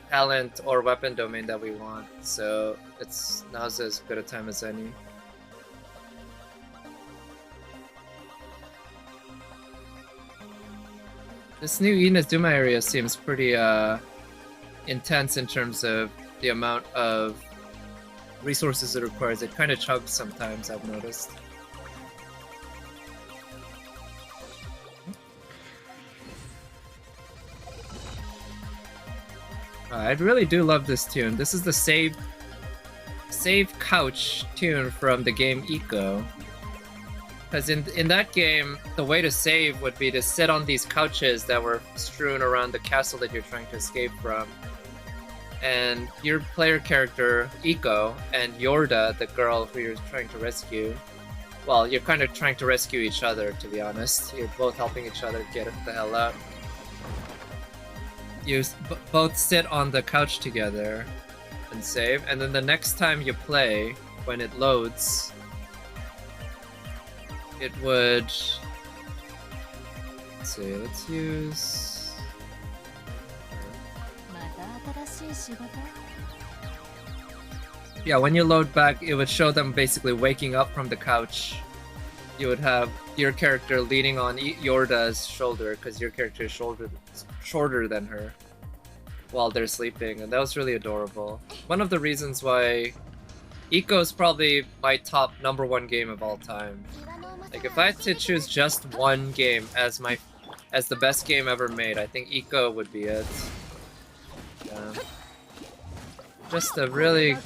talent or weapon domain that we want. So now's as good a time as any. This new Inazuma area seems pretty intense in terms of the amount of resources it requires. It kind of chugs sometimes, I've noticed. I really do love this tune. This is the save couch tune from the game Eco. Because in that game, the way to save would be to sit on these couches that were strewn around the castle that you're trying to escape from. And your player character, Eco, and Yorda, the girl who you're trying to rescue, well, you're kind of trying to rescue each other, to be honest. You're both helping each other get the hell out. You both sit on the couch together and save, and then the next time you play, when it loads, it would... Let's see, let's use... Yeah, when you load back, it would show them basically waking up from the couch. You would have your character leaning on Yorda's shoulder, because your character is shorter than her while they're sleeping, and that was really adorable. One of the reasons why Eco is probably my top #1 game of all time. Like, if I had to choose just one game as the best game ever made, I think Eco would be it. Yeah. Just a really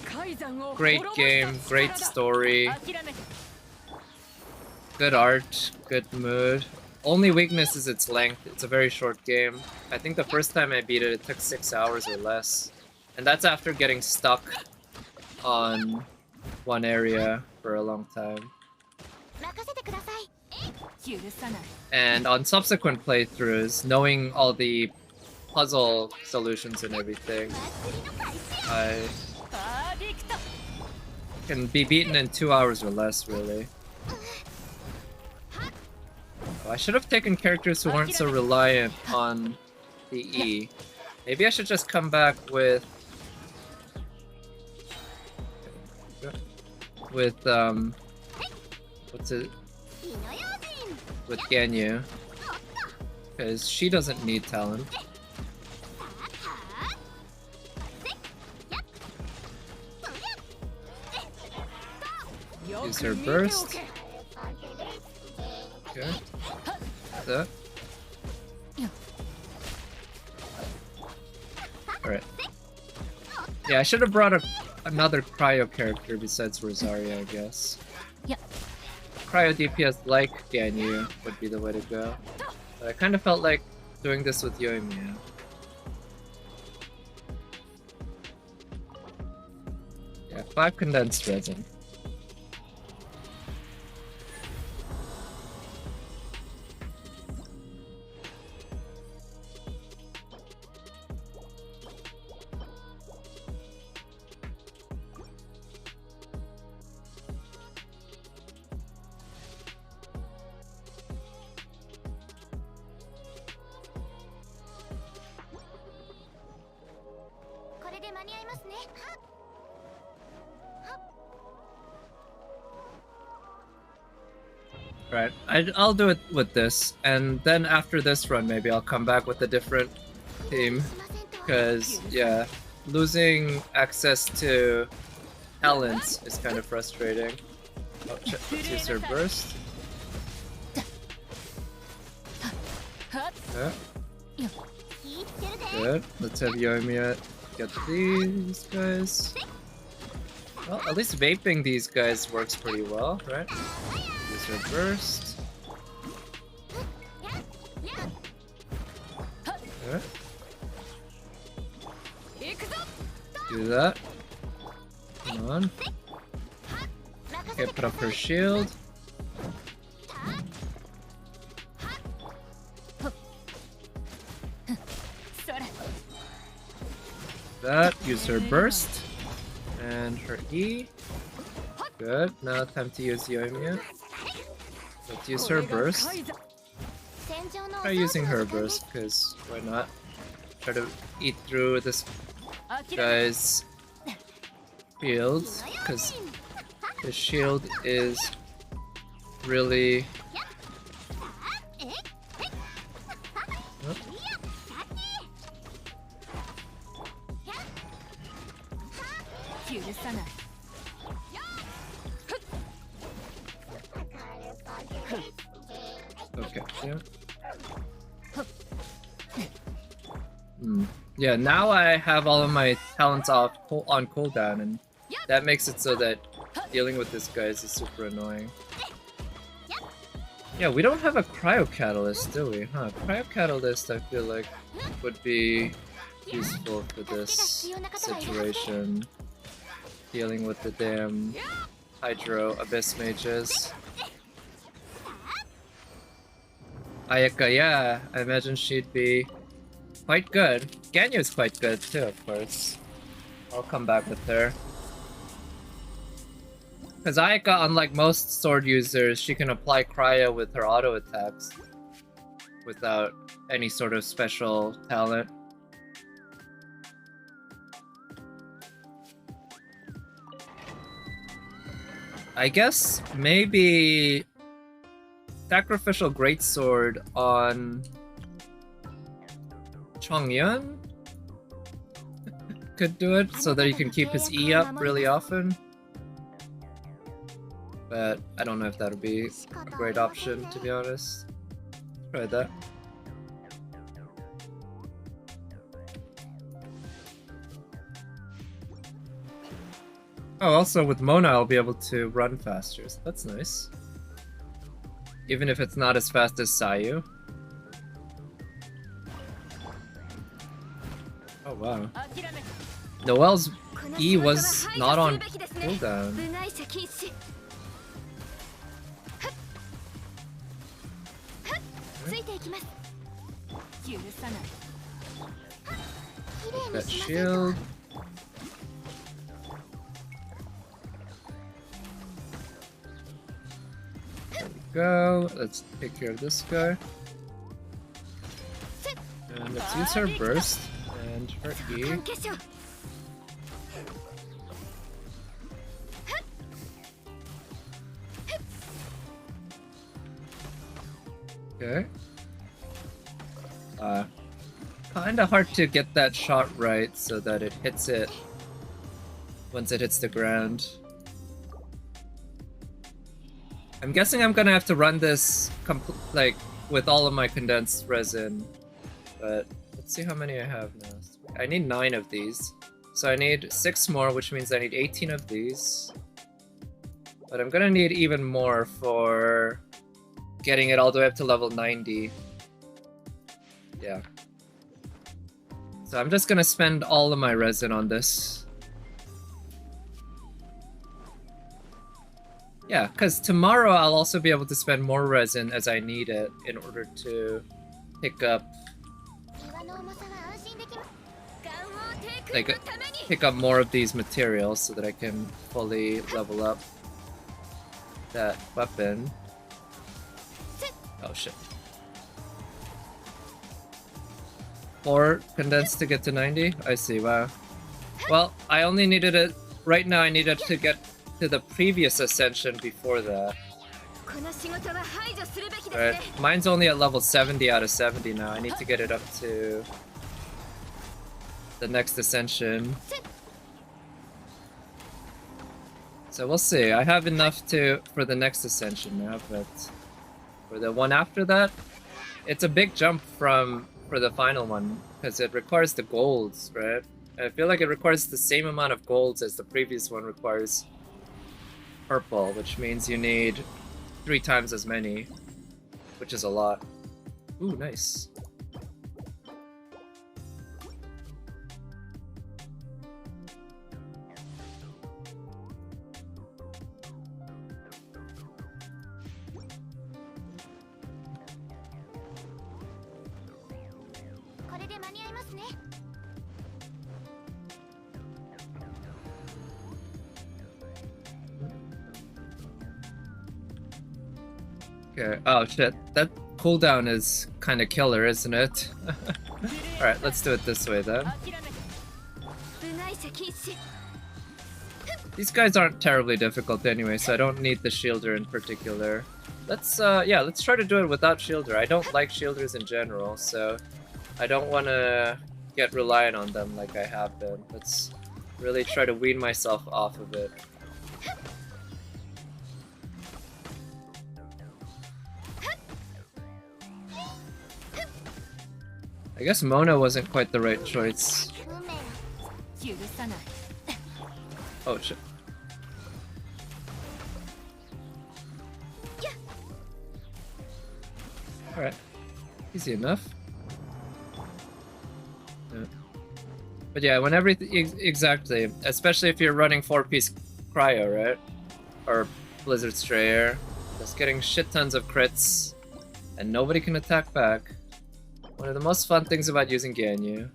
great game, great story, good art, good mood. Only weakness is its length. It's a very short game. I think the first time I beat it, it took 6 hours or less. And that's after getting stuck on one area for a long time. And on subsequent playthroughs, knowing all the puzzle solutions and everything, I can be beaten in 2 hours or less, really. Oh, I should have taken characters who weren't so reliant on the E. Maybe I should just come back with what's it? With Ganyu, because she doesn't need talent. Use her burst. Okay. That. Alright. Yeah, I should have brought another cryo character besides Rosaria, I guess. Cryo DPS like Ganyu would be the way to go. But I kind of felt like doing this with Yoimiya. Yeah, 5 condensed resin. Right, I'll do it with this, and then after this run maybe I'll come back with a different team, because yeah, losing access to talents is kind of frustrating. Oh, let's use her burst. Yeah. Good, let's have Yoimiya get these guys. Well, at least vaping these guys works pretty well, right? Use her burst. Okay. Do that. Come on. Okay, put up her shield. That, use her burst. And her E. Good, now time to use Yoimiya. Let's use her burst. Try using her burst, because why not? Try to eat through this guy's shield, because his shield is really... Oh. Okay, yeah. Yeah, now I have all of my talents off on cooldown, and that makes it so that dealing with this guy is super annoying. Yeah, we don't have a cryo catalyst, do we? Huh? Cryo catalyst, I feel like would be useful for this situation. Dealing with the damn Hydro Abyss mages. Ayaka, yeah, I imagine she'd be quite good. Ganyu's quite good too, of course. I'll come back with her. Because Ayaka, unlike most sword users, she can apply cryo with her auto attacks without any sort of special talent. I guess maybe Sacrificial Greatsword on Chongyun could do it so that he can keep his E up really often. But I don't know if that would be a great option, to be honest. Try that. Oh, also with Mona I'll be able to run faster, so that's nice. Even if it's not as fast as Sayu. Oh wow. Noelle's E was not on cooldown. Take that shield. There we go. Let's take care of this guy. And let's use her burst and her E. Okay. Kinda hard to get that shot right so that it hits it once it hits the ground. I'm guessing I'm gonna have to run this like with all of my condensed resin, but let's see how many I have now. I need 9 of these, so I need 6 more, which means I need 18 of these. But I'm gonna need even more for getting it all the way up to level 90. Yeah. So I'm just gonna spend all of my resin on this. Yeah, because tomorrow I'll also be able to spend more resin as I need it in order to pick up more of these materials so that I can fully level up that weapon. Oh shit. 4 condensed to get to 90? I see, wow. Well, I only needed it, right now I needed to get to the previous ascension before that. Right, mine's only at level 70 out of 70 now. I need to get it up to the next ascension. So we'll see. I have enough for the next ascension now, but for the one after that, it's a big jump for the final one, because it requires the golds, right? I feel like it requires the same amount of golds as the previous one requires purple, which means you need 3 times as many, which is a lot. Ooh, nice. Okay, oh shit, that cooldown is kind of killer, isn't it? Alright, let's do it this way then. These guys aren't terribly difficult anyway, so I don't need the shielder in particular. Let's try to do it without shielder. I don't like shielders in general, so I don't want to get reliant on them like I have been. Let's really try to wean myself off of it. I guess Mona wasn't quite the right choice. Oh shit. Alright. Easy enough. Yeah. But yeah, whenever exactly, especially if you're running 4-piece cryo, right? Or Blizzard Strayer, just getting shit tons of crits and nobody can attack back. One of the most fun things about using Ganyu.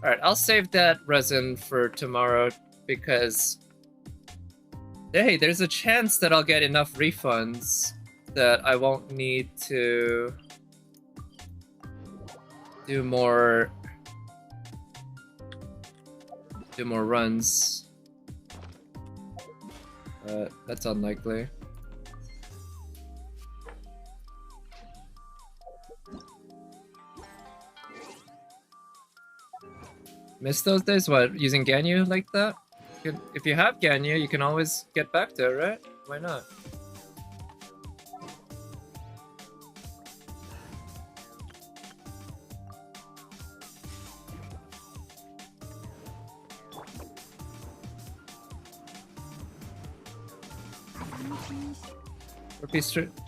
Alright, I'll save that resin for tomorrow because hey, there's a chance that I'll get enough refunds that I won't need to do more runs. That's unlikely. Miss those days? What, using Ganyu like that? If you have Ganyu, you can always get back to it, right? Why not?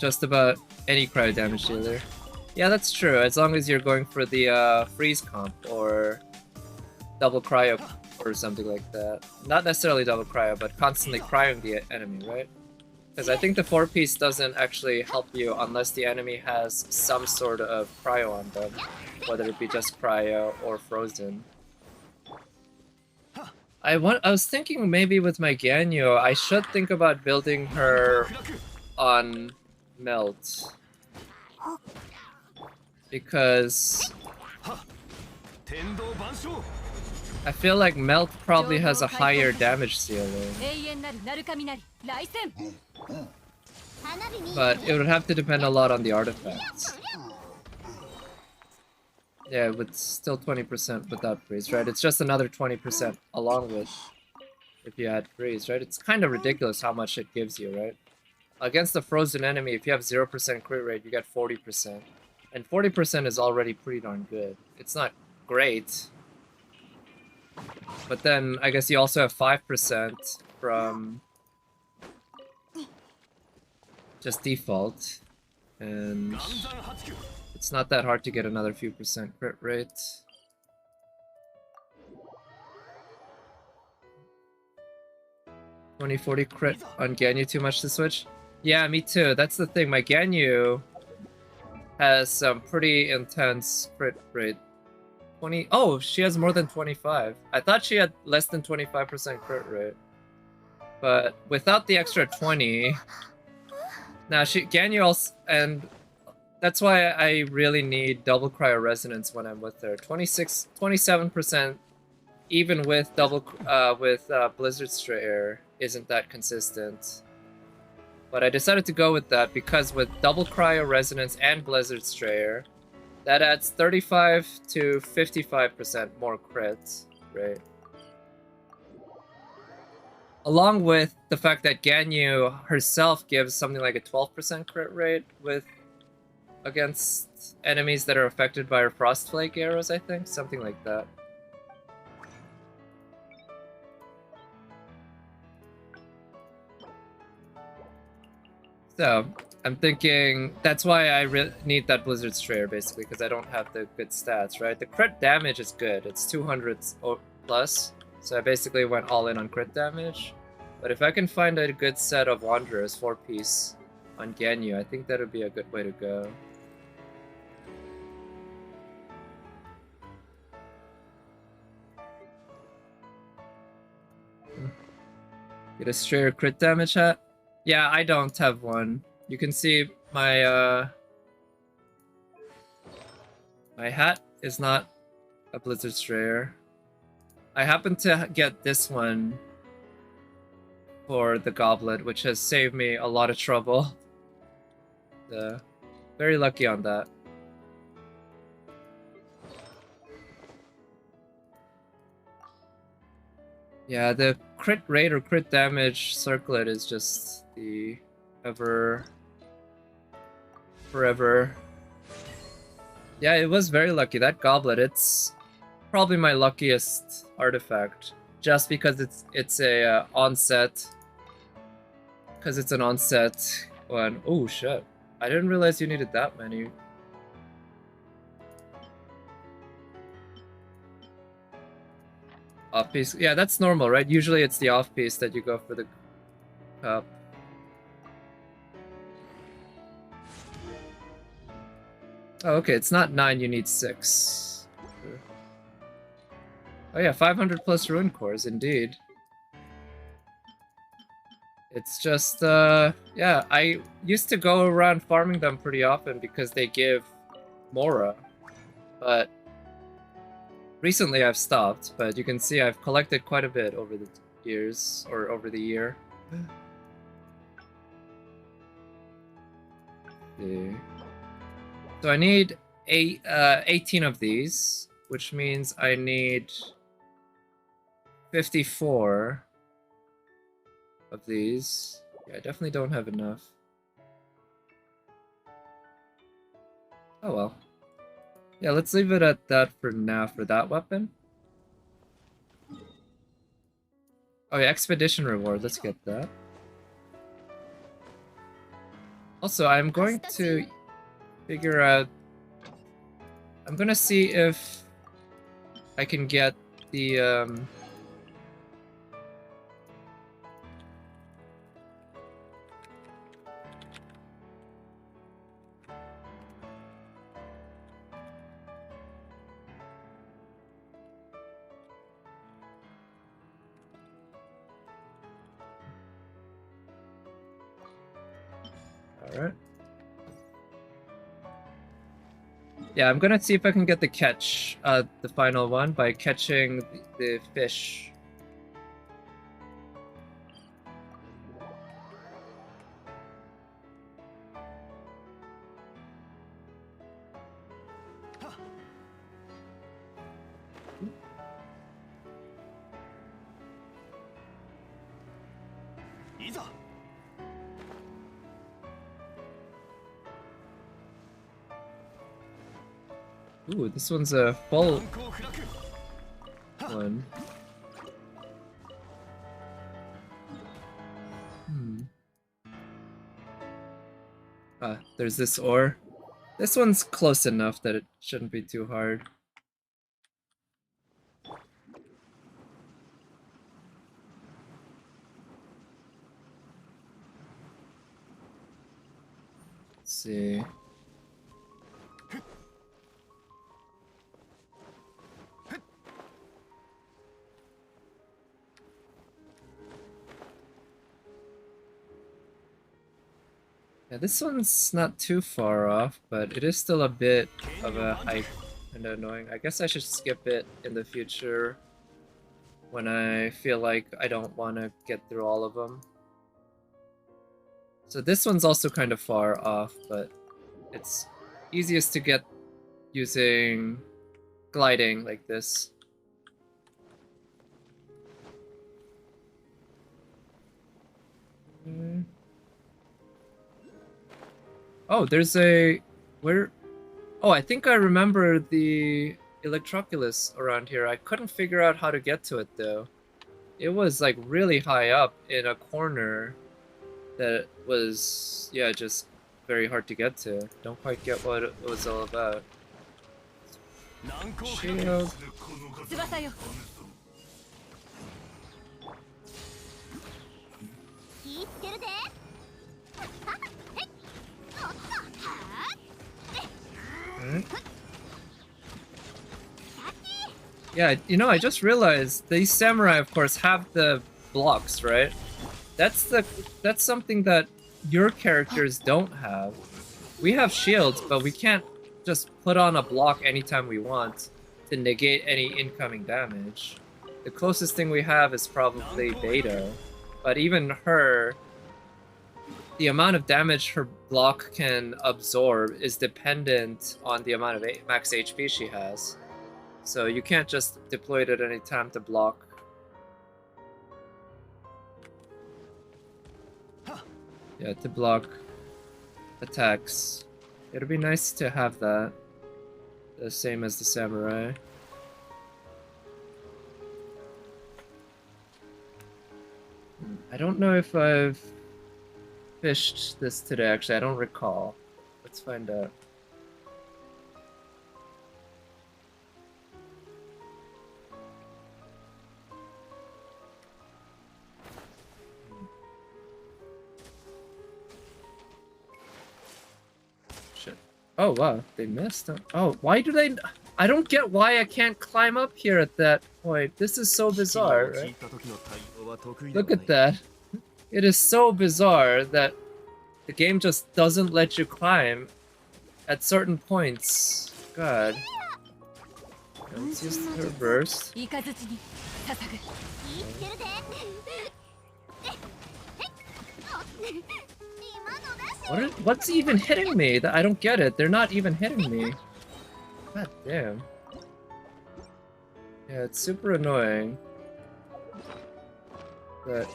Just about any cryo damage dealer. Yeah, that's true, as long as you're going for the freeze comp or double cryo or something like that. Not necessarily double cryo, but constantly cryoing the enemy, right? Because I think the 4-piece doesn't actually help you unless the enemy has some sort of cryo on them, whether it be just cryo or frozen. I was thinking maybe with my Ganyu, I should think about building her on melt, because I feel like melt probably has a higher damage ceiling, but it would have to depend a lot on the artifacts. Yeah, with still 20% without freeze, right? It's just another 20% along with if you add freeze, right? It's kind of ridiculous how much it gives you, right? Against a frozen enemy, if you have 0% crit rate, you get 40%. And 40% is already pretty darn good. It's not great. But then, I guess you also have 5% from just default. And it's not that hard to get another few percent crit rate. $20-40 crit on Ganyu, too much to switch? Yeah, me too. That's the thing. My Ganyu has some pretty intense crit rate. 20. Oh, she has more than 25. I thought she had less than 25% crit rate. But without the extra 20, now Ganyu also, and that's why I really need double cryo resonance when I'm with her. 27%, even with Blizzard Strayer, isn't that consistent. But I decided to go with that because with double cryo resonance and Blizzard Strayer, that adds 35 to 55% more crits, right? Along with the fact that Ganyu herself gives something like a 12% crit rate against enemies that are affected by her Frostflake arrows, I think? Something like that. So, I'm thinking that's why I need that Blizzard Strayer, basically, because I don't have the good stats, right? The crit damage is good. It's 200 plus, so I basically went all in on crit damage. But if I can find a good set of Wanderers, 4-piece, on Ganyu, I think that would be a good way to go. Get a Strayer crit damage hat? Yeah, I don't have one. You can see my my hat is not a Blizzard Strayer. I happen to get this one for the Goblet, which has saved me a lot of trouble. Very lucky on that. Yeah, the crit rate or crit damage circlet is just the forever. Yeah, it was very lucky. That goblet, it's probably my luckiest artifact, just because it's a onset. Because it's an onset one. Oh shit! I didn't realize you needed that many. Off piece. Yeah, that's normal, right? Usually it's the off piece that you go for the cup. Oh, okay, it's not 9, you need 6. Oh yeah, 500 plus rune cores, indeed. It's just, yeah, I used to go around farming them pretty often because they give Mora, but recently I've stopped, but you can see I've collected quite a bit over the years, or over the year. See. So I need 18 of these, which means I need 54 of these. Yeah, I definitely don't have enough. Oh well. Yeah, let's leave it at that for now for that weapon. Oh yeah, expedition reward, let's get that. Also, I'm going to figure out... I'm gonna see if I can get the, Alright. Yeah, I'm gonna see if I can get the catch, the final one, by catching the fish. Ooh, this one's a full one. There's this ore. This one's close enough that it shouldn't be too hard. Let's see. Yeah, this one's not too far off, but it is still a bit of a hike and annoying. I guess I should skip it in the future when I feel like I don't want to get through all of them. So this one's also kind of far off, but it's easiest to get using gliding like this. Oh, there's a... where... Oh, I think I remember the Electroculus around here. I couldn't figure out how to get to it, though. It was, like, really high up in a corner that was, yeah, just very hard to get to. Don't quite get what it was all about. Shield. Yeah, you know, I just realized these samurai, of course, have the blocks, right? That's something that your characters don't have. We have shields, but we can't just put on a block anytime we want to negate any incoming damage. The closest thing we have is probably Beta, but even her, the amount of damage her block can absorb is dependent on the amount of max HP she has. So you can't just deploy it at any time to block. Yeah, to block attacks. It'd be nice to have that. The same as the samurai. I don't know if I've fished this today, actually. I don't recall. Let's find out. Shit. Oh, wow. They missed. Oh, why do they... I don't get why I can't climb up here at that point. This is so bizarre, right? Look at that. It is so bizarre that the game just doesn't let you climb at certain points. God. Okay, let's use the reverse. What's even hitting me? I don't get it. They're not even hitting me. God damn. Yeah, it's super annoying. But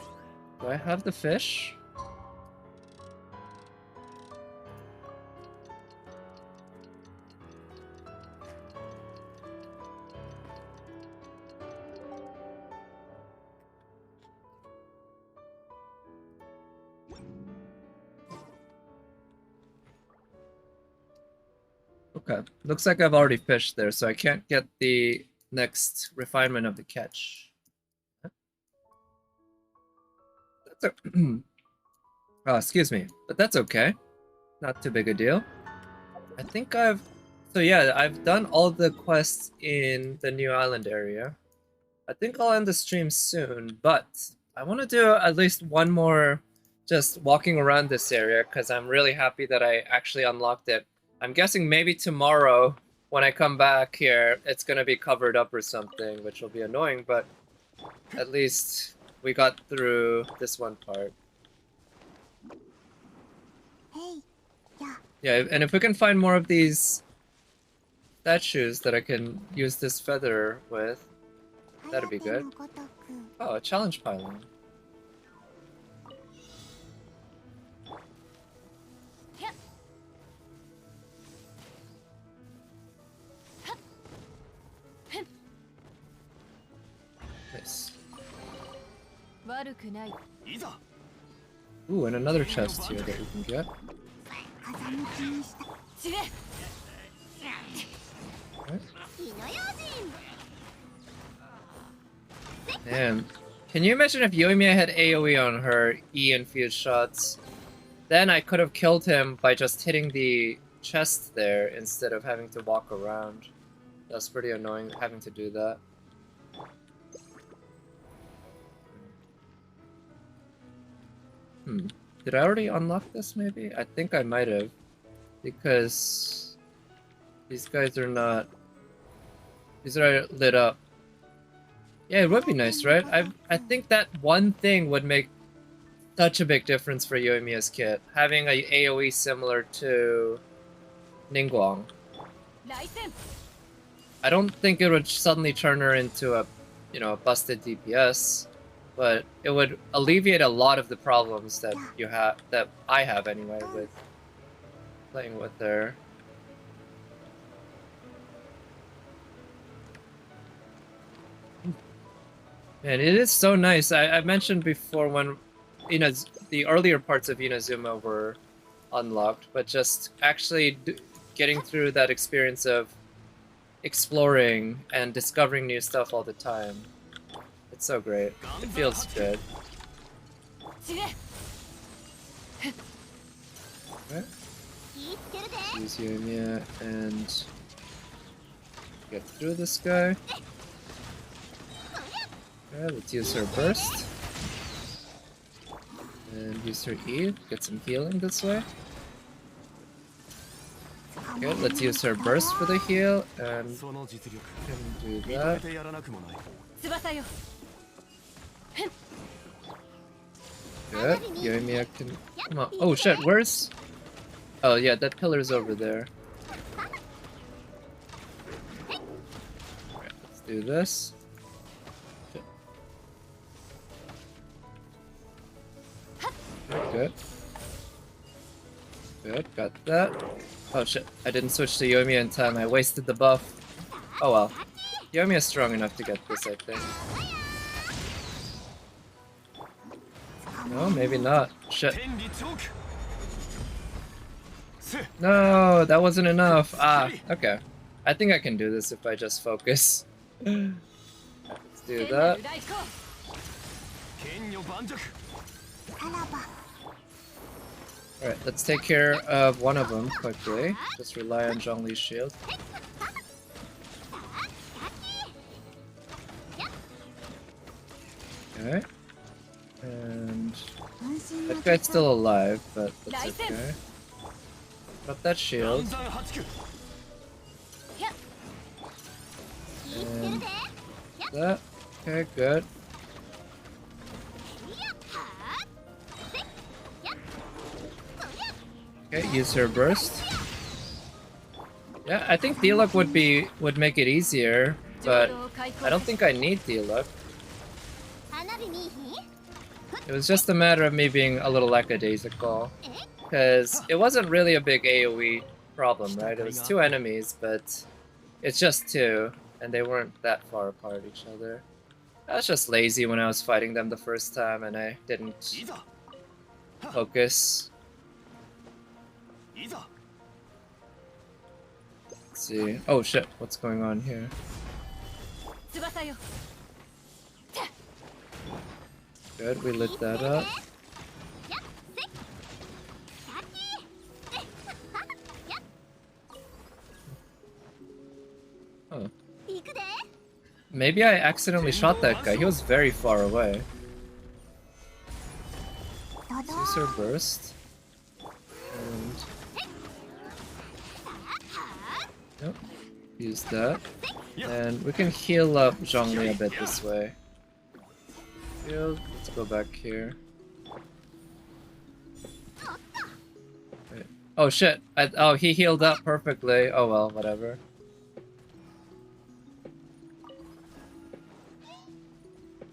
do I have the fish? Okay, looks like I've already fished there, so I can't get the next refinement of the catch. That's oh, excuse me, but that's okay. Not too big a deal. I think so yeah, I've done all the quests in the New Island area. I think I'll end the stream soon, but I want to do at least one more just walking around this area because I'm really happy that I actually unlocked it. I'm guessing maybe tomorrow when I come back here, it's gonna be covered up or something, which will be annoying, but at least we got through this one part. Yeah, and if we can find more of these statues that I can use this feather with, that'd be good. Oh, a challenge pylon. Nice. Ooh, and another chest here that we can get. Right. Man, can you imagine if Yoimiya had AoE on her E-infused shots? Then I could have killed him by just hitting the chest there instead of having to walk around. That's pretty annoying having to do that. Did I already unlock this maybe? I think I might have. Because these guys are not... These are lit up. Yeah, it would be nice, right? I think that one thing would make such a big difference for Yoimiya's kit. Having a AoE similar to Ningguang. I don't think it would suddenly turn her into a, a busted DPS, but it would alleviate a lot of the problems that that I have anyway with playing with her. Man, it is so nice. I mentioned before when the earlier parts of Inazuma were unlocked, but just actually getting through that experience of exploring and discovering new stuff all the time. It's so great. It feels good. Okay. Use Yoimiya and get through this guy. Okay, let's use her burst. And use her E, get some healing this way. Okay, let's use her burst for the heal, and can do that. Good, Yoimiya can... Come on. Oh shit, where's... Oh yeah, that pillar's over there. Alright, let's do this. Good. Good, got that. Oh shit, I didn't switch to Yoimiya in time. I wasted the buff. Oh well. Yoimiya is strong enough to get this, I think. No, maybe not. Shit. No, that wasn't enough. Ah, okay. I think I can do this if I just focus. Let's do that. Alright, let's take care of one of them quickly. Just rely on Zhongli's shield. Okay. And that guy's still alive, but that's okay. Drop that shield. And that. Okay, good. Okay, use her burst. Yeah, I think D-Luck would make it easier, but I don't think I need D-Luck. It was just a matter of me being a little lackadaisical, because it wasn't really a big AoE problem, right? It was 2 enemies, but it's just 2, and they weren't that far apart each other. I was just lazy when I was fighting them the first time, and I didn't focus. Let's see. Oh shit, what's going on here? Good, we lit that up. Oh. Maybe I accidentally shot that guy. He was very far away. Use her burst. And... Yep. Use that. And we can heal up Zhongli a bit this way. Heal. Let's go back here. Wait. Oh shit! Oh, he healed up perfectly. Oh well, whatever.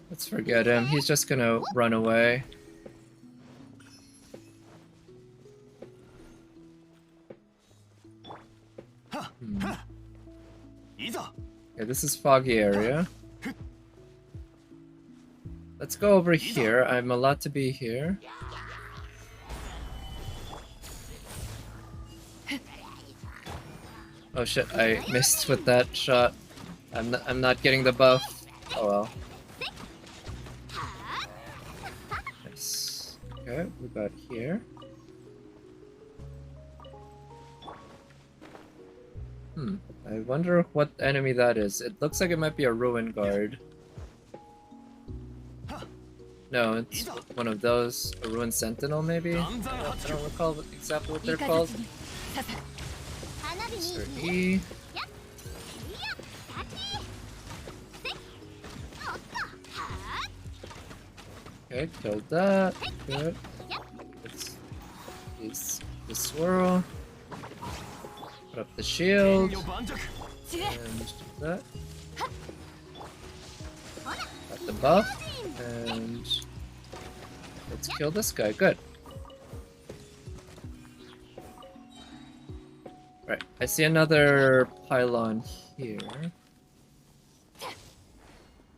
Let's forget him. He's just gonna run away. Okay, this is foggy area. Let's go over here. I'm allowed to be here. Oh shit, I missed with that shot. I'm not getting the buff. Oh well. Nice. Okay, we got here. I wonder what enemy that is. It looks like it might be a Ruin Guard. No, it's one of those. A Ruin Sentinel, maybe? I don't recall exactly what they're called. Sir E. Okay, killed that. Good. Let's use the swirl. Put up the shield. And do that. Got the buff. And let's kill this guy. Good. Right. I see another pylon here.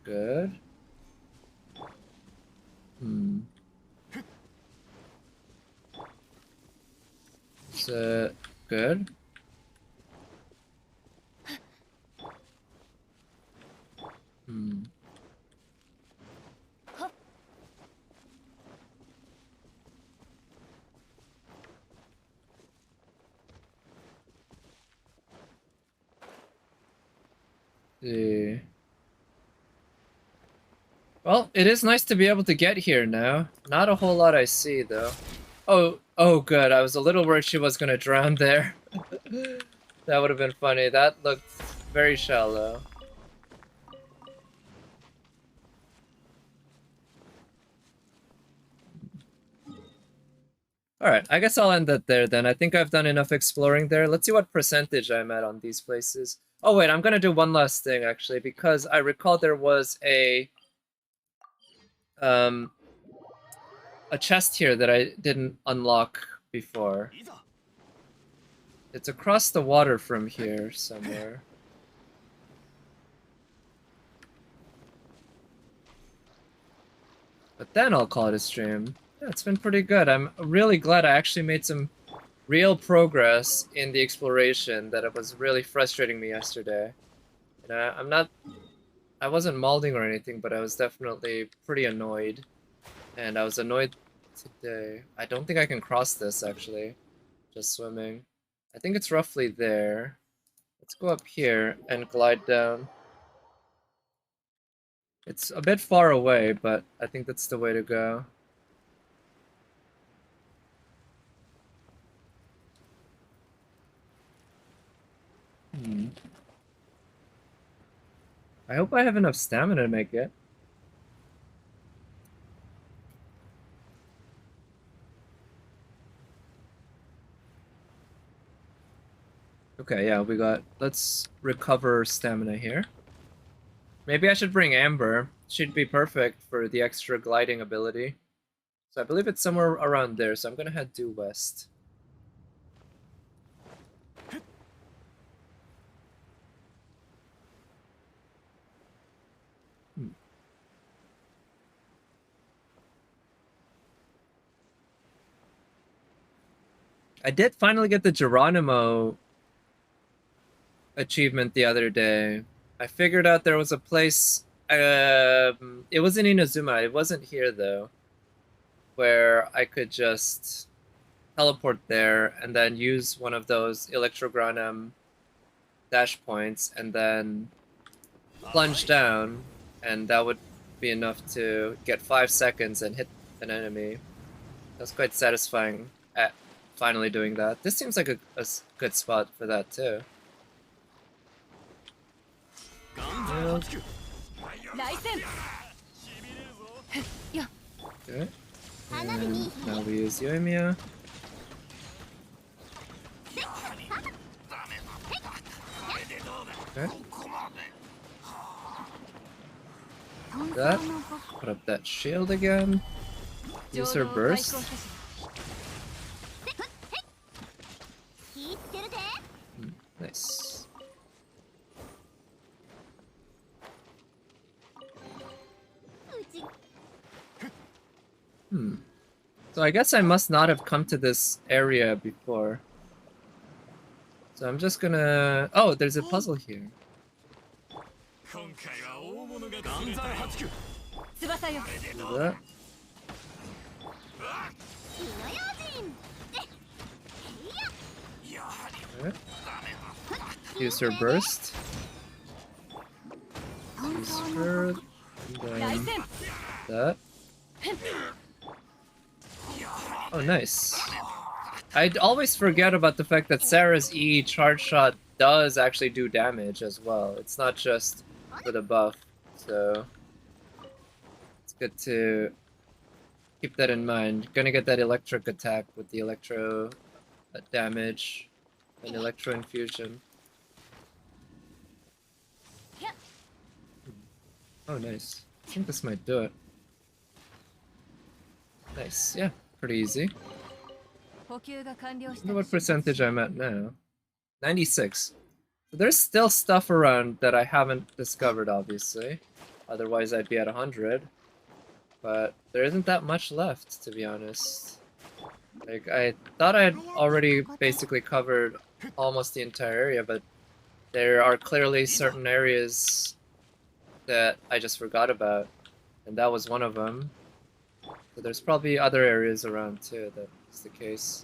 Good. So good. See. Well, it is nice to be able to get here now. Not a whole lot I see, though. Oh, good. I was a little worried she was gonna drown there. That would have been funny. That looked very shallow. Alright, I guess I'll end that there then. I think I've done enough exploring there. Let's see what percentage I'm at on these places. Oh wait, I'm gonna do one last thing actually, because I recall there was a chest here that I didn't unlock before. It's across the water from here somewhere. But then I'll call it a stream. Yeah, it's been pretty good. I'm really glad I actually made some real progress in the exploration that it was really frustrating me yesterday. And I wasn't malding or anything, but I was definitely pretty annoyed. And I was annoyed today. I don't think I can cross this, actually. Just swimming. I think it's roughly there. Let's go up here and glide down. It's a bit far away, but I think that's the way to go. I hope I have enough stamina to make it. Okay, yeah, let's recover stamina here. Maybe I should bring Amber. She'd be perfect for the extra gliding ability. So I believe it's somewhere around there, so I'm gonna head due west. I did finally get the Geronimo achievement the other day. I figured out there was a place. It was in Inazuma. It wasn't here though, where I could just teleport there and then use one of those Electrogranum dash points and then plunge down, and that would be enough to get 5 seconds and hit an enemy. That's quite satisfying at finally doing that. This seems like a good spot for that too. Okay. And now we use Yoimiya. Okay. That. Put up that shield again. Use her burst. Nice. So I guess I must not have come to this area before. So I'm just gonna... Oh, there's a puzzle here. Do that. Okay. Use her burst. Use her... And then... that. Oh, nice. I'd always forget about the fact that Seirai's E charge shot does actually do damage as well. It's not just for the buff, so it's good to keep that in mind. Gonna get that electric attack with the electro damage and electro infusion. Oh, nice. I think this might do it. Nice, yeah, pretty easy. I wonder what percentage I'm at now. 96. So there's still stuff around that I haven't discovered, obviously. Otherwise I'd be at 100. But there isn't that much left, to be honest. Like, I thought I had already basically covered almost the entire area, but there are clearly certain areas that I just forgot about. And that was one of them. So there's probably other areas around too that is the case.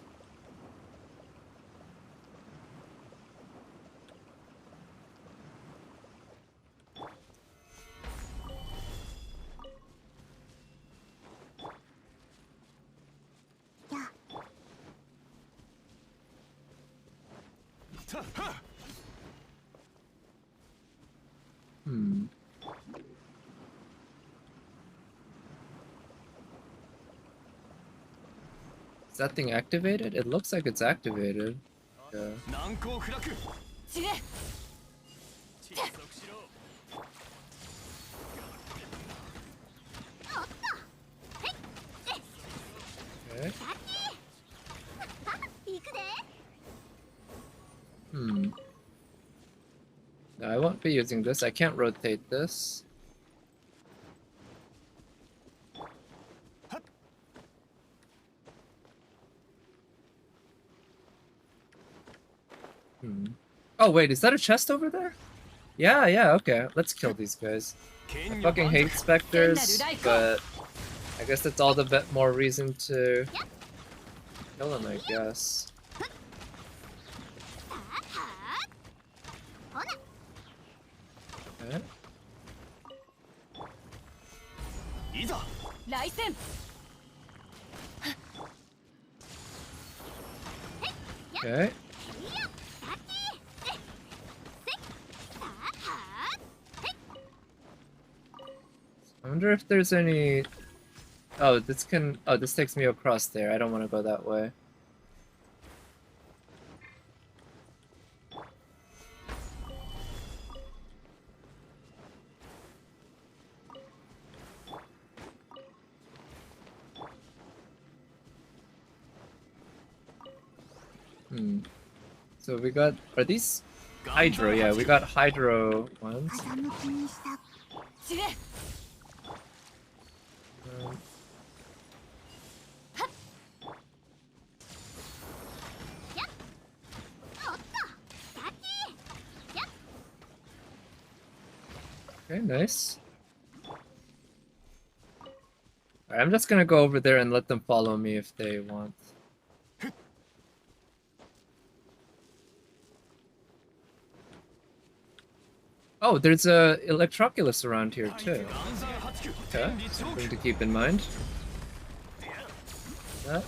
Is that thing activated? It looks like it's activated. Yeah. Okay. Hmm. No, I won't be using this. I can't rotate this. Hmm. Oh, wait, is that a chest over there? Yeah, okay. Let's kill these guys. I fucking hate specters, but I guess that's all the bit more reason to kill them, I guess. Okay.
いざ
来戦
Okay. I wonder if there's any... Oh, this can... Oh, this takes me across there. I don't want to go that way. Hmm. So we got... Are these... Hydro, yeah, we got Hydro ones.
知れ
Um, okay, nice. Alright, I'm just gonna go over there and let them follow me if they want. Oh, there's a Electroculus around here too. Okay, something to keep in mind. That.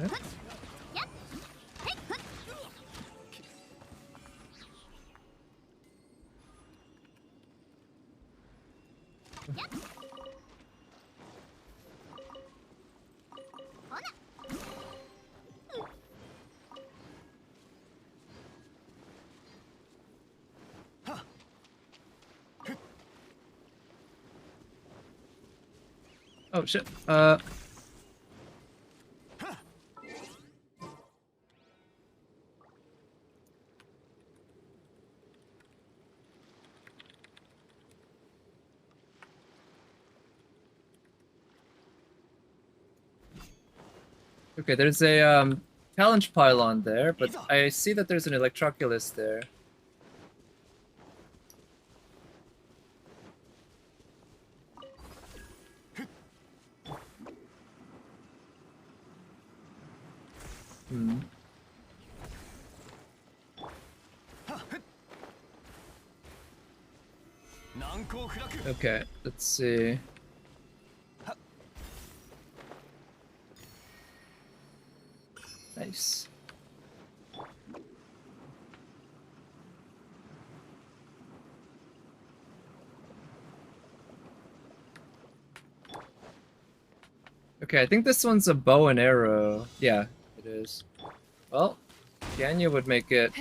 Okay. Oh shit. Okay, there's a challenge pylon there, but I see that there's an Electroculus there. Hmm. Okay, let's see. Nice. Okay, I think this one's a bow and arrow. Yeah, it is. Well, Ganya would make it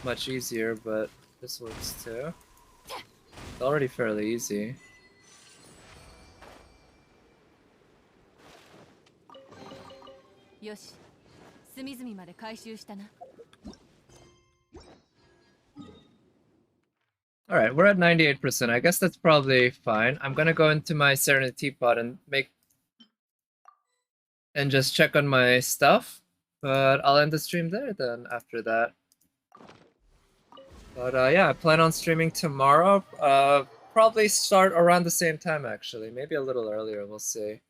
much easier, but this works too. It's already fairly easy.
Yoshi, 隅々まで回収したな
Alright, we're at 98%. I guess that's probably fine. I'm gonna go into my Serenity Pod and just check on my stuff. But I'll end the stream there then after that. But yeah, I plan on streaming tomorrow. Probably start around the same time actually. Maybe a little earlier, we'll see.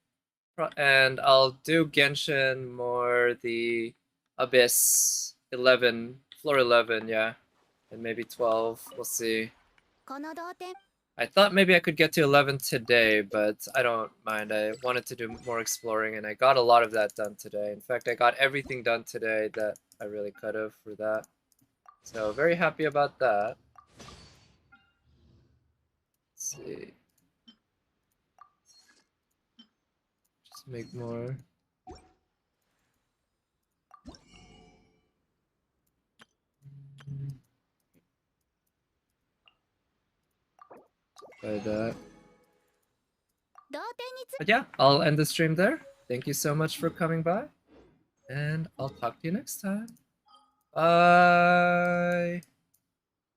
And I'll do Genshin more the Abyss 11, floor 11, yeah. And maybe 12, we'll see. I thought maybe I could get to 11 today, but I don't mind. I wanted to do more exploring, and I got a lot of that done today. In fact, I got everything done today that I really could have for that. So, very happy about that. Let's see. Just make more. By that. But yeah, I'll end the stream there. Thank you so much for coming by, and I'll talk to you next time. Bye.